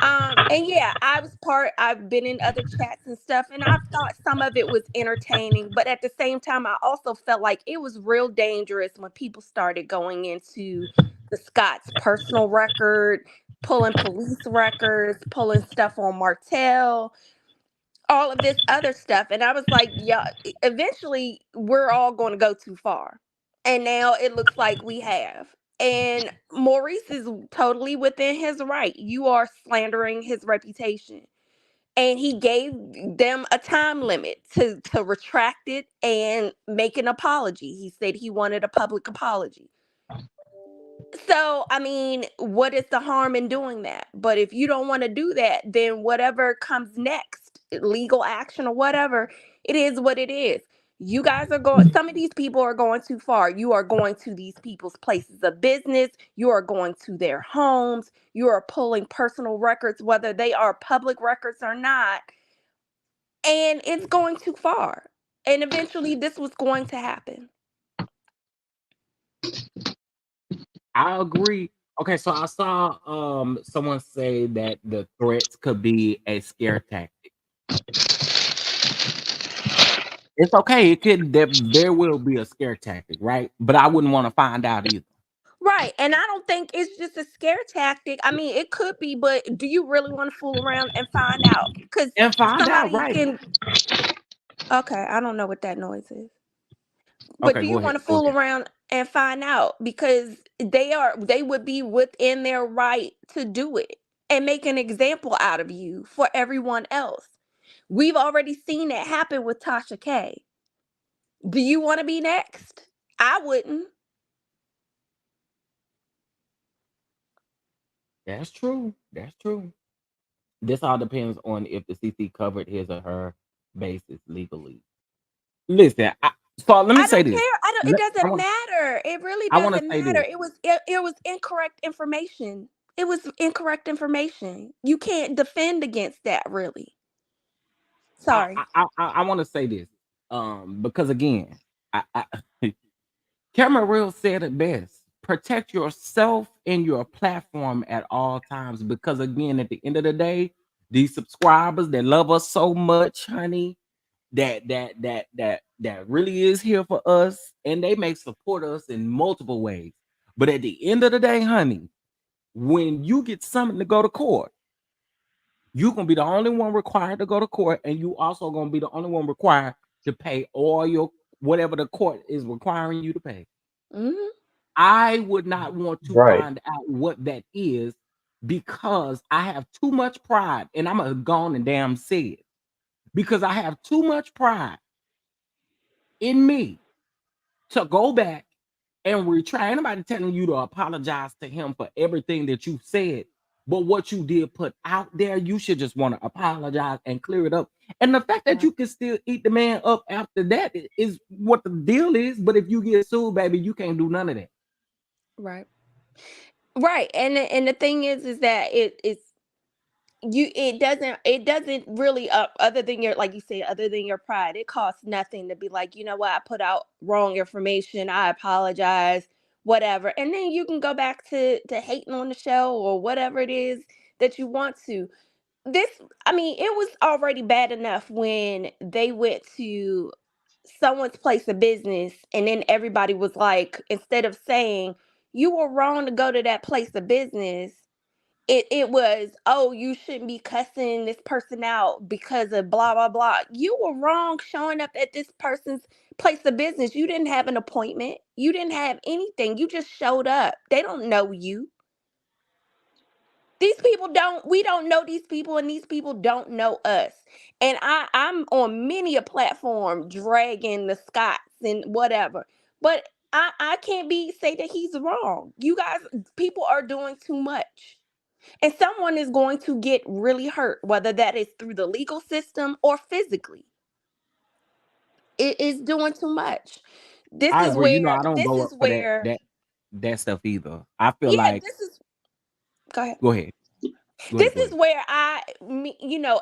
and yeah, I've been in other chats and stuff, and I thought some of it was entertaining, but at the same time, I also felt like it was real dangerous when people started going into the Scott's personal record, pulling police records, pulling stuff on Martell, all of this other stuff. And I was like, yeah, eventually we're all going to go too far. And now it looks like we have. And Maurice is totally within his right. You are slandering his reputation. And he gave them a time limit to retract it and make an apology. He said he wanted a public apology. So, I mean, what is the harm in doing that? But if you don't want to do that, then whatever comes next, legal action or whatever, it is what it is. You guys are going, some of these people are going too far. You are going to these people's places of business. You are going to their homes. You are pulling personal records, whether they are public records or not. And it's going too far. And eventually, this was going to happen. I agree. Okay, so I saw someone say that the threats could be a scare tactic. It's okay. It could there very well be a scare tactic, right? But I wouldn't want to find out either. Right. And I don't think it's just a scare tactic. I mean, it could be, but do you really want to fool around and find out? Because And find out, somebody right? can. Okay, I don't know what that noise is. But Okay, do go you ahead. want to Go fool ahead. around and find out? Because they would be within their right to do it and make an example out of you for everyone else. We've already seen it happen with Tasha K. Do you want to be next? I wouldn't. That's true. That's true. This all depends on if the CC covered his or her bases legally. Listen, so let me I say don't this. care. I don't. It Let- I doesn't want matter. It really I want to doesn't say matter. this. It was incorrect information. It was incorrect information. You can't defend against that, really. Sorry. I want to say this. Because again, I Camera Real said it best. Protect yourself and your platform at all times. Because again, at the end of the day, these subscribers that love us so much, honey, that really is here for us, and they may support us in multiple ways. But at the end of the day, honey, when you get something to go to court, you're gonna be the only one required to go to court, and you also gonna be the only one required to pay all your whatever the court is requiring you to pay. Hmm. I would not want to Right. find out what that is because I have too much pride, and I'm gonna go on and damn say it because I have too much pride in me to go back and retry. Anybody telling you to apologize to him for everything that you said, but what you did put out there, you should just want to apologize and clear it up. And the fact that Right. you can still eat the man up after that is what the deal is. But if you get sued, baby, you can't do none of that. Right. Right. And the thing is that it doesn't really other than your, like you said, other than your pride, it costs nothing to be like, you know what, I put out wrong information, I apologize, whatever, and then you can go back to hating on the show or whatever it is that you want to. This, I mean, it was already bad enough when they went to someone's place of business and then everybody was like, instead of saying you were wrong to go to that place of business, it was, oh, you shouldn't be cussing this person out because of blah blah blah. You were wrong showing up at this person's place of business. You didn't have an appointment, you didn't have anything, you just showed up. They don't know you. These people don't, we don't know these people, and these people don't know us. And I'm on many a platform dragging the Scots and whatever, but I can't be say that he's wrong. You guys, people are doing too much, and someone is going to get really hurt, whether that is through the legal system or physically. It is doing too much. This I is agree. You know, where I don't this go is up for where that stuff either. I feel yeah, like this is go ahead. go ahead, go This ahead, go is ahead. where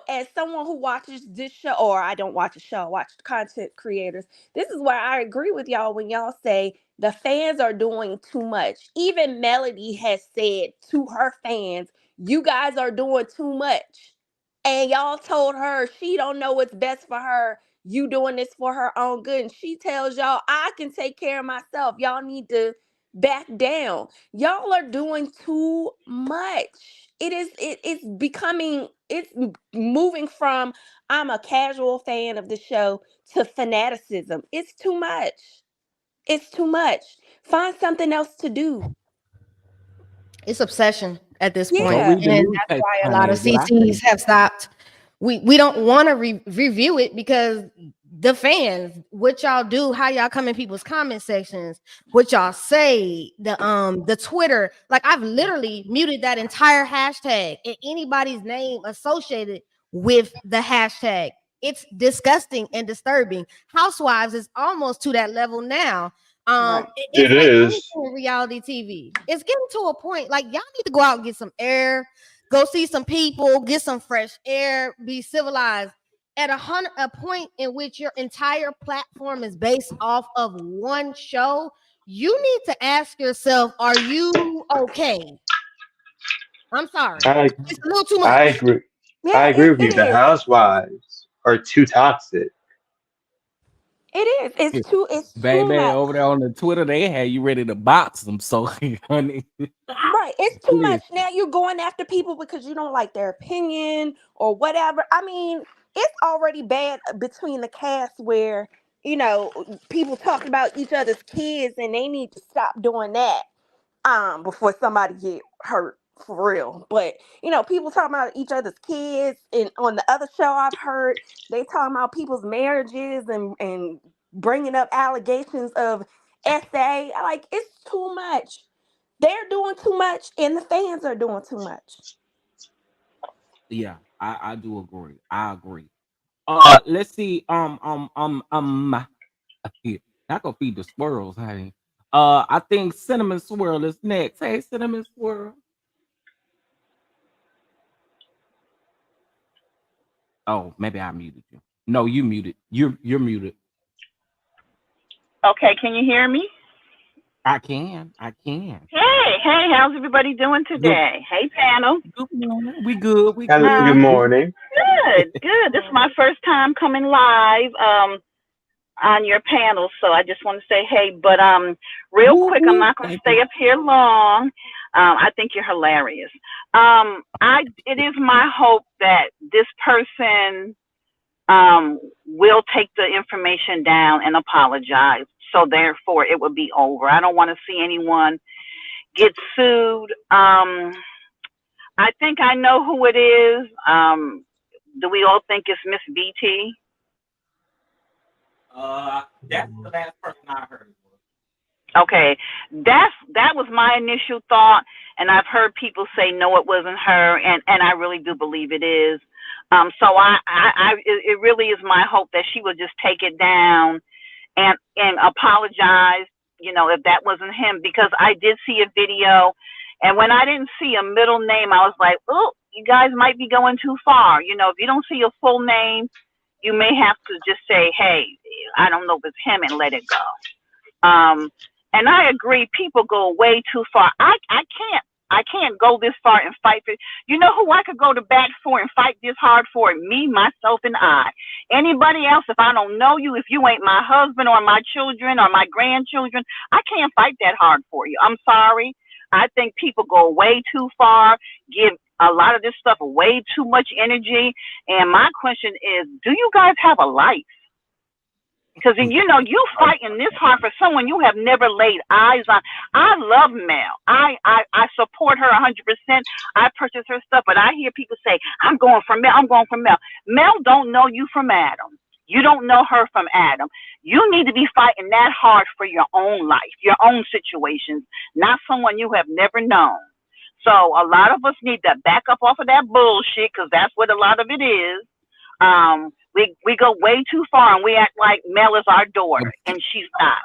as someone who watches this show, or I don't watch a show, I watch content creators. This is where I agree with y'all when y'all say the fans are doing too much. Even Melody has said to her fans, you guys are doing too much. And y'all told her she don't know what's best for her. You doing this for her own good. And she tells y'all, I can take care of myself. Y'all need to back down. Y'all are doing too much. It's becoming, moving from I'm a casual fan of the show to fanaticism. It's too much. It's too much. Find something else to do. It's obsession at this Go point, Yeah. read the and that's newspaper, why a lot honey. of Is what I CCs say. have stopped. We don't want to review it because the fans, what y'all do, how y'all come in people's comment sections, what y'all say, the Twitter. Like I've literally muted that entire hashtag and anybody's name associated with the hashtag. It's disgusting and disturbing. Housewives is almost to that level now. Right. It's It like is. anything in reality TV. It's getting to a point like y'all need to go out and get some air, go see some people, get some fresh air, be civilized. At a point in which your entire platform is based off of one show, you need to ask yourself, are you okay? I'm sorry. I It's a little too I much. agree. I Yeah, agree with you. it The is. housewives are too toxic. It is. It's too Baby, much. over there on the Twitter, they had you ready to box them. So, honey, Right. It's too much. listen, Now you're going after people because you don't like their opinion or whatever. I mean, it's already bad between the cast where, people talk about each other's kids and they need to stop doing that before somebody get hurt for real. But people talking about each other's kids, and on the other show I've heard they talking about people's marriages and bringing up allegations of SA. Like, it's too much. They're doing too much and the fans are doing too much. yeah, I do agree. I agree. Let's see. Yeah, I go feed the squirrels, honey. I think Cinnamon Swirl is next. Hey, Cinnamon Swirl. Oh, maybe I muted you. No, you muted. You're muted. Okay, can you hear me? I can. I can. Hey, how's everybody doing Good. today? Hey, panel. Good morning. We good. We Good good. morning. Good. This is my first time coming live on your panel, so I just want to say hey. But real Woo, quick, I'm woo. not going to Thank stay you. up here long. I think you're hilarious. It is my hope that this person will take the information down and apologize. So therefore, it would be over. I don't want to see anyone get sued. I think I know who it is. Do we all think it's Miss BT? That's the last person I heard. Okay, that was my initial thought, and I've heard people say no, it wasn't her, and I really do believe it is. So it really is my hope that she will just take it down and apologize, if that wasn't him, because I did see a video, and when I didn't see a middle name, I was like, oh, you guys might be going too far. If you don't see your full name, you may have to just say, hey, I don't know if it's him, and let it go. And I agree, people go way too far. I can't go this far and fight for. You know who I could go to bat for and fight this hard for? Me, myself, and I. Anybody else, if I don't know you, if you ain't my husband or my children or my grandchildren, I can't fight that hard for you. I'm sorry. I think people go way too far, give a lot of this stuff way too much energy. And my question is, do you guys have a life? Because you fighting this hard for someone you have never laid eyes on. I love Mel. I support her 100%. I purchase her stuff, but I hear people say, I'm going for Mel. I'm going for Mel. Mel don't know you from Adam. You don't know her from Adam. You need to be fighting that hard for your own life, your own situations, not someone you have never known. So a lot of us need to back up off of that bullshit, because that's what a lot of it is. We go way too far, and we act like Mel is our daughter, and she's not.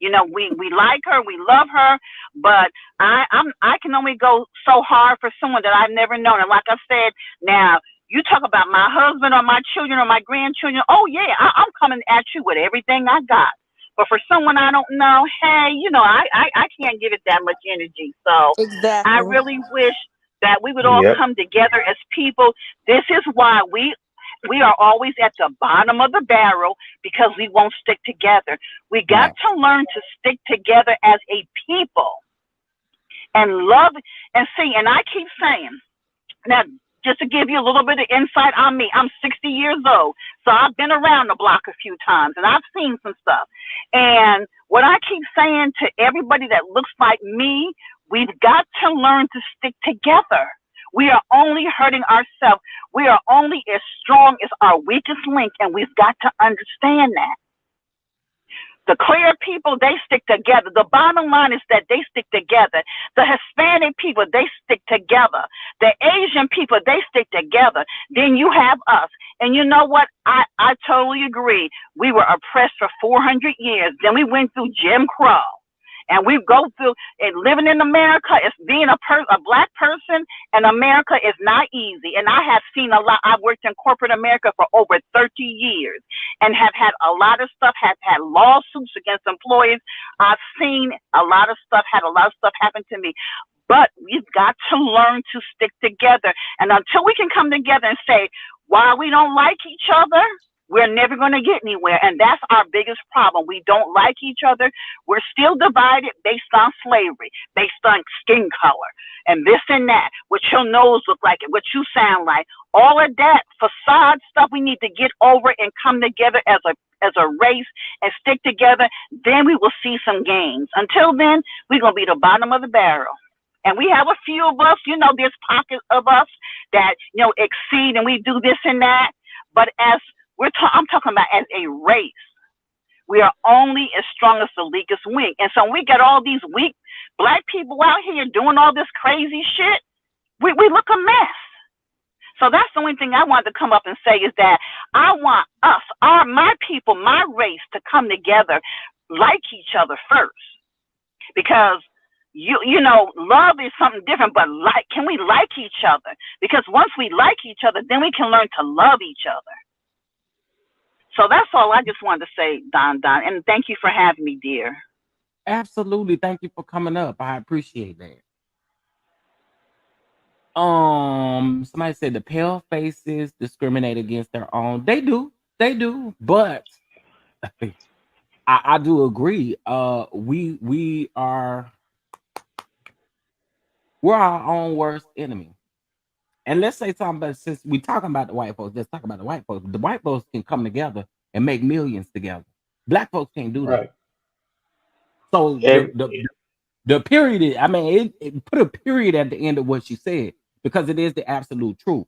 We like her, we love her, but I can only go so hard for someone that I've never known. And like I said, now you talk about my husband or my children or my grandchildren. Oh yeah, I'm coming at you with everything I got. But for someone I don't know, hey, I can't give it that much energy. So I Exactly. really wish that we would all Yep. come together as people. This is why we are always at the bottom of the barrel, because we won't stick together. We got Right. to learn to stick together as a people and love and see. And I keep saying, now, just to give you a little bit of insight on me, I'm 60 years old, so I've been around the block a few times, and I've seen some stuff. And what I keep saying to everybody that looks like me, we've got to learn to stick together. We are only hurting ourselves. We are only as strong as our weakest link, and we've got to understand that. The clear people, they stick together. The bottom line is that they stick together. The Hispanic people, they stick together. The Asian people, they stick together. Then you have us. And you know what? I totally agree. We were oppressed for 400 years. Then we went through Jim Crow. And we go through, and living in America, is being a black person in America is not easy. And I have seen a lot. I've worked in corporate America for over 30 years and have had a lot of stuff, have had lawsuits against employees. I've seen a lot of stuff, had a lot of stuff happen to me. But we've got to learn to stick together. And until we can come together and say, why we don't like each other, we're never going to get anywhere. And that's our biggest problem. We don't like each other. We're still divided based on slavery, based on skin color, and this and that, what your nose look like, and what you sound like. All of that facade stuff we need to get over and come together as a race and stick together. Then we will see some gains. Until then, we're going to be the bottom of the barrel. And we have a few of us, there's pockets of us that, exceed and we do this and that. But as I'm talking about as a race, we are only as strong as the weakest link. And so we got all these weak black people out here doing all this crazy shit. We look a mess. So that's the only thing I wanted to come up and say is that I want us, my people, my race to come together, like each other first. Because love is something different, but can we like each other? Because once we like each other, then we can learn to love each other. So that's all I just wanted to say, Don. And thank you for having me, dear. Absolutely. Thank you for coming up. I appreciate that. Somebody said the pale faces discriminate against their own. They do. But I do agree. We're our own worst enemy. And let's say something about, since we're talking about the white folks, let's talk about the white folks. The white folks can come together and make millions together. Black folks can't do that. Right. So the period is, it put a period at the end of what she said, because it is the absolute truth.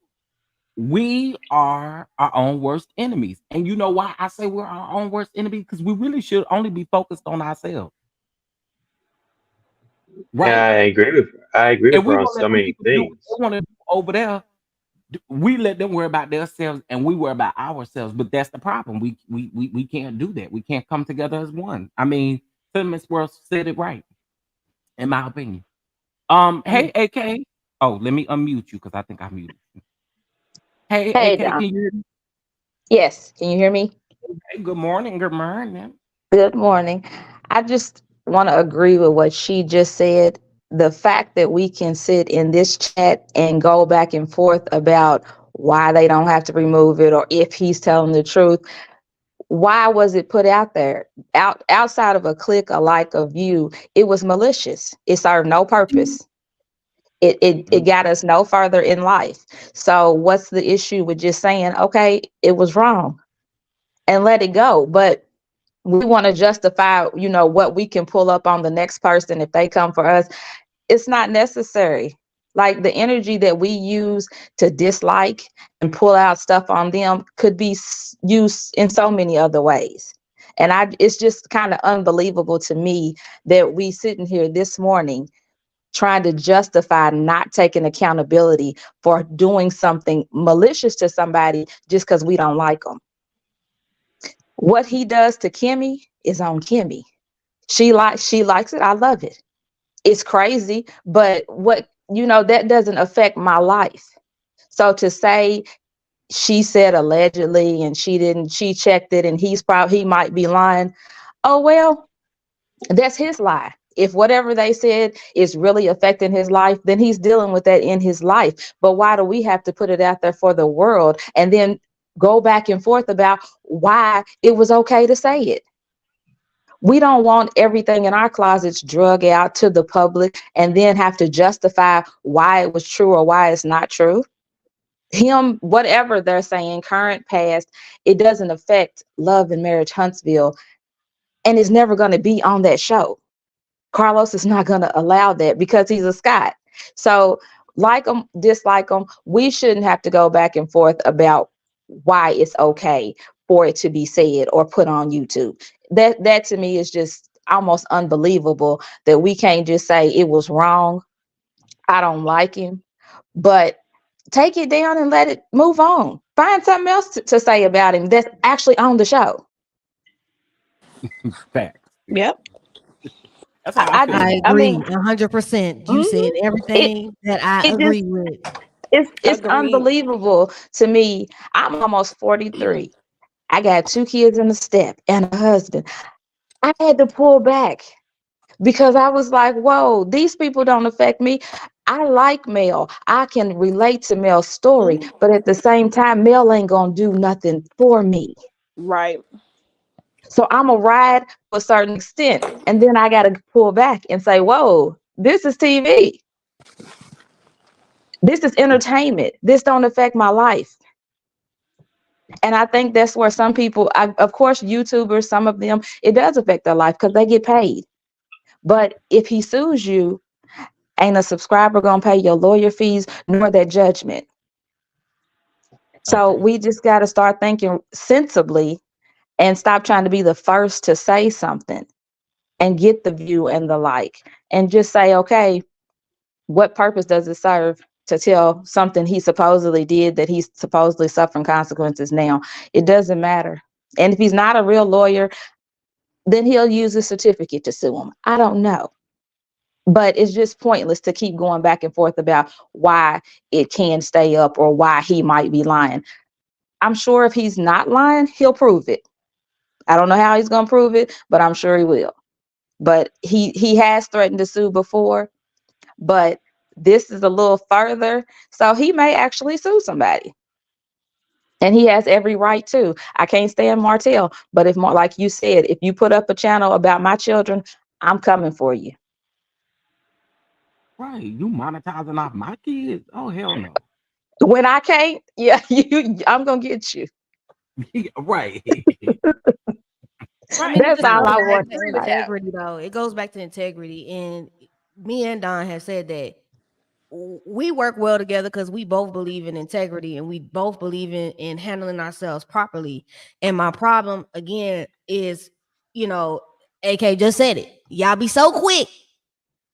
We are our own worst enemies. And you know why I say we're our own worst enemy? Because we really should only be focused on ourselves. Right. Yeah, I agree with her on so many things. They want to do over there. We let them worry about themselves and we worry about ourselves. But that's the problem. We can't do that. We can't come together as one. Cinnamon Swirl said it right, in my opinion. Hey, AK. Oh, let me unmute you because I think I muted you. Hey, AK, Don. can you hear me? Yes, can you hear me? Hey, good morning. Good morning. Good morning. I just want to agree with what she just said. The fact that we can sit in this chat and go back and forth about why they don't have to remove it or if he's telling the truth. Why was it put out there? Outside of a click, a like, a view, it was malicious. It served no purpose. It got us no further in life. So what's the issue with just saying, okay, it was wrong and let it go? But we want to justify, what we can pull up on the next person if they come for us. It's not necessary. Like the energy that we use to dislike and pull out stuff on them could be used in so many other ways. And it's just kind of unbelievable to me that we sitting here this morning trying to justify not taking accountability for doing something malicious to somebody just because we don't like them. What he does to Kimmy is on Kimmy. She likes it. I love it. It's crazy, but that doesn't affect my life. So to say she said allegedly and she checked it and he might be lying. Oh, well, that's his lie. If whatever they said is really affecting his life, then he's dealing with that in his life. But why do we have to put it out there for the world and then go back and forth about why it was okay to say it? We don't want everything in our closets drug out to the public and then have to justify why it was true or why it's not true. Whatever they're saying, current, past, it doesn't affect Love and Marriage Huntsville, and it's never going to be on that show. Carlos is not going to allow that because he's a Scot. So like them, dislike them. We shouldn't have to go back and forth about why it's okay for it to be said or put on YouTube. That to me is just almost unbelievable that we can't just say it was wrong. I don't like him, but take it down and let it move on. Find something else to say about him that's actually on the show. Facts. Yep. That's how I I feel just, I about I it. agree mean, 100%. You said Mhm. it everything that I it just agree with. it's Agreed. unbelievable to me. I'm almost 43. I got 2 kids in the step and a husband. I had to pull back because I was like, whoa, these people don't affect me. I like Mel. I can relate to Mel's story, Mhm. but at the same time, Mel ain't gonna do nothing for me. Right. So I'm a ride to a certain extent. And then I gotta pull back and say, whoa, this is TV. This is entertainment. This don't affect my life. And I think that's where some people, of course, YouTubers, some of them, it does affect their life because they get paid. But if he sues you, ain't a subscriber gonna pay your lawyer fees nor their judgment. So Okay. we just got to start thinking sensibly and stop trying to be the first to say something and get the view and the like, and just say, okay, what purpose does it serve to tell something he supposedly did that he's supposedly suffering consequences now? It doesn't matter. And if he's not a real lawyer, then he'll use a certificate to sue him. I don't know. But it's just pointless to keep going back and forth about why it can stay up or why he might be lying. I'm sure if he's not lying, he'll prove it. I don't know how he's going to prove it, but I'm sure he will. But he has threatened to sue before, but this is a little further, so he may actually sue somebody. And he has every right to. I can't stand Martell, but if, like you said, if you put up a channel about my children, I'm coming for you. Right. You monetizing off my kids? Oh hell no. When I can't, yeah, I'm gonna get you. Right. I Right. mean, it That's just Because all goes I I back want to to agree with say. that. integrity, though. It goes back to integrity. And me and Don have said that we work well together because we both believe in integrity and we both believe in handling ourselves properly. And my problem, again, is, AK just said it. Y'all be so quick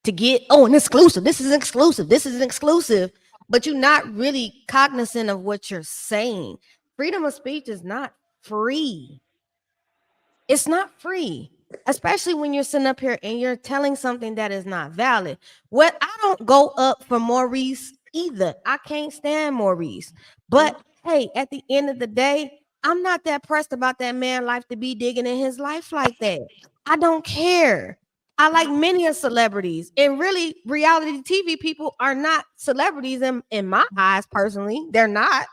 to get, an exclusive. This is exclusive. This is exclusive. But you're not really cognizant of what you're saying. Freedom of speech is not free. It's not free, especially when you're sitting up here and you're telling something that is not valid. What I don't go up for Maurice either. I can't stand Maurice. But hey, at the end of the day, I'm not that pressed about that man life to be digging in his life like that. I don't care. I like many of celebrities, and really, reality TV people are not celebrities in my eyes. Personally, they're not.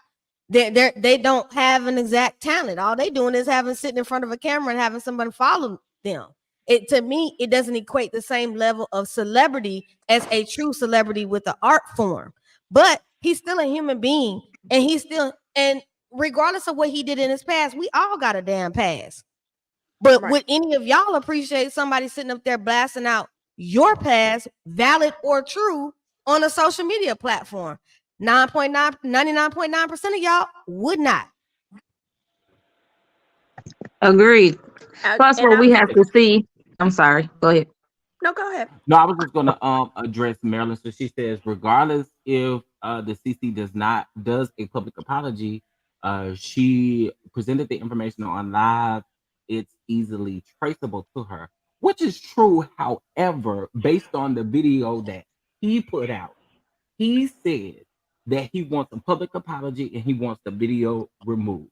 They don't have an exact talent. All they doing is having sitting in front of a camera and having somebody follow them. It, to me, it doesn't equate the same level of celebrity as a true celebrity with the art form. But he's still a human being, and regardless of what he did in his past, we all got a damn past. But Right. would any of y'all appreciate somebody sitting up there blasting out your past, valid or true, on a social media platform? 99.9% of y'all would not. Agreed. Plus, And what I we was have to see. I'm sorry. Go ahead. no, go ahead. no, I was just gonna address Marilyn. So she says, regardless if the CC does a public apology, she presented the information on live. It's easily traceable to her, which is true. However, based on the video that he put out, he said that he wants a public apology and he wants the video removed.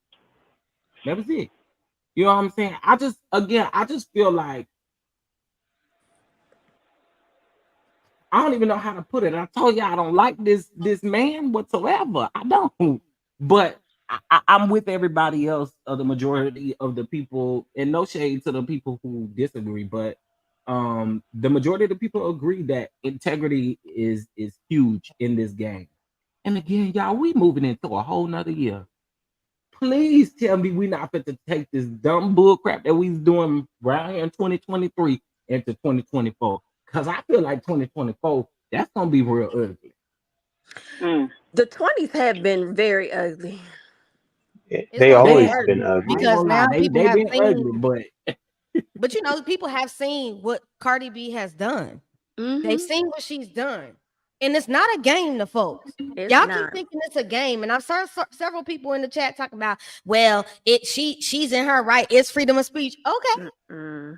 That was it. You know what I'm saying? I just feel like I don't even know how to put it. I told you I don't like this man whatsoever. I don't. But I'm with everybody else, the majority of the people, and no shade to the people who disagree, but the majority of the people agree that integrity is huge in this game. And again, y'all, we moving into a whole nother year. Please tell me we not fit to take this dumb bull crap that we was doing right here in 2023 into 2024. Cause I feel like 2024, that's gonna be real ugly. The 20s have been very ugly. It's They gonna be always worse been I ain't ugly. because gonna lie, now people they have been ugly, seen, but you know, people have seen what Cardi B has done. They've seen what she's done, and it's not a game to folks. It's Y'all keep not. thinking it's a game, and I've heard several people in the chat talk about, well, she's in her right. It's freedom of speech. Okay, okay.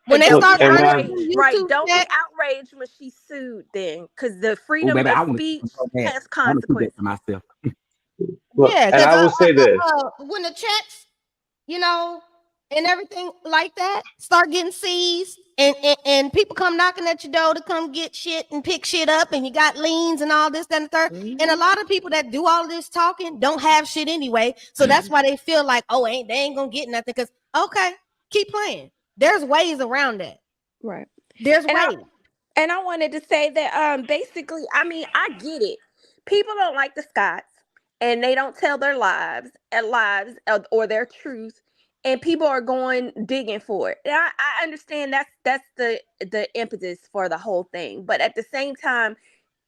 When And they don't Look, be start and when running I some outraged, right? YouTube Don't be chat, outraged when she sued then, because the oh freedom baby, of I want to speech so bad. has I want to keep that consequences. to myself. look, yeah, and because I will say this. when the chats, you know, and everything like that start getting seized, and people come knocking at your door to come get shit and pick shit up, and you got liens and all this, that, and the third. And a lot of people that do all this talking don't have shit anyway, so that's why they feel like, oh, they ain't gonna get nothing. Because okay, keep playing. There's ways around that. Right. There's And ways. I wanted to say that basically, I mean, I get it. People don't like the Scots, and they don't tell their lives or their truth, and people are going digging for it. And I understand that's the impetus for the whole thing, but at the same time,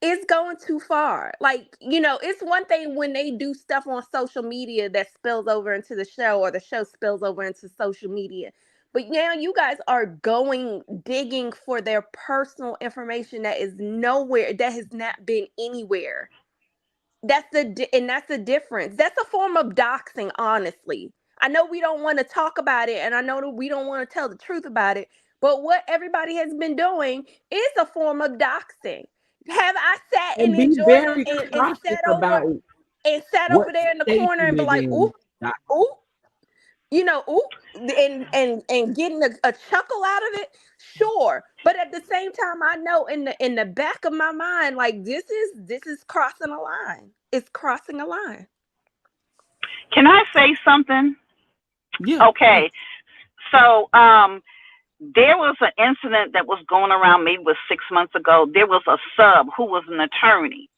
it's going too far. Like, you know, it's one thing when they do stuff on social media that spills over into the show, or the show spills over into social media. But now you guys are going digging for their personal information that is nowhere, that has not been anywhere. That's the difference. That's a form of doxing, honestly. I know we don't want to talk about it, and I know that we don't want to tell the truth about it, but what everybody has been doing is a form of doxing. Have I sat And and be enjoyed very and cautious about sat what over there in the state corner you and be live like, in. ooh, ooh, you know, ooh, and getting a chuckle out of it? Sure. But at the same time, I know in the back of my mind, like, this is crossing a line. It's crossing a line. Can I say something? Yeah. Okay. So there was an incident that was going around, maybe it was 6 months ago. There was a sub who was an attorney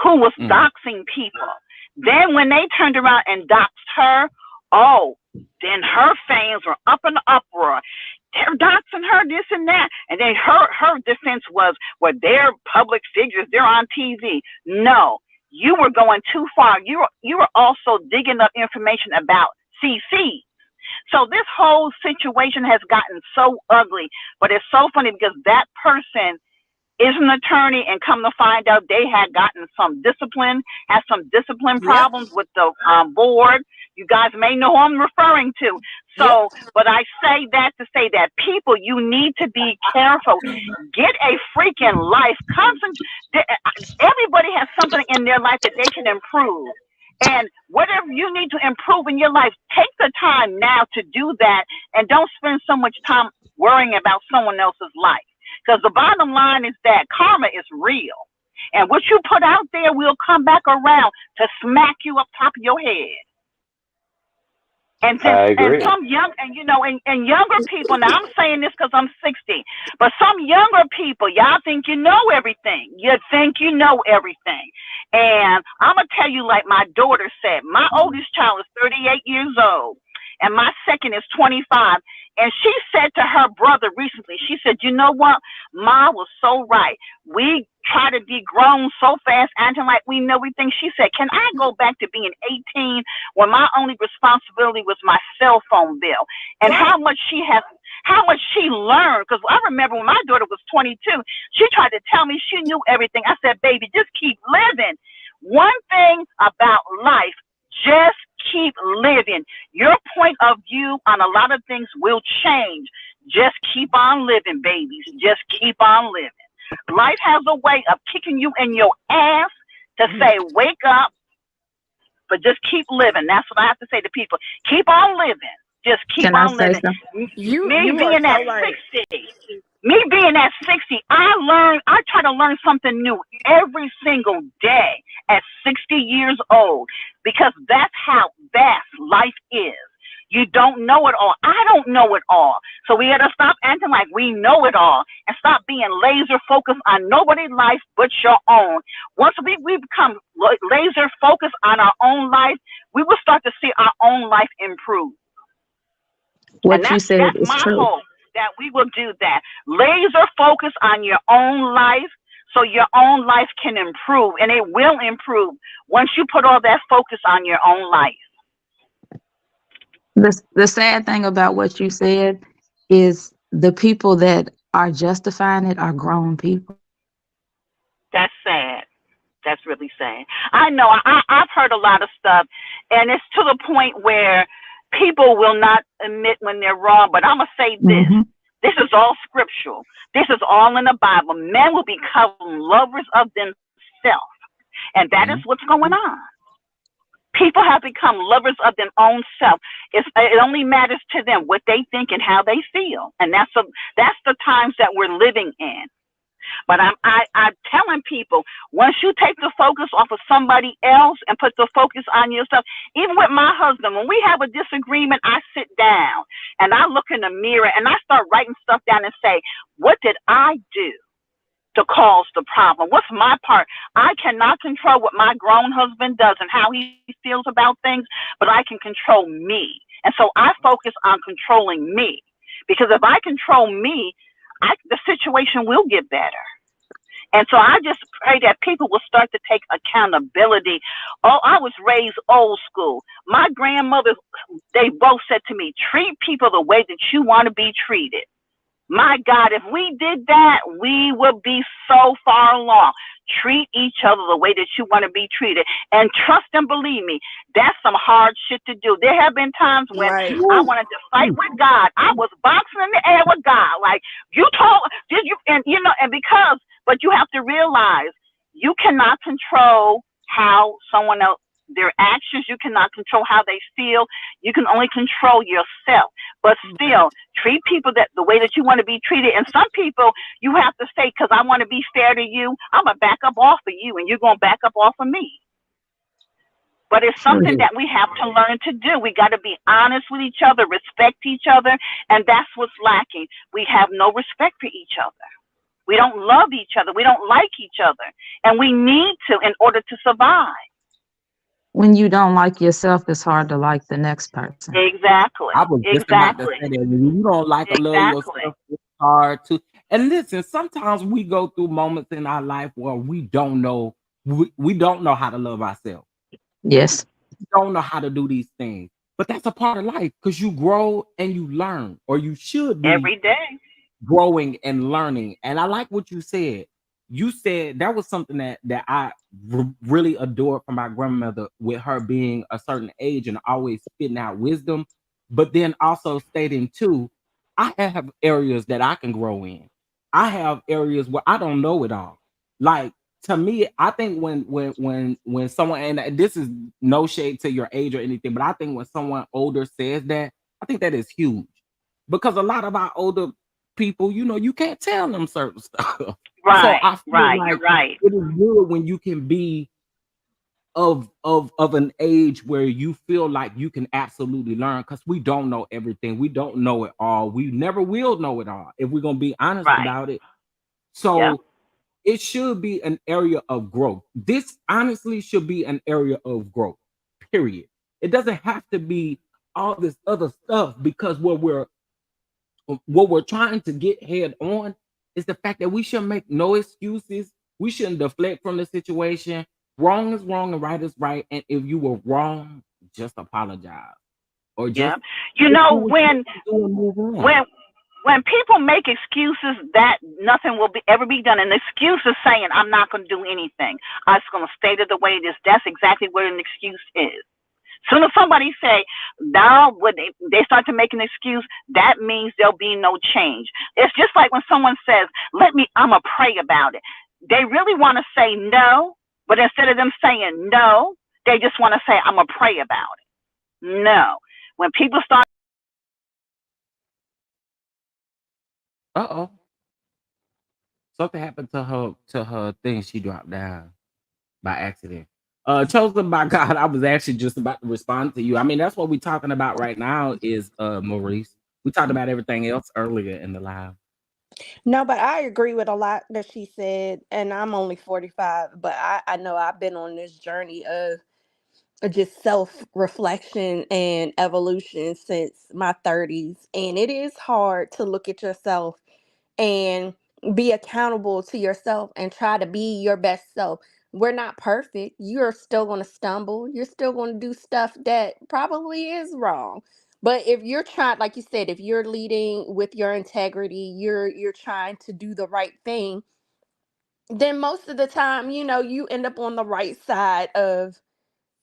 who was doxing people. Then when they turned around and doxed her, oh, then her fans were up in the uproar. They're doxing her, this and that. And then her defense was, well, they're public figures, they're on TV. No, you were going too far. You were also digging up information about CC. So this whole situation has gotten so ugly, but it's so funny because that person is an attorney, and come to find out they had gotten some discipline problems with the board. You guys may know who I'm referring to. So, but I say that to say that people, you need to be careful. Get a freaking life. Everybody has something in their life that they can improve. And whatever you need to improve in your life, take the time now to do that, and don't spend so much time worrying about someone else's life. Because the bottom line is that karma is real. And what you put out there will come back around to smack you up top of your head. And some and younger people, now I'm saying this because I'm 60, but some younger people, y'all think you know everything. You think you know everything. And I'm going to tell you, like my daughter said, my oldest child is 38 years old, and my second is 25. And she said to her brother recently, she said, you know what? Ma was so right. We try to be grown so fast, acting like we know everything. She said, can I go back to being 18 when my only responsibility was my cell phone bill? And how much she learned. Because I remember when my daughter was 22, she tried to tell me she knew everything. I said, baby, just keep living. One thing about life, just keep living. Your point of view on a lot of things will change. Just keep on living, babies. Just keep on living. Life has a way of kicking you in your ass to say, wake up, but just keep living. That's what I have to say to people. Keep on living. Just keep on living. Me being at 60, I try to learn something new every single day at 60 years old, because that's how vast life is. You don't know it all. I don't know it all. So we got to stop acting like we know it all and stop being laser focused on nobody's life but your own. Once we become laser focused on our own life, we will start to see our own life improve. What you said is my true. hope, that we will do that. Laser focus on your own life so your own life can improve, and it will improve once you put all that focus on your own life. The sad thing about what you said is the people that are justifying it are grown people. That's sad. That's really sad. I know. I've heard a lot of stuff, and it's to the point where people will not admit when they're wrong. But I'm gonna say this: Hmm. this is all scriptural. This is all in the Bible. Men will become lovers of themselves, and that is what's going on. People have become lovers of their own self. It only matters to them what they think and how they feel, and that's the times that we're living in. But I'm telling people, once you take the focus off of somebody else and put the focus on yourself, even with my husband, when we have a disagreement, I sit down and I look in the mirror and I start writing stuff down and say, what did I do to cause the problem? What's my part? I cannot control what my grown husband does and how he feels about things, but I can control me. And so I focus on controlling me, because if I control me, the situation will get better. And so I just pray that people will start to take accountability. Oh, I was raised old school. My grandmother, they both said to me, treat people the way that you want to be treated. My God, if we did that, we would be so far along. Treat each other the way that you want to be treated. And trust and believe me, that's some hard shit to do. There have been times when Right. I wanted to fight with God. I was boxing in the air with God. Like, did you, and but you have to realize you cannot control how someone else, their actions, you cannot control how they feel. You can only control yourself. But still, treat people the way that you want to be treated. And some people, you have to say, because I want to be fair to you, I'm going to back up off of you, and you're going to back up off of me. But it's something that we have to learn to do. We got to be honest with each other, respect each other, and that's what's lacking. We have no respect for each other. We don't love each other. We don't like each other. And we need to in order to survive. When you don't like yourself, it's hard to like the next person. Exactly. I was just about to say that when you don't like or love Exactly. yourself, it's hard to. And listen, sometimes we go through moments in our life where we don't know how to love ourselves. Yes. We don't know how to do these things. But that's a part of life, because you grow and you learn, or you should be Every day. growing and learning. And I like what you said. You said that was something that I really adored from my grandmother, with her being a certain age and always spitting out wisdom, but then also stating too, I have areas that I can grow in. I have areas where I don't know it all. Like, to me, I think when someone, and this is no shade to your age or anything, but I think when someone older says that, I think that is huge, because a lot of our older people, you can't tell them certain stuff. So Right. I feel Right. like You're right. it is good when you can be of an age where you feel like you can absolutely learn, because we don't know everything. We don't know it all. We never will know it all, if we're gonna be honest Right. about it. Yep. So it should be an area of growth. This honestly should be an area of growth, period. It doesn't have to be all this other stuff, because what we're trying to get head on is the fact that we shouldn't make no excuses. We shouldn't deflect from the situation. Wrong is wrong and right is right. And if you were wrong, just apologize, or just Yep. You do know, what you have to do and move on. when people make excuses, that nothing will ever be done. An excuse is saying, I'm not going to do anything. I'm just going to state it the way it is. That's exactly what an excuse is. Soon as somebody say now, when they start to make an excuse, that means there'll be no change. It's just like when someone says, I'm gonna pray about it. They really want to say no, but instead of them saying no, they just want to say, I'm gonna pray about it. No. When people start, Something happened to her thing. She dropped down by accident. Chosen by God, I was actually just about to respond to you. I mean, that's what we're talking about right now is Maurice. We talked about everything else earlier in the live. No, but I agree with a lot that she said, and I'm only 45, but I know I've been on this journey of just self-reflection and evolution since my 30s, and it is hard to look at yourself and be accountable to yourself and try to be your best self. We're not perfect. You're still going to stumble. You're still going to do stuff that probably is wrong. But if you're trying, like you said, if you're leading with your integrity, you're trying to do the right thing, then most of the time, you end up on the right side of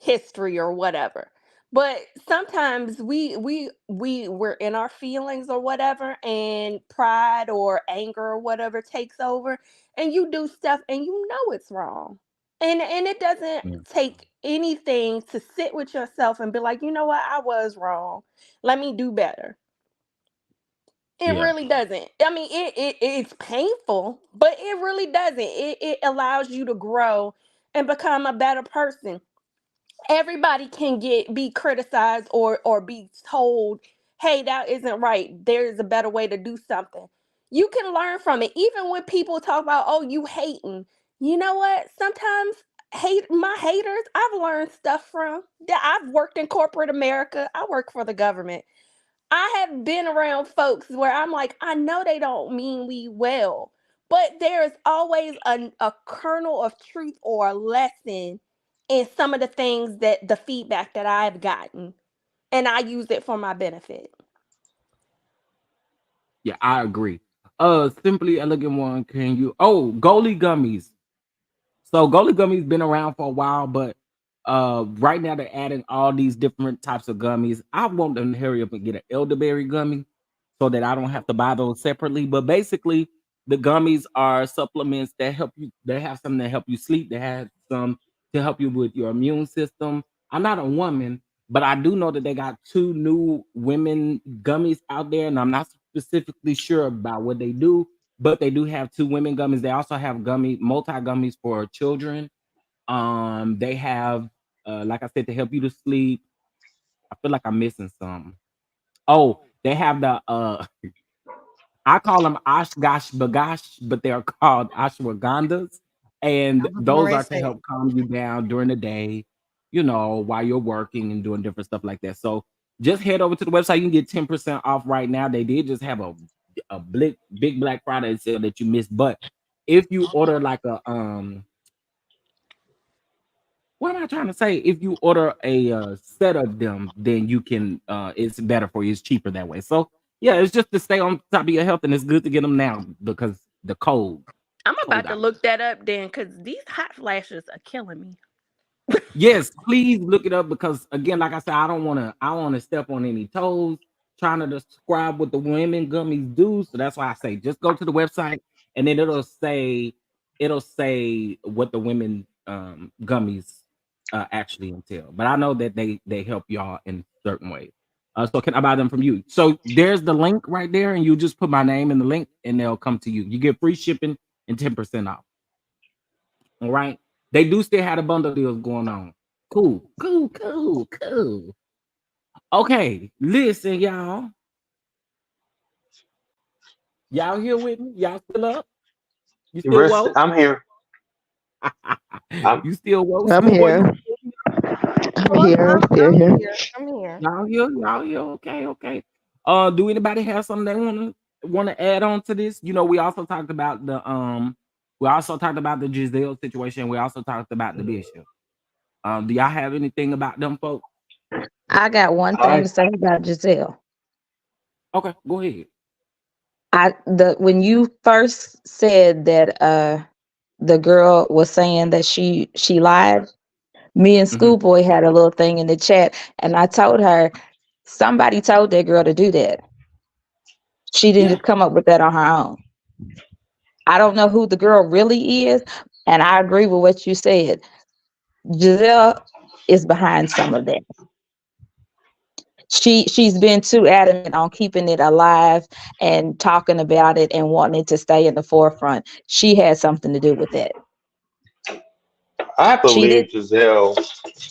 history or whatever. But sometimes we're in our feelings or whatever, and pride or anger or whatever takes over, and you do stuff and you know it's wrong. And it doesn't Yeah. take anything to sit with yourself and be like, you know what, I was wrong. Let me do better. It Yeah. really doesn't. I mean, it's painful, but it really doesn't. It allows you to grow and become a better person. Everybody can be criticized or be told, hey, that isn't right, there's a better way to do something. You can learn from it. Even when people talk about, oh, you hating, you know what, sometimes my haters, I've learned stuff from that. I've worked in corporate America, I work for the government. I have been around folks where I'm like, I know they don't mean me well, but there's always a kernel of truth or a lesson in some of the things, that the feedback that I've gotten, and I use it for my benefit. Yeah, I agree. Simply Elegant One, can you? Oh, Goalie Gummies. So Goalie Gummies been around for a while, but right now they're adding all these different types of gummies. I want them to hurry up and get an elderberry gummy so that I don't have to buy those separately. But basically, the gummies are supplements that help you. They have some that help you sleep. They have some to help you with your immune system. I'm not a woman, but I do know that they got 2 new women gummies out there, and I'm not specifically sure about what they do, but they do have 2 women gummies. They also have multi gummies for children. They have, like I said, to help you to sleep. I feel like I'm missing some. Oh, they have the I call them Oshgosh Bagosh, but they're called ashwagandhas. I And was those going are to to say, help calm you down during the day, while you're working and doing different stuff like that. So just head over to the website. You can get 10% off right now. They did just have a big Black Friday sale that you missed. But if you order like what am I trying to say? If you order a set of them, then you can it's better for you. It's cheaper that way. So yeah, it's just to stay on top of your health, and it's good to get them now because the cold. I'm Cold about to out. look that up then, because these hot flashes are killing me. Yes, please look it up because again, like I said, I don't wanna step on any toes trying to describe what the women gummies do. So that's why I say just go to the website and then it'll say what the women gummies actually entail. But I know that they help y'all in certain ways. So can I buy them from you? So there's the link right there, and you just put my name in the link and they'll come to you. You get free shipping and 10% off. All right. They do still have the bundle deals going on. Cool, cool, cool, cool. Okay, listen, y'all. Y'all here with me? Y'all still up? You still woke? I'm here. I'm You still woke? I'm Schoolboy, you here. still here? I'm here. I'm still I'm here. here. I'm here. Y'all here? Y'all here? Okay, okay. Do anybody have something they wanna add on to this? We also talked about the Giselle situation. We also talked about the Bishop. Do y'all have anything about them folks? I got one thing I to say about Giselle. Okay, go ahead. When you first said that the girl was saying that she lied, me and Mhm. Schoolboy had a little thing in the chat, and I told her somebody told that girl to do that. She didn't Yeah. just come up with that on her own. I don't know who the girl really is, and I agree with what you said. Giselle is behind some of that. She's been too adamant on keeping it alive and talking about it and wanting it to stay in the forefront. She had something to do with that. I She did believe Giselle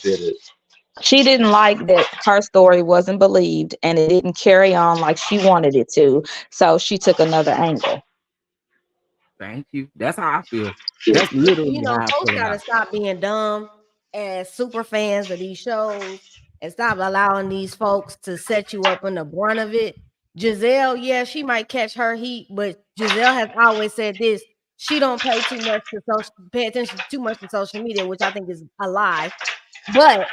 did it. she didn't like that her story wasn't believed and it didn't carry on like she wanted it to. So she took another angle. Thank you. That's how I feel. That's literally how I Folks feel got about to stop being dumb as super fans of these shows and stop allowing these folks to set you up in the brunt of it Gizelle, yeah, she might catch her heat, but Gizelle has always said this. She don't pay attention too much to social media, which I think is a lie. But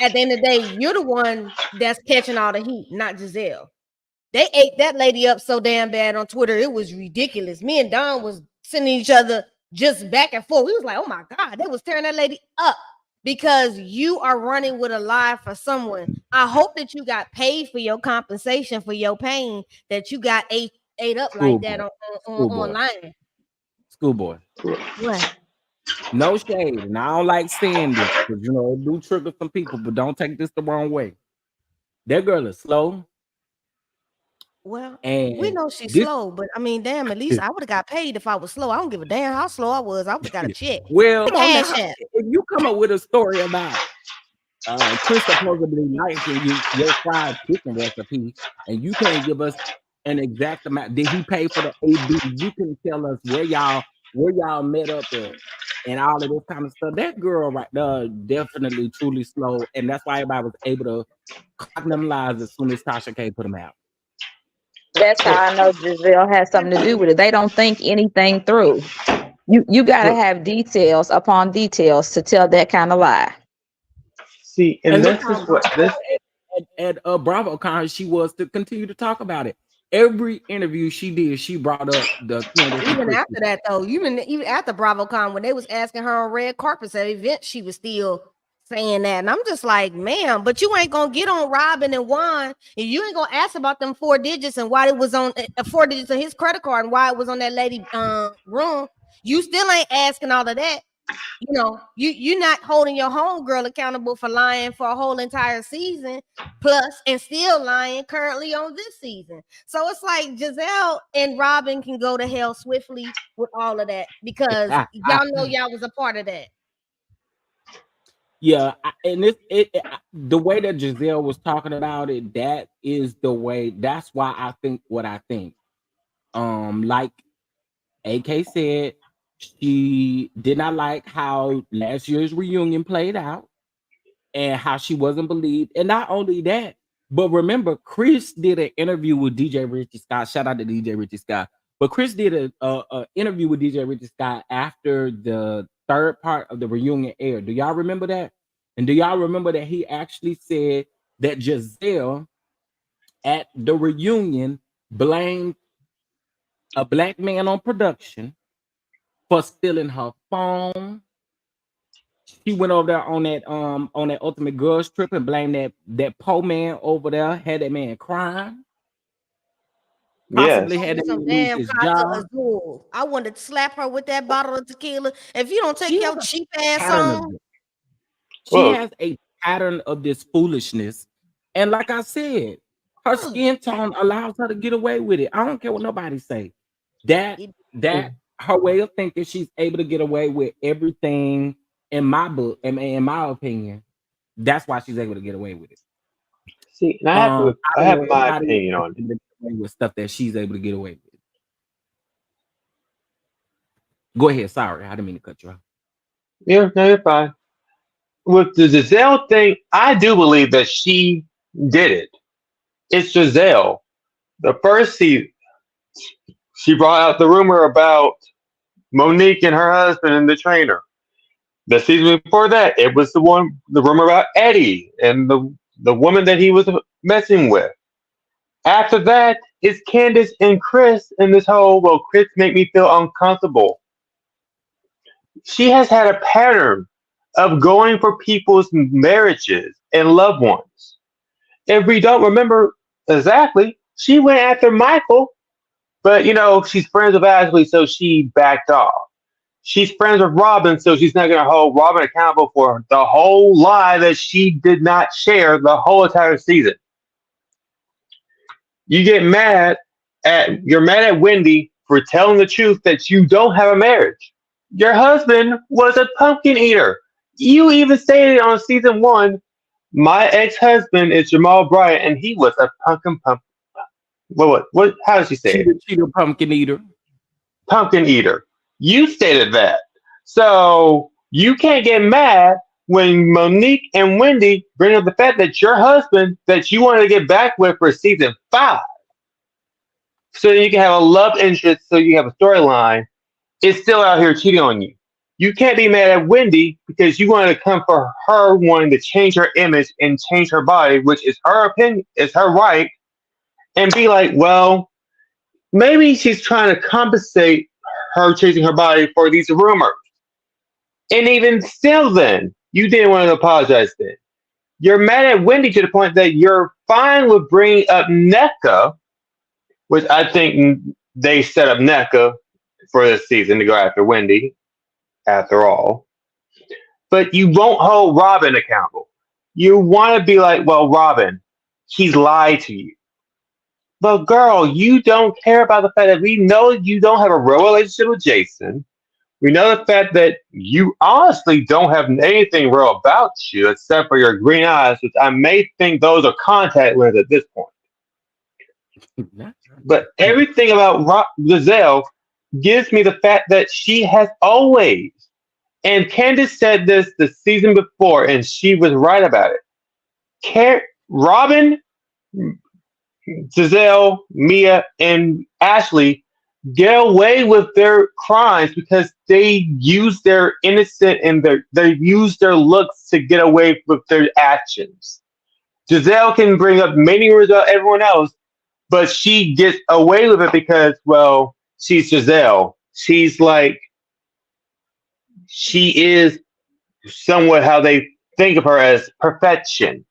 at the end of the day, you're the one that's catching all the heat, not Gizelle. They ate that lady up so damn bad on Twitter. It was ridiculous. Me and Don was sending each other just back and forth. We was like, oh my God, they was tearing that lady up because you are running with a lie for someone. I hope that you got paid for your compensation for your pain, that you got ate up like that online. Schoolboy. What? No shade. And I don't like saying this because, you know, it do trigger some people, but don't take this the wrong way. That girl is slow. Well, And we know she's this, slow, but I mean, damn, at least I would have got paid if I was slow. I don't give a damn how slow I was. I would have got a check. well, The cash app. if you come up with a story about Chris supposedly liking you your fried chicken recipe, and you can't give us an exact amount. Did he pay for the AB? You can tell us where y'all met up at, and all of this kind of stuff. That girl right there definitely truly slow, and that's why everybody was able to clock them lies as soon as Tasha K put them out. That's how I know Gizelle has something to do with it. They don't think anything through. You gotta have details upon details to tell that kind of lie. See, and this is what this at BravoCon she was to continue to talk about it. Every interview she did, she brought up the even after that though, even after BravoCon, when they was asking her on red carpets at events, she was still saying that. And I'm just like, ma'am, but you ain't gonna get on Robin and Juan, and you ain't gonna ask about them 4 digits and why it was on 4 digits of his credit card and why it was on that lady room. You still ain't asking all of that. You know, you're not holding your homegirl accountable for lying for a whole entire season plus and still lying currently on this season. So it's like Gizelle and Robin can go to hell swiftly with all of that because y'all know y'all was a part of that. Yeah, and the way that Gizelle was talking about it, that is the way. That's why I think what I think. Like AK said, she did not like how last year's reunion played out and how she wasn't believed. And not only that, but remember, Chris did an interview with DJ Richie Scott. Shout out to DJ Richie Scott. But Chris did a interview with DJ Richie Scott after the third part of the reunion aired. Do y'all remember that? And do y'all remember that he actually said that Gizelle at the reunion blamed a black man on production for stealing her phone? She went over there on that Ultimate Girls trip and blamed that poor man over there, had that man crying. Possibly had that man lose his job. Azul. I wanted to slap her with that bottle of tequila. If you don't take your cheap ass on. She has a pattern of this foolishness. And like I said, her skin tone allows her to get away with it. I don't care what nobody say. That her way of thinking, she's able to get away with everything in my book, in my opinion. That's why she's able to get away with it. See, and I have my opinion on it. With stuff that she's able to get away with. Go ahead. Sorry, I didn't mean to cut you off. Yeah, no, you're fine. With the Gizelle thing, I do believe that she did it. It's Gizelle. The first season, she brought out the rumor about Monique and her husband and the trainer. The season before that, it was the rumor about Eddie and the woman that he was messing with. After that, it's Candace and Chris and this whole, well, Chris made me feel uncomfortable. She has had a pattern of going for people's marriages and loved ones. If we don't remember exactly, she went after Michael, but, you know, she's friends with Ashley, so she backed off. She's friends with Robin, so she's not going to hold Robin accountable for the whole lie that she did not share the whole entire season. You're mad at Wendy for telling the truth that you don't have a marriage. Your husband was a pumpkin eater. You even stated on season 1, my ex-husband is Jamal Bryant, and he was a pumpkin. What? How did she say it? Cheater, pumpkin eater. Pumpkin eater. You stated that. So you can't get mad when Monique and Wendy bring up the fact that your husband that you wanted to get back with for season 5 so you can have a love interest, so you have a storyline, is still out here cheating on you. You can't be mad at Wendy because you wanted to come for her wanting to change her image and change her body, which is her opinion, is her right, and be like, well, maybe she's trying to compensate her changing her body for these rumors. And even still, then, you didn't want to apologize then. You're mad at Wendy to the point that you're fine with bringing up NECA, which I think they set up NECA for this season to go after Wendy, after all. But you won't hold Robin accountable. You want to be like, well, Robin, he's lied to you. But girl, you don't care about the fact that we know you don't have a real relationship with Jason. We know the fact that you honestly don't have anything real about you except for your green eyes, which I may think those are contact lenses at this point. But everything about Gizelle gives me the fact that she has always, and Candace said this the season before, and she was right about it. Robin, Gizelle, Mia, and Ashley get away with their crimes because they use their innocent and they use their looks to get away with their actions. Gizelle can bring up many words about everyone else, but she gets away with it because, well, she's Gizelle. She's like, she is somewhat how they think of her as perfection.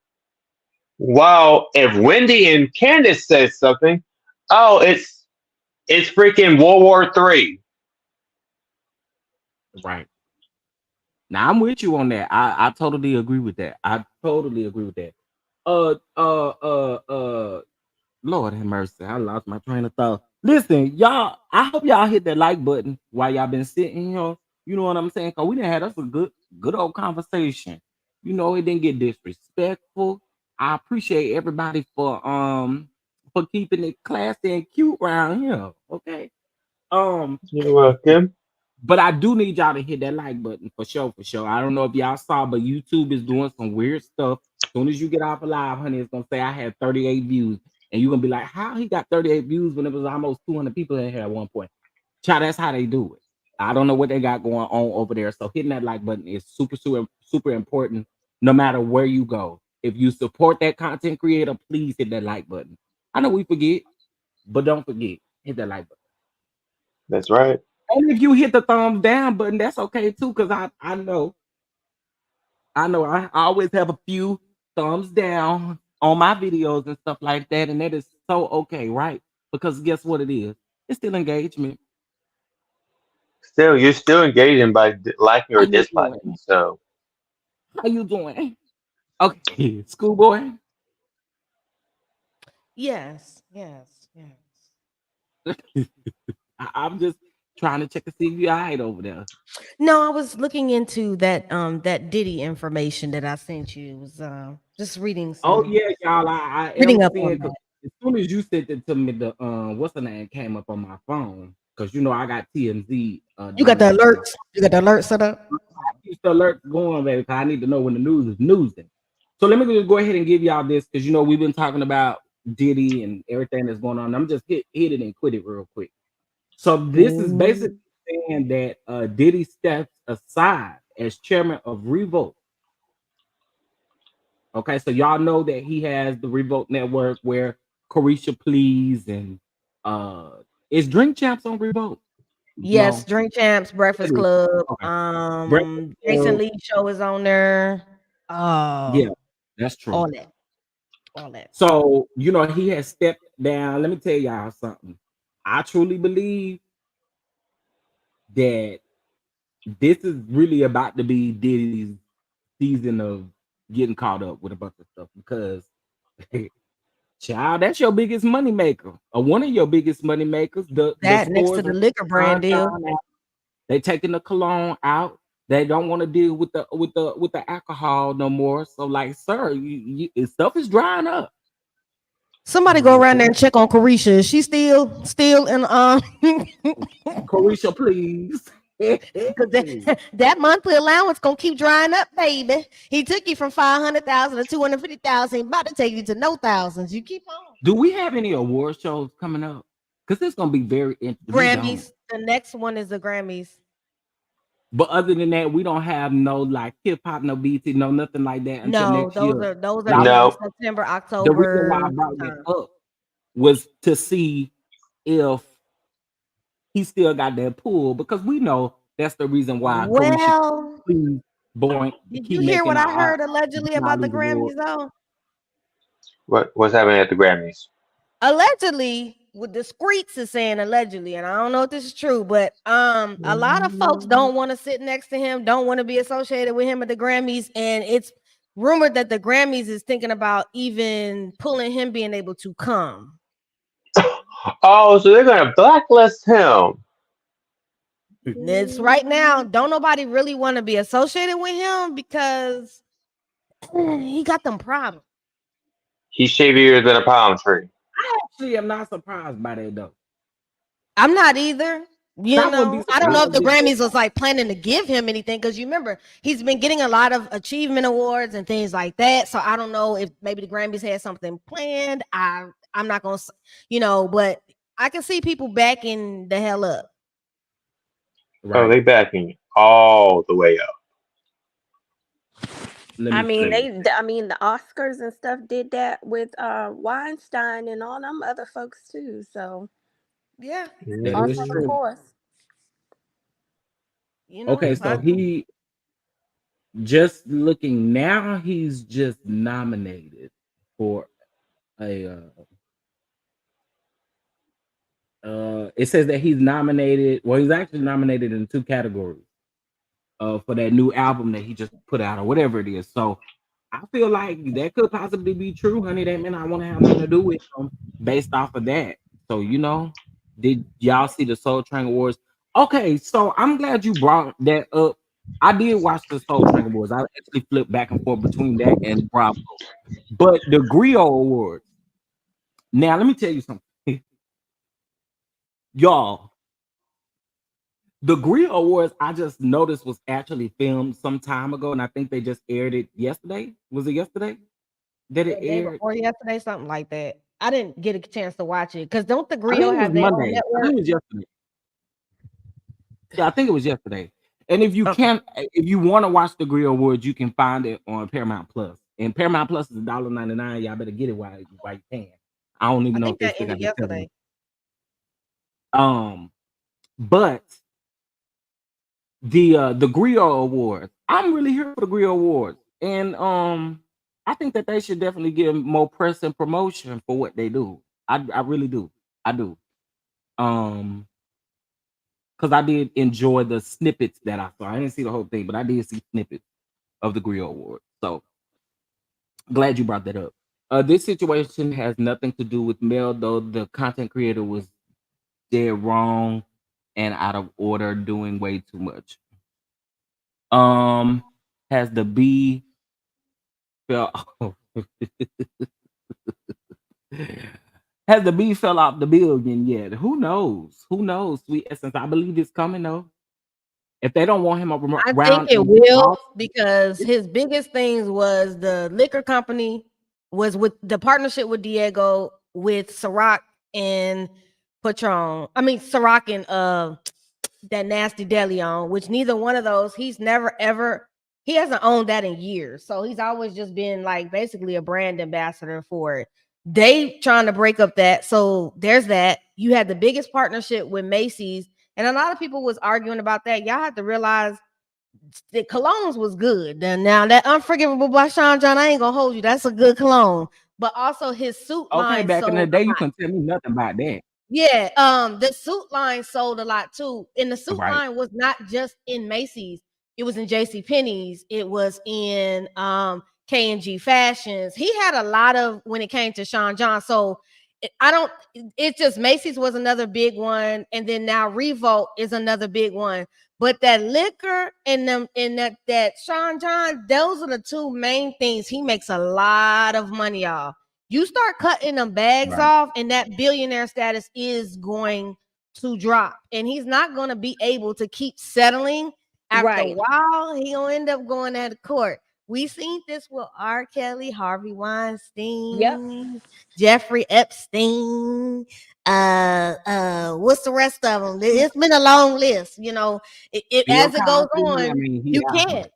While if Wendy and Candace says something, oh, it's freaking World War III. Right. Now I'm with you on that. I totally agree with that. I totally agree with that. Lord have mercy. I lost my train of thought. Listen, y'all, I hope y'all hit that like button while y'all been sitting here. You know what I'm saying? Cause we done had us a good old conversation. You know, it didn't get disrespectful. I appreciate everybody for keeping it classy and cute around here. Okay. You're welcome. But I do need y'all to hit that like button for sure, for sure. I don't know if y'all saw, but YouTube is doing some weird stuff. As soon as you get off a live, honey, it's gonna say I had 38 views. And you're gonna be like, how he got 38 views when it was almost 200 people in here at one point? Child, that's how they do it. I don't know what they got going on over there. So hitting that like button is super important no matter where you go. If you support that content creator, please hit that like button. I know we forget, but don't forget, hit that like button. That's right. And if you hit the thumbs down button, that's okay too, because I know I always have a few thumbs down on my videos and stuff like that, and that is so okay, right? Because guess what it is? It's still engagement. Still, you're still engaging by liking How or you disliking. doing? So, How you doing? Okay, schoolboy. Yes. I'm just trying to check to see if you're all right over there. No, I was looking into that Diddy information that I sent you. It was just reading Oh some yeah, y'all. I am reading up on seeing that. as soon as you sent it to me, the what's the name came up on my phone because you know I got TMZ You got the downloaded on my alerts. You got the alert set up. keep the alert going, baby. 'Cause I need to know when the news is newsing. So let me just go ahead and give y'all this because you know we've been talking about Diddy and everything that's going on. I'm just hit it and quit it real quick. So this is basically saying that Diddy steps aside as chairman of Revolt. Okay, so y'all know that he has the Revolt Network where Carisha Please and is Drink Champs on Revolt? Yes, No. Drink Champs, Breakfast Club. Okay. Breakfast Jason Club. Lee show is on there. Yeah, that's true. All that. So, you know, he has stepped down. Let me tell y'all something. I truly believe that this is really about to be Diddy's season of getting caught up with a bunch of stuff because child, that's your biggest money maker, or one of your biggest money makers. The That next to stores the are liquor brand deal. they taking the cologne out. They don't want to deal with the alcohol no more. So, like, sir, stuff is drying up. Somebody go around there and check on Carisha. Is she still in Carisha, please. Because that monthly allowance gonna keep drying up, baby. He took you from 500,000 to 250,000. About to take you to no thousands. You keep on. Do we have any award shows coming up? Because it's gonna be very interesting. Grammys. The next one is the Grammys. But other than that, we don't have no like hip hop, no BT, no nothing like that until No, next year. those are Now, usually No. September, the reason why I October brought that time. up was to see if he still got that pull, because we know that's the reason why Felicia Well, please boring did keep you hear making what I our heard allegedly doing all about the these awards. Grammys though? What's happening at the Grammys? Allegedly, with the streets is saying allegedly, and I don't know if this is true, but a lot of folks don't want to sit next to him, don't want to be associated with him at the Grammys, and it's rumored that the Grammys is thinking about even pulling him being able to come. Oh, so they're gonna blacklist him. It's right now, don't nobody really want to be associated with him because he got them problems. He's shadier than a palm tree. I actually am not surprised by that though. I'm not either. I wouldn't be I don't know if surprised the if Grammys was like planning to give him anything because you remember he's been getting a lot of achievement awards and things like that. So I don't know if maybe the Grammys had something planned. I'm not gonna, but I can see people backing the hell up. Oh, right. they backing all the way up. Let I me mean, see. the Oscars and stuff did that with Weinstein and all them other folks too. So Yeah, That is also the true. course. Okay, so he just looking now, he's just nominated for a it says that he's nominated. Well, he's actually nominated in 2 categories for that new album that he just put out or whatever it is. So I feel like that could possibly be true, honey. That mean I want to have nothing to do with him based off of that. So did y'all see the Soul Train Awards? Okay, so I'm glad you brought that up. I did watch the Soul Train Awards. I actually flipped back and forth between that and Bravo. But the Griot Awards. Now let me tell you something. Y'all, the Griot Awards I just noticed was actually filmed some time ago, and I think they just aired it yesterday. Was it yesterday that it the day aired? before yesterday, something like that. I didn't get a chance to watch it because don't the I think Griot it was have their own Monday. I network? think it was yesterday. Yeah, I think it was yesterday. And if you want to watch the Griot Awards, you can find it on Paramount Plus. And Paramount Plus is $1.99. Y'all better get it while you can. I don't even I know think if they that still ended got the yesterday. But the Griot Awards, I'm really here for the Griot Awards, and I think that they should definitely give more press and promotion for what they do. I really do. I do. Because I did enjoy the snippets that I saw. I didn't see the whole thing, but I did see snippets of the Griot Awards. So glad you brought that up. This situation has nothing to do with Mel, though the content creator was dead wrong and out of order, doing way too much. Has the bee fell? Has the bee fell off the building yet? Who knows? Who knows? Sweet Essence, I believe it's coming though. If they don't want him I think around it in will Boston, because his biggest things was the liquor company was with the partnership with Diego with Ciroc and Patron. I mean Ciroc and that nasty deli on, which neither one of those he's never ever he hasn't owned that in years. So he's always just been like basically a brand ambassador for it. They trying to break up that. So there's that. You had the biggest partnership with Macy's, and a lot of people was arguing about that. Y'all have to realize the colognes was good. Now that Unforgivable by Sean John, I ain't gonna hold you. That's a good cologne. But also his suit okay, line back in the sold day, a you lot. couldn't tell me nothing about that. Yeah, the suit line sold a lot too. And the suit Right. line was not just in Macy's, it was in JC Penney's, it was in K&G Fashions. He had a lot of when it came to Sean John. So it's just Macy's was another big one, and then now Revolt is another big one. But that liquor and that Sean John, those are the two main things. He makes a lot of money, y'all. You start cutting them bags Right. off, and that billionaire status is going to drop. And he's not going to be able to keep settling. After a Right. while, he'll end up going to court. We seen this with R. Kelly, Harvey Yep. Weinstein, Jeffrey Epstein. what's the rest of them? It's been a long list, you know. Bill As it goes Cosby, I on, mean, he you out here. can't.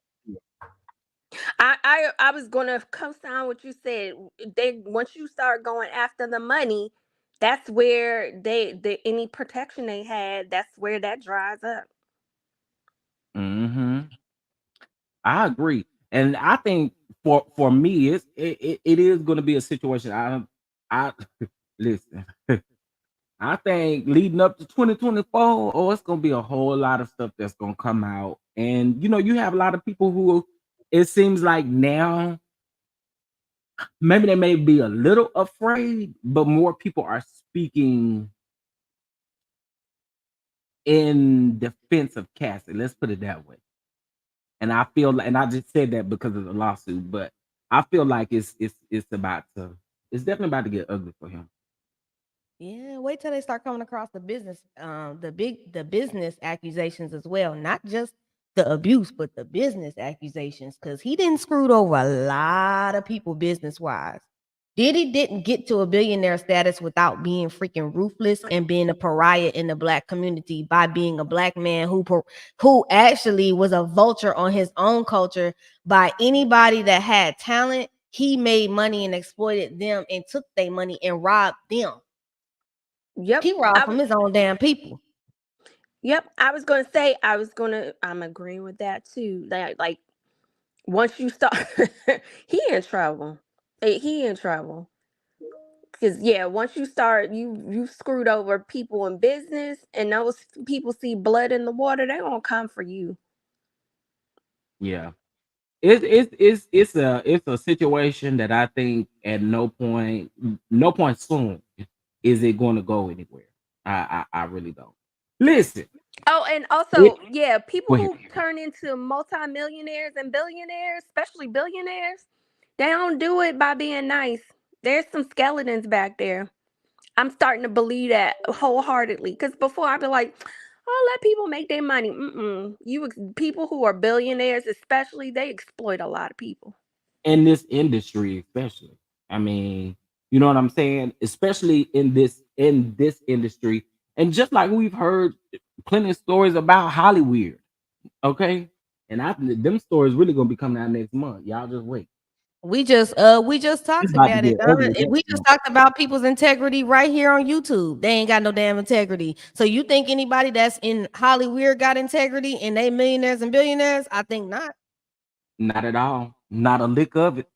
I was gonna co-sign what you said. They once you start going after the money, that's where any protection they had, that's where that dries up. Mm-hmm. I agree, and I think for me, it is going to be a situation. I listen. I think leading up to 2024, oh, it's gonna be a whole lot of stuff that's gonna come out, and you have a lot of people who it seems like now maybe they may be a little afraid, but more people are speaking in defense of Cassie. Let's put it that way. And I feel like, and I just said that because of the lawsuit, but I feel like it's definitely about to get ugly for him. Yeah, wait till they start coming across the business, the business accusations as well, not just the abuse, but the business accusations, because he didn't screwed over a lot of people business wise. Diddy didn't get to a billionaire status without being freaking ruthless and being a pariah in the black community by being a black man who actually was a vulture on his own culture. By anybody that had talent, he made money and exploited them and took their money and robbed them. Yep. He robbed from his own damn people. Yep. I'm agreeing with that too. That like once you start he in trouble. He in trouble. Cause yeah, once you start you screwed over people in business and those people see blood in the water, they gonna come for you. Yeah. It's a situation that I think at no point soon is it going to go anywhere. I really don't. Listen, Oh, and it, also, yeah, people go ahead. who turn into multimillionaires and billionaires, especially billionaires, they don't do it by being nice. There's some skeletons back there. I'm starting to believe that wholeheartedly. Because before I'd be like, oh, let people make their money. People who are billionaires, especially, they exploit a lot of people. In this industry, especially. I mean, you know what I'm saying? Especially in this industry, and just like we've heard plenty of stories about Hollywood, okay? And I them stories really gonna be coming out next month. Y'all just wait. We just It's talked about to about it, get Donna. ugly And we next just month. talked about people's integrity right here on YouTube. They ain't got no damn integrity. So you think anybody that's in Hollywood got integrity and they millionaires and billionaires? I think not. Not at all. Not a lick of it.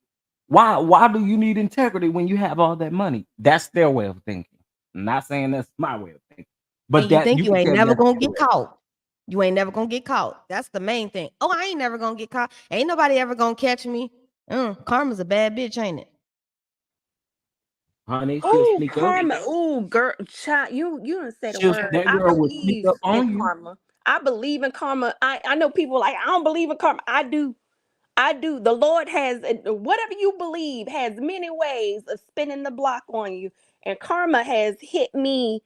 Why do you need integrity when you have all that money? That's their way of thinking. I'm not saying that's my way of thinking. But And you that think you you can ain't tell me never that's gonna get correct. caught. You ain't never gonna get caught. That's the main thing. Oh, I ain't never gonna get caught. Ain't nobody ever gonna catch me. Karma's a bad bitch, ain't it? Honey, she'll Oh, sneak up. karma. Oh, girl, child, you didn't say the word. That I girl will sneak believe up in on you. karma. I believe in karma. I know people like I don't believe in karma. I do. I do. The Lord has whatever you believe has many ways of spinning the block on you, and karma has hit me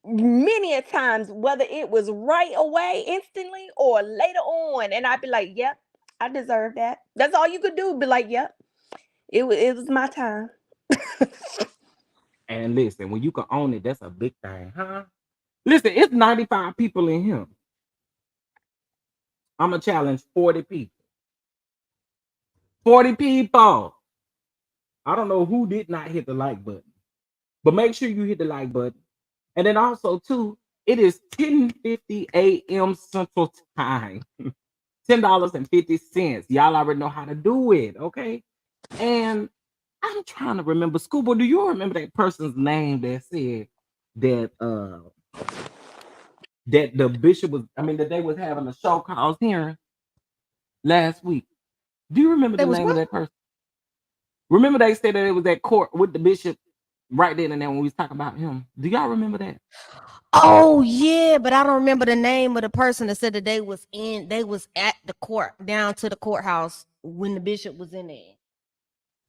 many a times, whether it was right away, instantly, or later on, and I'd be like, "Yep, I deserve that." That's all you could do. Be like, "Yep, it was my time." And listen, when you can own it, that's a big thing, huh? Listen, it's 95 people in here. I'm gonna challenge 40 people. 40 people. I don't know who did not hit the like button, but make sure you hit the like button. And then also, too, it is 10:50 a.m. Central Time. $10.50. Y'all already know how to do it, okay? And I'm trying to remember, Scuba, do you remember that person's name that said that the bishop was, I mean, that they was having a show called hearing last week? Do you remember They the was name of what? that person? Remember they said that it was at court with the bishop right then and there when we was talking about him. Do y'all remember that? Oh yeah, but I don't remember the name of the person that said that they was at the court, down to the courthouse when the bishop was in there.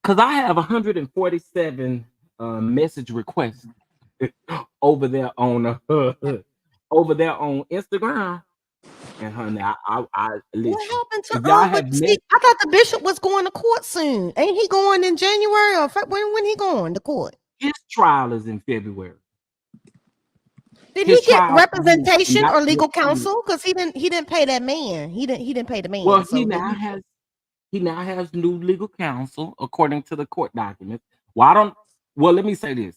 Because I have 147 message requests over there on over there on Instagram. And honey, I What listen. happened to If y'all but have see, met, I thought the bishop was going to court soon. Ain't he going in January or when he going to court? his trial is in February. Did his he get trial for his representation not or to legal attorney. counsel? Because he didn't pay that man. He didn't pay the Well, man. So did he? he now has new legal counsel according to the court documents. Well, I don't. Well, let me say this: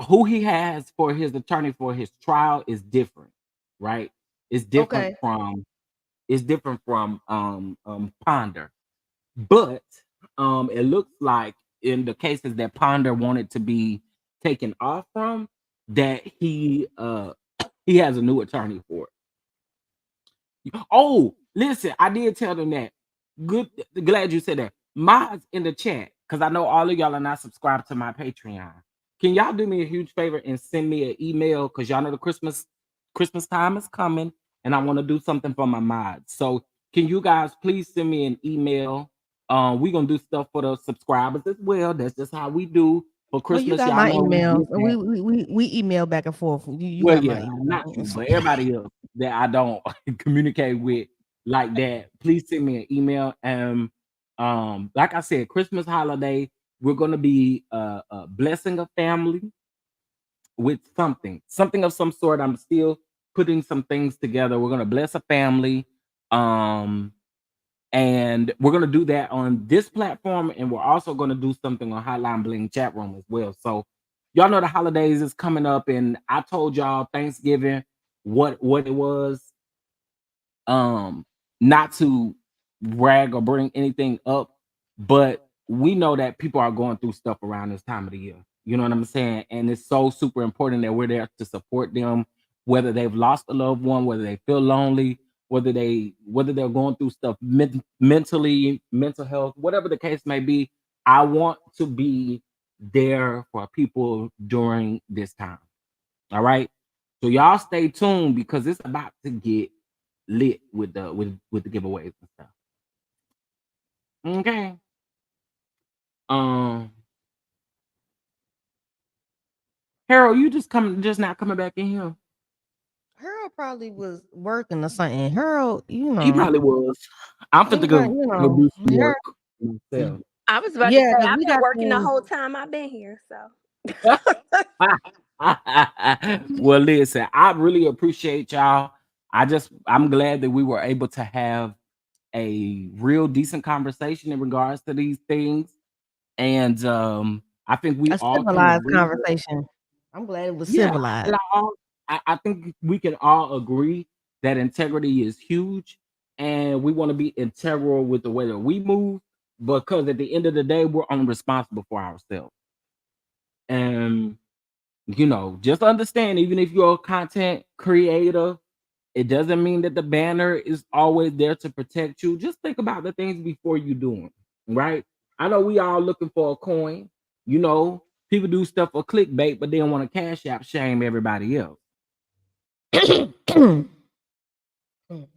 who he has for his attorney for his trial is different, right? It's different Okay. from Ponder, but it looks like in the cases that Ponder wanted to be taken off from, that he has a new attorney for it. Oh, listen, I did tell them that. Good, glad you said that. Mods in the chat, because I know all of y'all are not subscribed to my Patreon. Can y'all do me a huge favor and send me an email? Because y'all know the Christmas time is coming, and I want to do something for my mods. So can you guys please send me an email? We're gonna do stuff for the subscribers as well. That's just how we do for Well, you Christmas. got Y'all my know we email. get that. We email back and forth. You Well, got my yeah, not email. you, but everybody else that I don't communicate with like that, please send me an email. And like I said, Christmas holiday, we're gonna be blessing a family with something of some sort. I'm still putting some things together. We're gonna bless a family. And we're gonna do that on this platform, and we're also gonna do something on Hotline Bling chat room as well. So y'all know the holidays is coming up, and I told y'all Thanksgiving what it was. Not to brag or bring anything up, but we know that people are going through stuff around this time of the year. You know what I'm saying? And it's so super important that we're there to support them, whether they've lost a loved one, whether they feel lonely, whether they're going through stuff mentally, mental health, whatever the case may be. I want to be there for people during this time. All right. So y'all stay tuned because it's about to get lit with the giveaways and stuff. Okay. Harold, you just not coming back in here. Harold probably was working or something. Harold, He probably was. I'm finna go do some Harold, work myself. I was about to yeah, say 'cause I've we been got working the things. whole time I've been here, so. Well, listen, I really appreciate y'all. I'm glad that we were able to have a real decent conversation in regards to these things. And I think we A all can civilized agree. conversation. I'm glad it was Yeah, civilized. I think we can all agree that integrity is huge, and we want to be integral with the way that we move, because at the end of the day, we're only responsible for ourselves. And just understand, even if you're a content creator, it doesn't mean that the banner is always there to protect you. Just think about the things before you do them, right? I know we all looking for a coin. People do stuff for clickbait, but they don't want to cash app shame everybody else.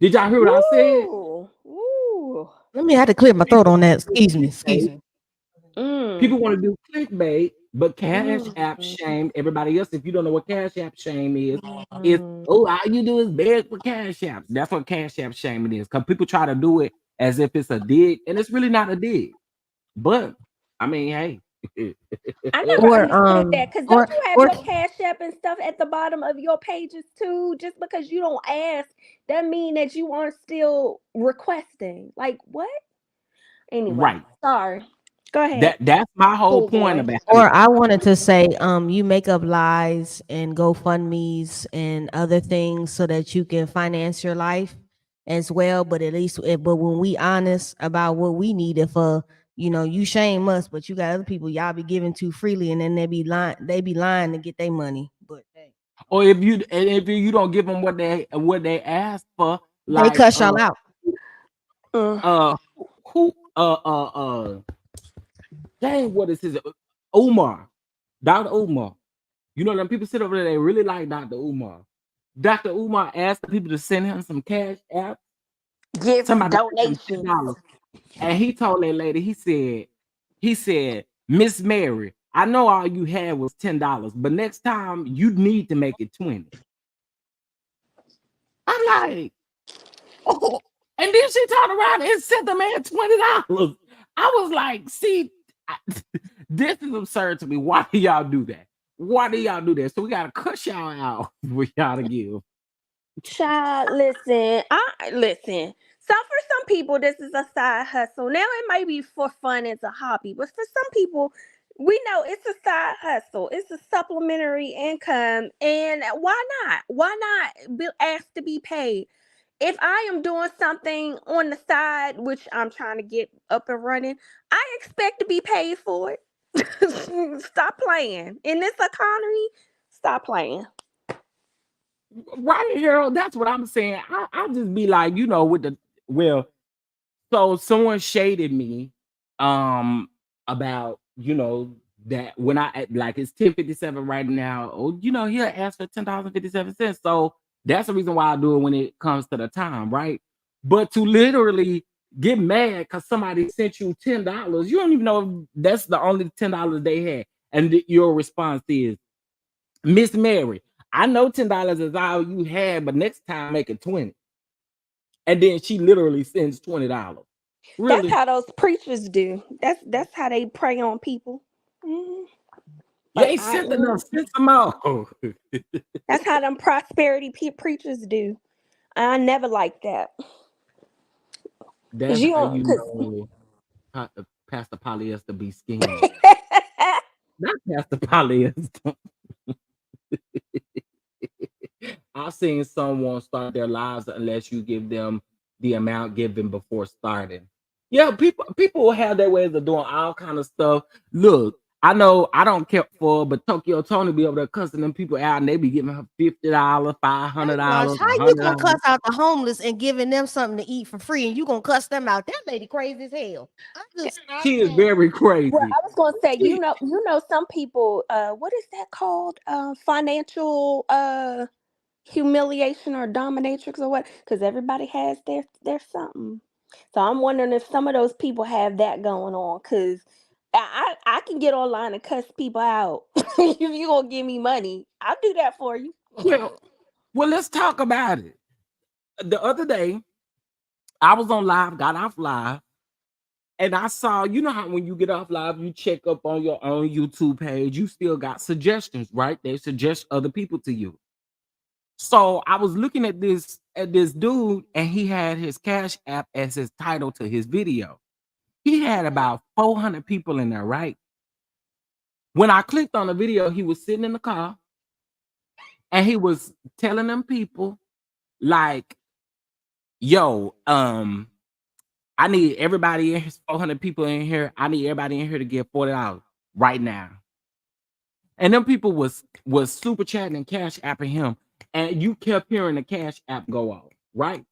Did y'all hear what I said? Ooh. Let me have to clear my throat on that. Excuse me. People want to do clickbait, but cash app shame everybody else. If you don't know what cash app shame is all you do is beg for cash apps. That's what cash app shaming is. Because people try to do it as if it's a dig, and it's really not a dig. But I mean, hey. I never understood that, because don't you have or your Cash App and stuff at the bottom of your pages too? Just because you don't ask, that mean that you aren't still requesting. Like what? Anyway, Right. sorry. Go ahead. That's my whole Cool point boy. about Or it. I wanted to say, you make up lies and GoFundMe's and other things so that you can finance your life as well. But but when we honest about what we need it for, you shame us, but you got other people y'all be giving to freely, and then they be lying to get their money. But hey. Or if you don't give them what they ask for, They like cuss y'all out. Dang, what is his Umar? Dr. Umar. Them people sit over there, they really like Dr. Umar. Dr. Umar asked the people to send him some cash app. Gifts, Somebody sent him donations. $10. And he told that lady, he said, Miss Mary, I know all you had was $10, but next time you need to make it 20. I'm like, oh, and then she turned around and sent the man $20. I was like, see, this is absurd to me. Why do y'all do that? Why do y'all do that? So we gotta cuss y'all out for y'all to give. Child, listen. So for some people, this is a side hustle. Now it might be for fun as a hobby, but for some people, we know it's a side hustle. It's a supplementary income, and why not? Why not be asked to be paid? If I am doing something on the side, which I'm trying to get up and running, I expect to be paid for it. Stop playing in this economy. Stop playing. Right, Harold. That's what I'm saying. I just be like, with the well, so someone shaded me about, that when like it's 10:57 right now. Oh, he'll ask for $10.57. So that's the reason why I do it when it comes to the time, right? But to literally get mad because somebody sent you $10, you don't even know if that's the only $10 they had. And your response is, Miss Mary, I know $10 is all you had, but next time make it 20. And then she literally sends $20. That's Really? how those preachers do. That's how they prey on people. Mhm. You Like ain't I, sent enough, send some more. that's how them prosperity preachers do. I never like that. Cause That's you how don't. you Cause know Pastor Polyester be scheming. Not Pastor Polyester. I've seen someone start their lives unless you give them the amount given before starting. Yeah, people will have their ways of doing all kind of stuff. Look, I know I don't care for, but Tokyo Tony be over there cussing them people out, and they be giving her $50, Gosh, $500, how you gonna $100. cuss out the homeless and giving them something to eat for free, and you gonna cuss them out? That lady crazy as hell. She is very well, crazy. I was gonna say, She, some people. What is that called? Financial humiliation or dominatrix or what? Because everybody has their something. So I'm wondering if some of those people have that going on. Because I can get online and cuss people out. If you gonna give me money, I'll do that for you. well, let's talk about it. The other day, I was on live, got off live, and I saw, how when you get off live, you check up on your own YouTube page, you still got suggestions, right? They suggest other people to you. So I was looking at this dude, and he had his Cash App as his title to his video. He had about 400 people in there, right? When I clicked on the video, he was sitting in the car, and he was telling them people, like, yo, I need everybody in here, 400 people in here. I need everybody in here to give $40 right now. And them people was super chatting and Cash Apping him, and you kept hearing the Cash App go off, right?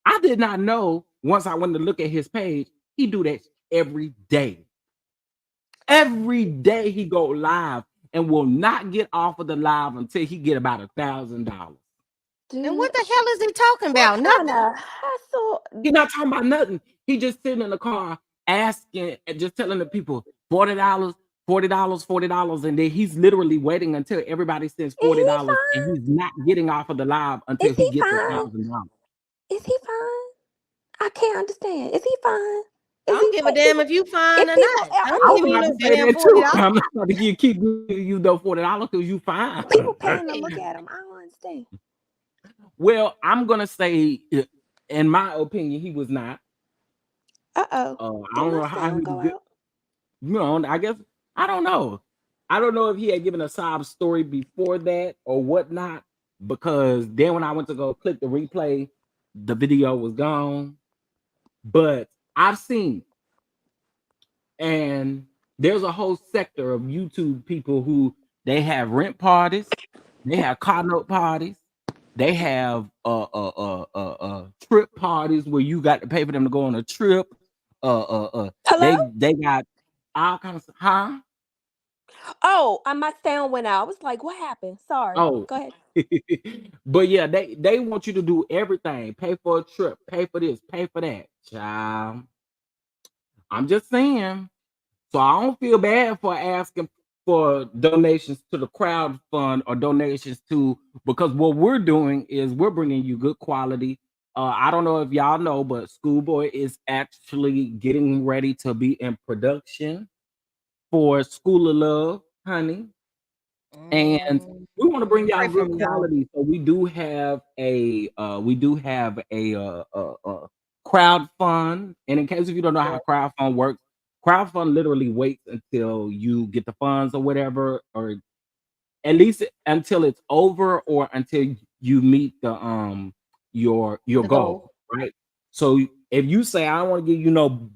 I did not know once I went to look at his page, he do that every day. Every day he go live and will not get off of the live until he get about $1,000. And what Dude, the hell is he talking about? what kind Nothing. of hustle? He not talking about nothing. He just sitting in the car asking and just telling the people $40, $40, $40, and then he's literally waiting until everybody sends Is he $40, and fine? he's not getting off of the live until Is he he gets fine? $1,000. Is he fine? I can't understand. Is he fine? I Is he don't give a pay damn people? if you fine If or people not. I are don't I give was you about no to say damn that too. $40. I'm not about to keep giving you those $40 because you fine. people paying to look Yeah. at him? I don't understand. Well, I'm gonna say, in my opinion, he was not. Uh-oh. I Did don't my know how he sound was go good. out? I guess I don't know. I don't know if he had given a sob story before that or whatnot, because then when I went to go click the replay, the video was gone. But I've seen, and there's a whole sector of YouTube people who they have rent parties, they have car note parties, they have trip parties where you got to pay for them to go on a trip. Hello? They got all kinds of, huh? Oh, my sound went out. I was like, what happened? Sorry. Oh, Go ahead. but yeah, they want you to do everything. Pay for a trip, pay for this, pay for that. Child, I'm just saying. So I don't feel bad for asking for donations to the crowd fund or donations to, because what we're doing is we're bringing you good quality. I don't know if y'all know, but Schoolboy is actually getting ready to be in production for School of Love, honey. And we want to bring y'all Pray for good me, y'all. quality. So we do have a crowd fund. And in case if you don't know how crowd fund works, crowd fund literally waits until you get the funds or whatever, or at least until it's over or until you meet your The goal, goal. right? So if you say I don't want to give you no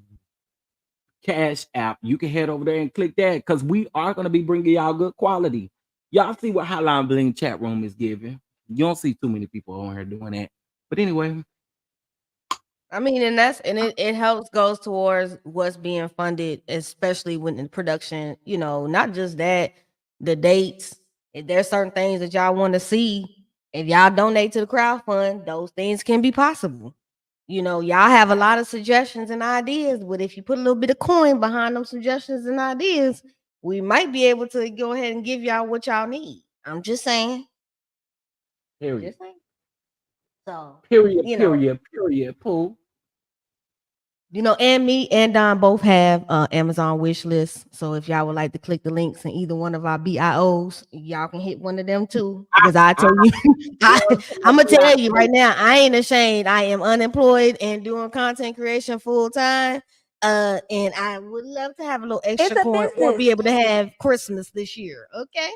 Cash App, you can head over there and click that because we are going to be bringing y'all good quality. Y'all see what Hotline Bling chat room is giving. You don't see too many people on here doing that. But anyway, I mean, and it helps goes towards what's being funded, especially when in production, not just that, the dates. If there's certain things that y'all want to see, if y'all donate to the crowd fund, those things can be possible. Y'all have a lot of suggestions and ideas, but if you put a little bit of coin behind them suggestions and ideas, we might be able to go ahead and give y'all what y'all need. I'm just saying. period, Just saying. So, period, Pooh. And me and Don both have Amazon wish lists. So if y'all would like to click the links in either one of our BIOs, y'all can hit one of them too. Because I tell you, I'm gonna tell you right now, I ain't ashamed. I am unemployed and doing content creation full time. And I would love to have a little extra It's a coin or business. be able to have Christmas this year. Okay.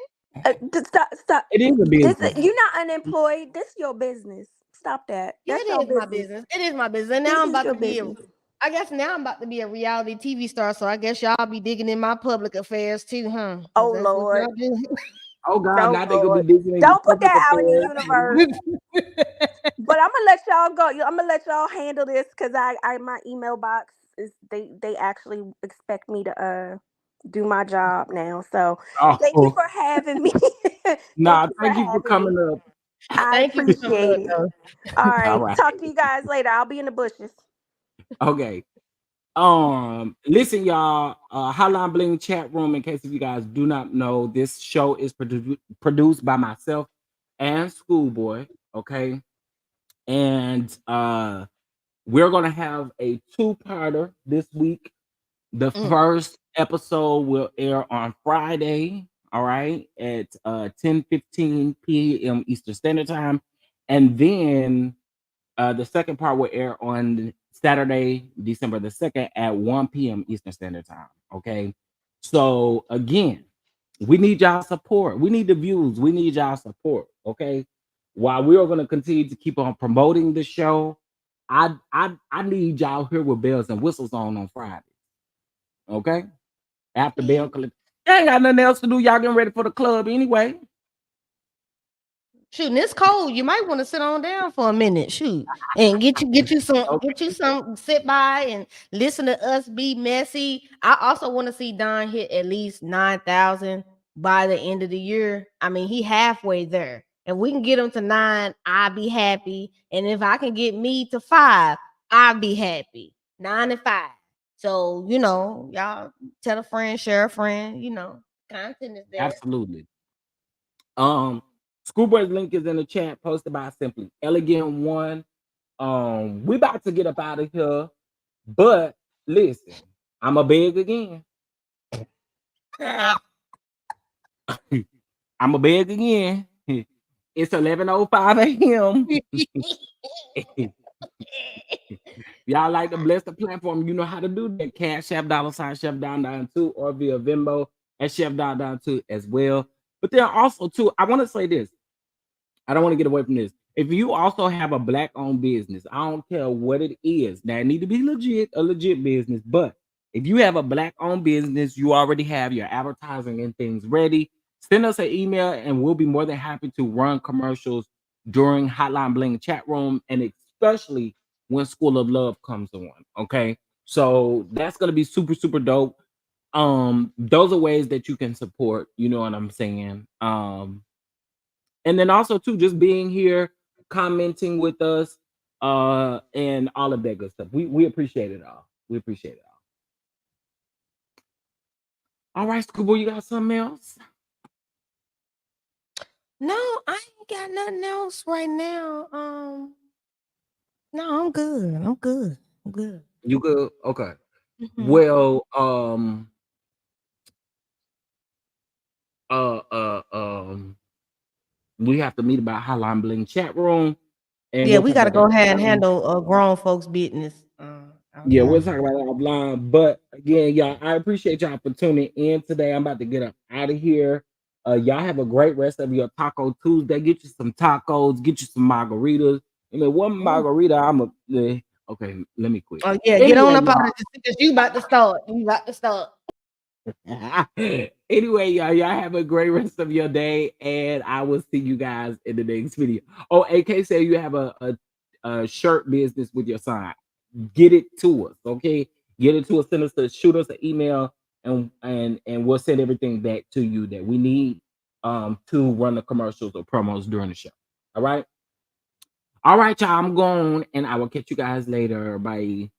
Stop. It is a This business. you're not unemployed. This your business. Stop that. Yeah, That's your it is my business. business. It is my business. And This now I'm is about your to be business. I guess now I'm about to be a reality TV star. So I guess y'all be digging in my public affairs too, huh? 'Cause Oh that's what Lord. y'all do. Oh God, Oh now they gonna Lord. be digging in your Don't put public that out in the affairs. universe. But I'm gonna let y'all go. I'm gonna let y'all handle this because I my email box is they actually expect me to do my job now. So thank you Oh, for having me. Thank nah, you for thank you for having me. coming up. I Thank you for coming appreciate up, it. though. All All right. right. Talk to you guys later. I'll be in the bushes. Okay. Listen, y'all. Hotline Bling chat room. In case if you guys do not know, this show is produced by myself and Schoolboy. Okay, and we're gonna have a two-parter this week. The Mm. first episode will air on Friday. All right, at 10:15 p.m. Eastern Standard Time, and then the second part will air on Saturday, December the 2nd at 1 p.m. Eastern Standard Time. Okay. So again, we need y'all support. We need the views. We need y'all support. Okay. While we are going to continue to keep on promoting the show, I need y'all here with bells and whistles on Friday. Okay. After bell collect. Y'all ain't got nothing else to do. Y'all getting ready for the club anyway. Shoot, and it's cold. You might want to sit on down for a minute. Shoot, and Okay. get you some sit by and listen to us be messy. I also want to see Don hit at least 9,000 by the end of the year. I mean, he halfway there. If we can get him to 9, I'll be happy. And if I can get me to 5, I'll be happy. 9 and 5. So y'all tell a friend, share a friend. Content is there. Absolutely. Um, Schoolboy's link is in the chat, posted by Simply Elegant One. We about to get up out of here, but listen, I'm a beg again. I'm a beg again. It's 11:05 a.m. Y'all like to bless the platform. You know how to do that. Cash App, $ Chef Down 2, or via Venmo at Chef Down 2 as well. But then also too, I want to say this. I don't want to get away from this. If you also have a black-owned business, I don't care what it is. Now it need to be legit, a legit business. But if you have a black-owned business, you already have your advertising and things ready. Send us an email, and we'll be more than happy to run commercials during Hotline Bling chat room, and especially when School of Love comes on. Okay, so that's gonna be super super dope. Those are ways that you can support. You know what I'm saying? And then also too, just being here, commenting with us, and all of that good stuff. We appreciate it all. We appreciate it all. All right, Schoolboy, you got something else? No, I ain't got nothing else right now. No, I'm good. I'm good. I'm good. You good? Okay. Mhm. Well, we have to meet about Hotline Bling chat room, and Yeah, we'll we talk got to about go that. ahead and handle grown folks' business. Yeah, we'll Outside. talk about that offline. But again, y'all, I appreciate y'all for tuning in today. I'm about to get up out of here. Y'all have a great rest of your Taco Tuesday. Get you some tacos, get you some margaritas. I mean, one margarita, okay, let me quit. Oh yeah, get on Anyway, up out of this because you about to start. You about to start. anyway, y'all have a great rest of your day, and I will see you guys in the next video. Oh, AK said you have a shirt business with your sign. Get it to us, okay? Get it to us. Shoot us an email, and we'll send everything back to you that we need to run the commercials or promos during the show. All right, y'all. I'm gone, and I will catch you guys later. Bye.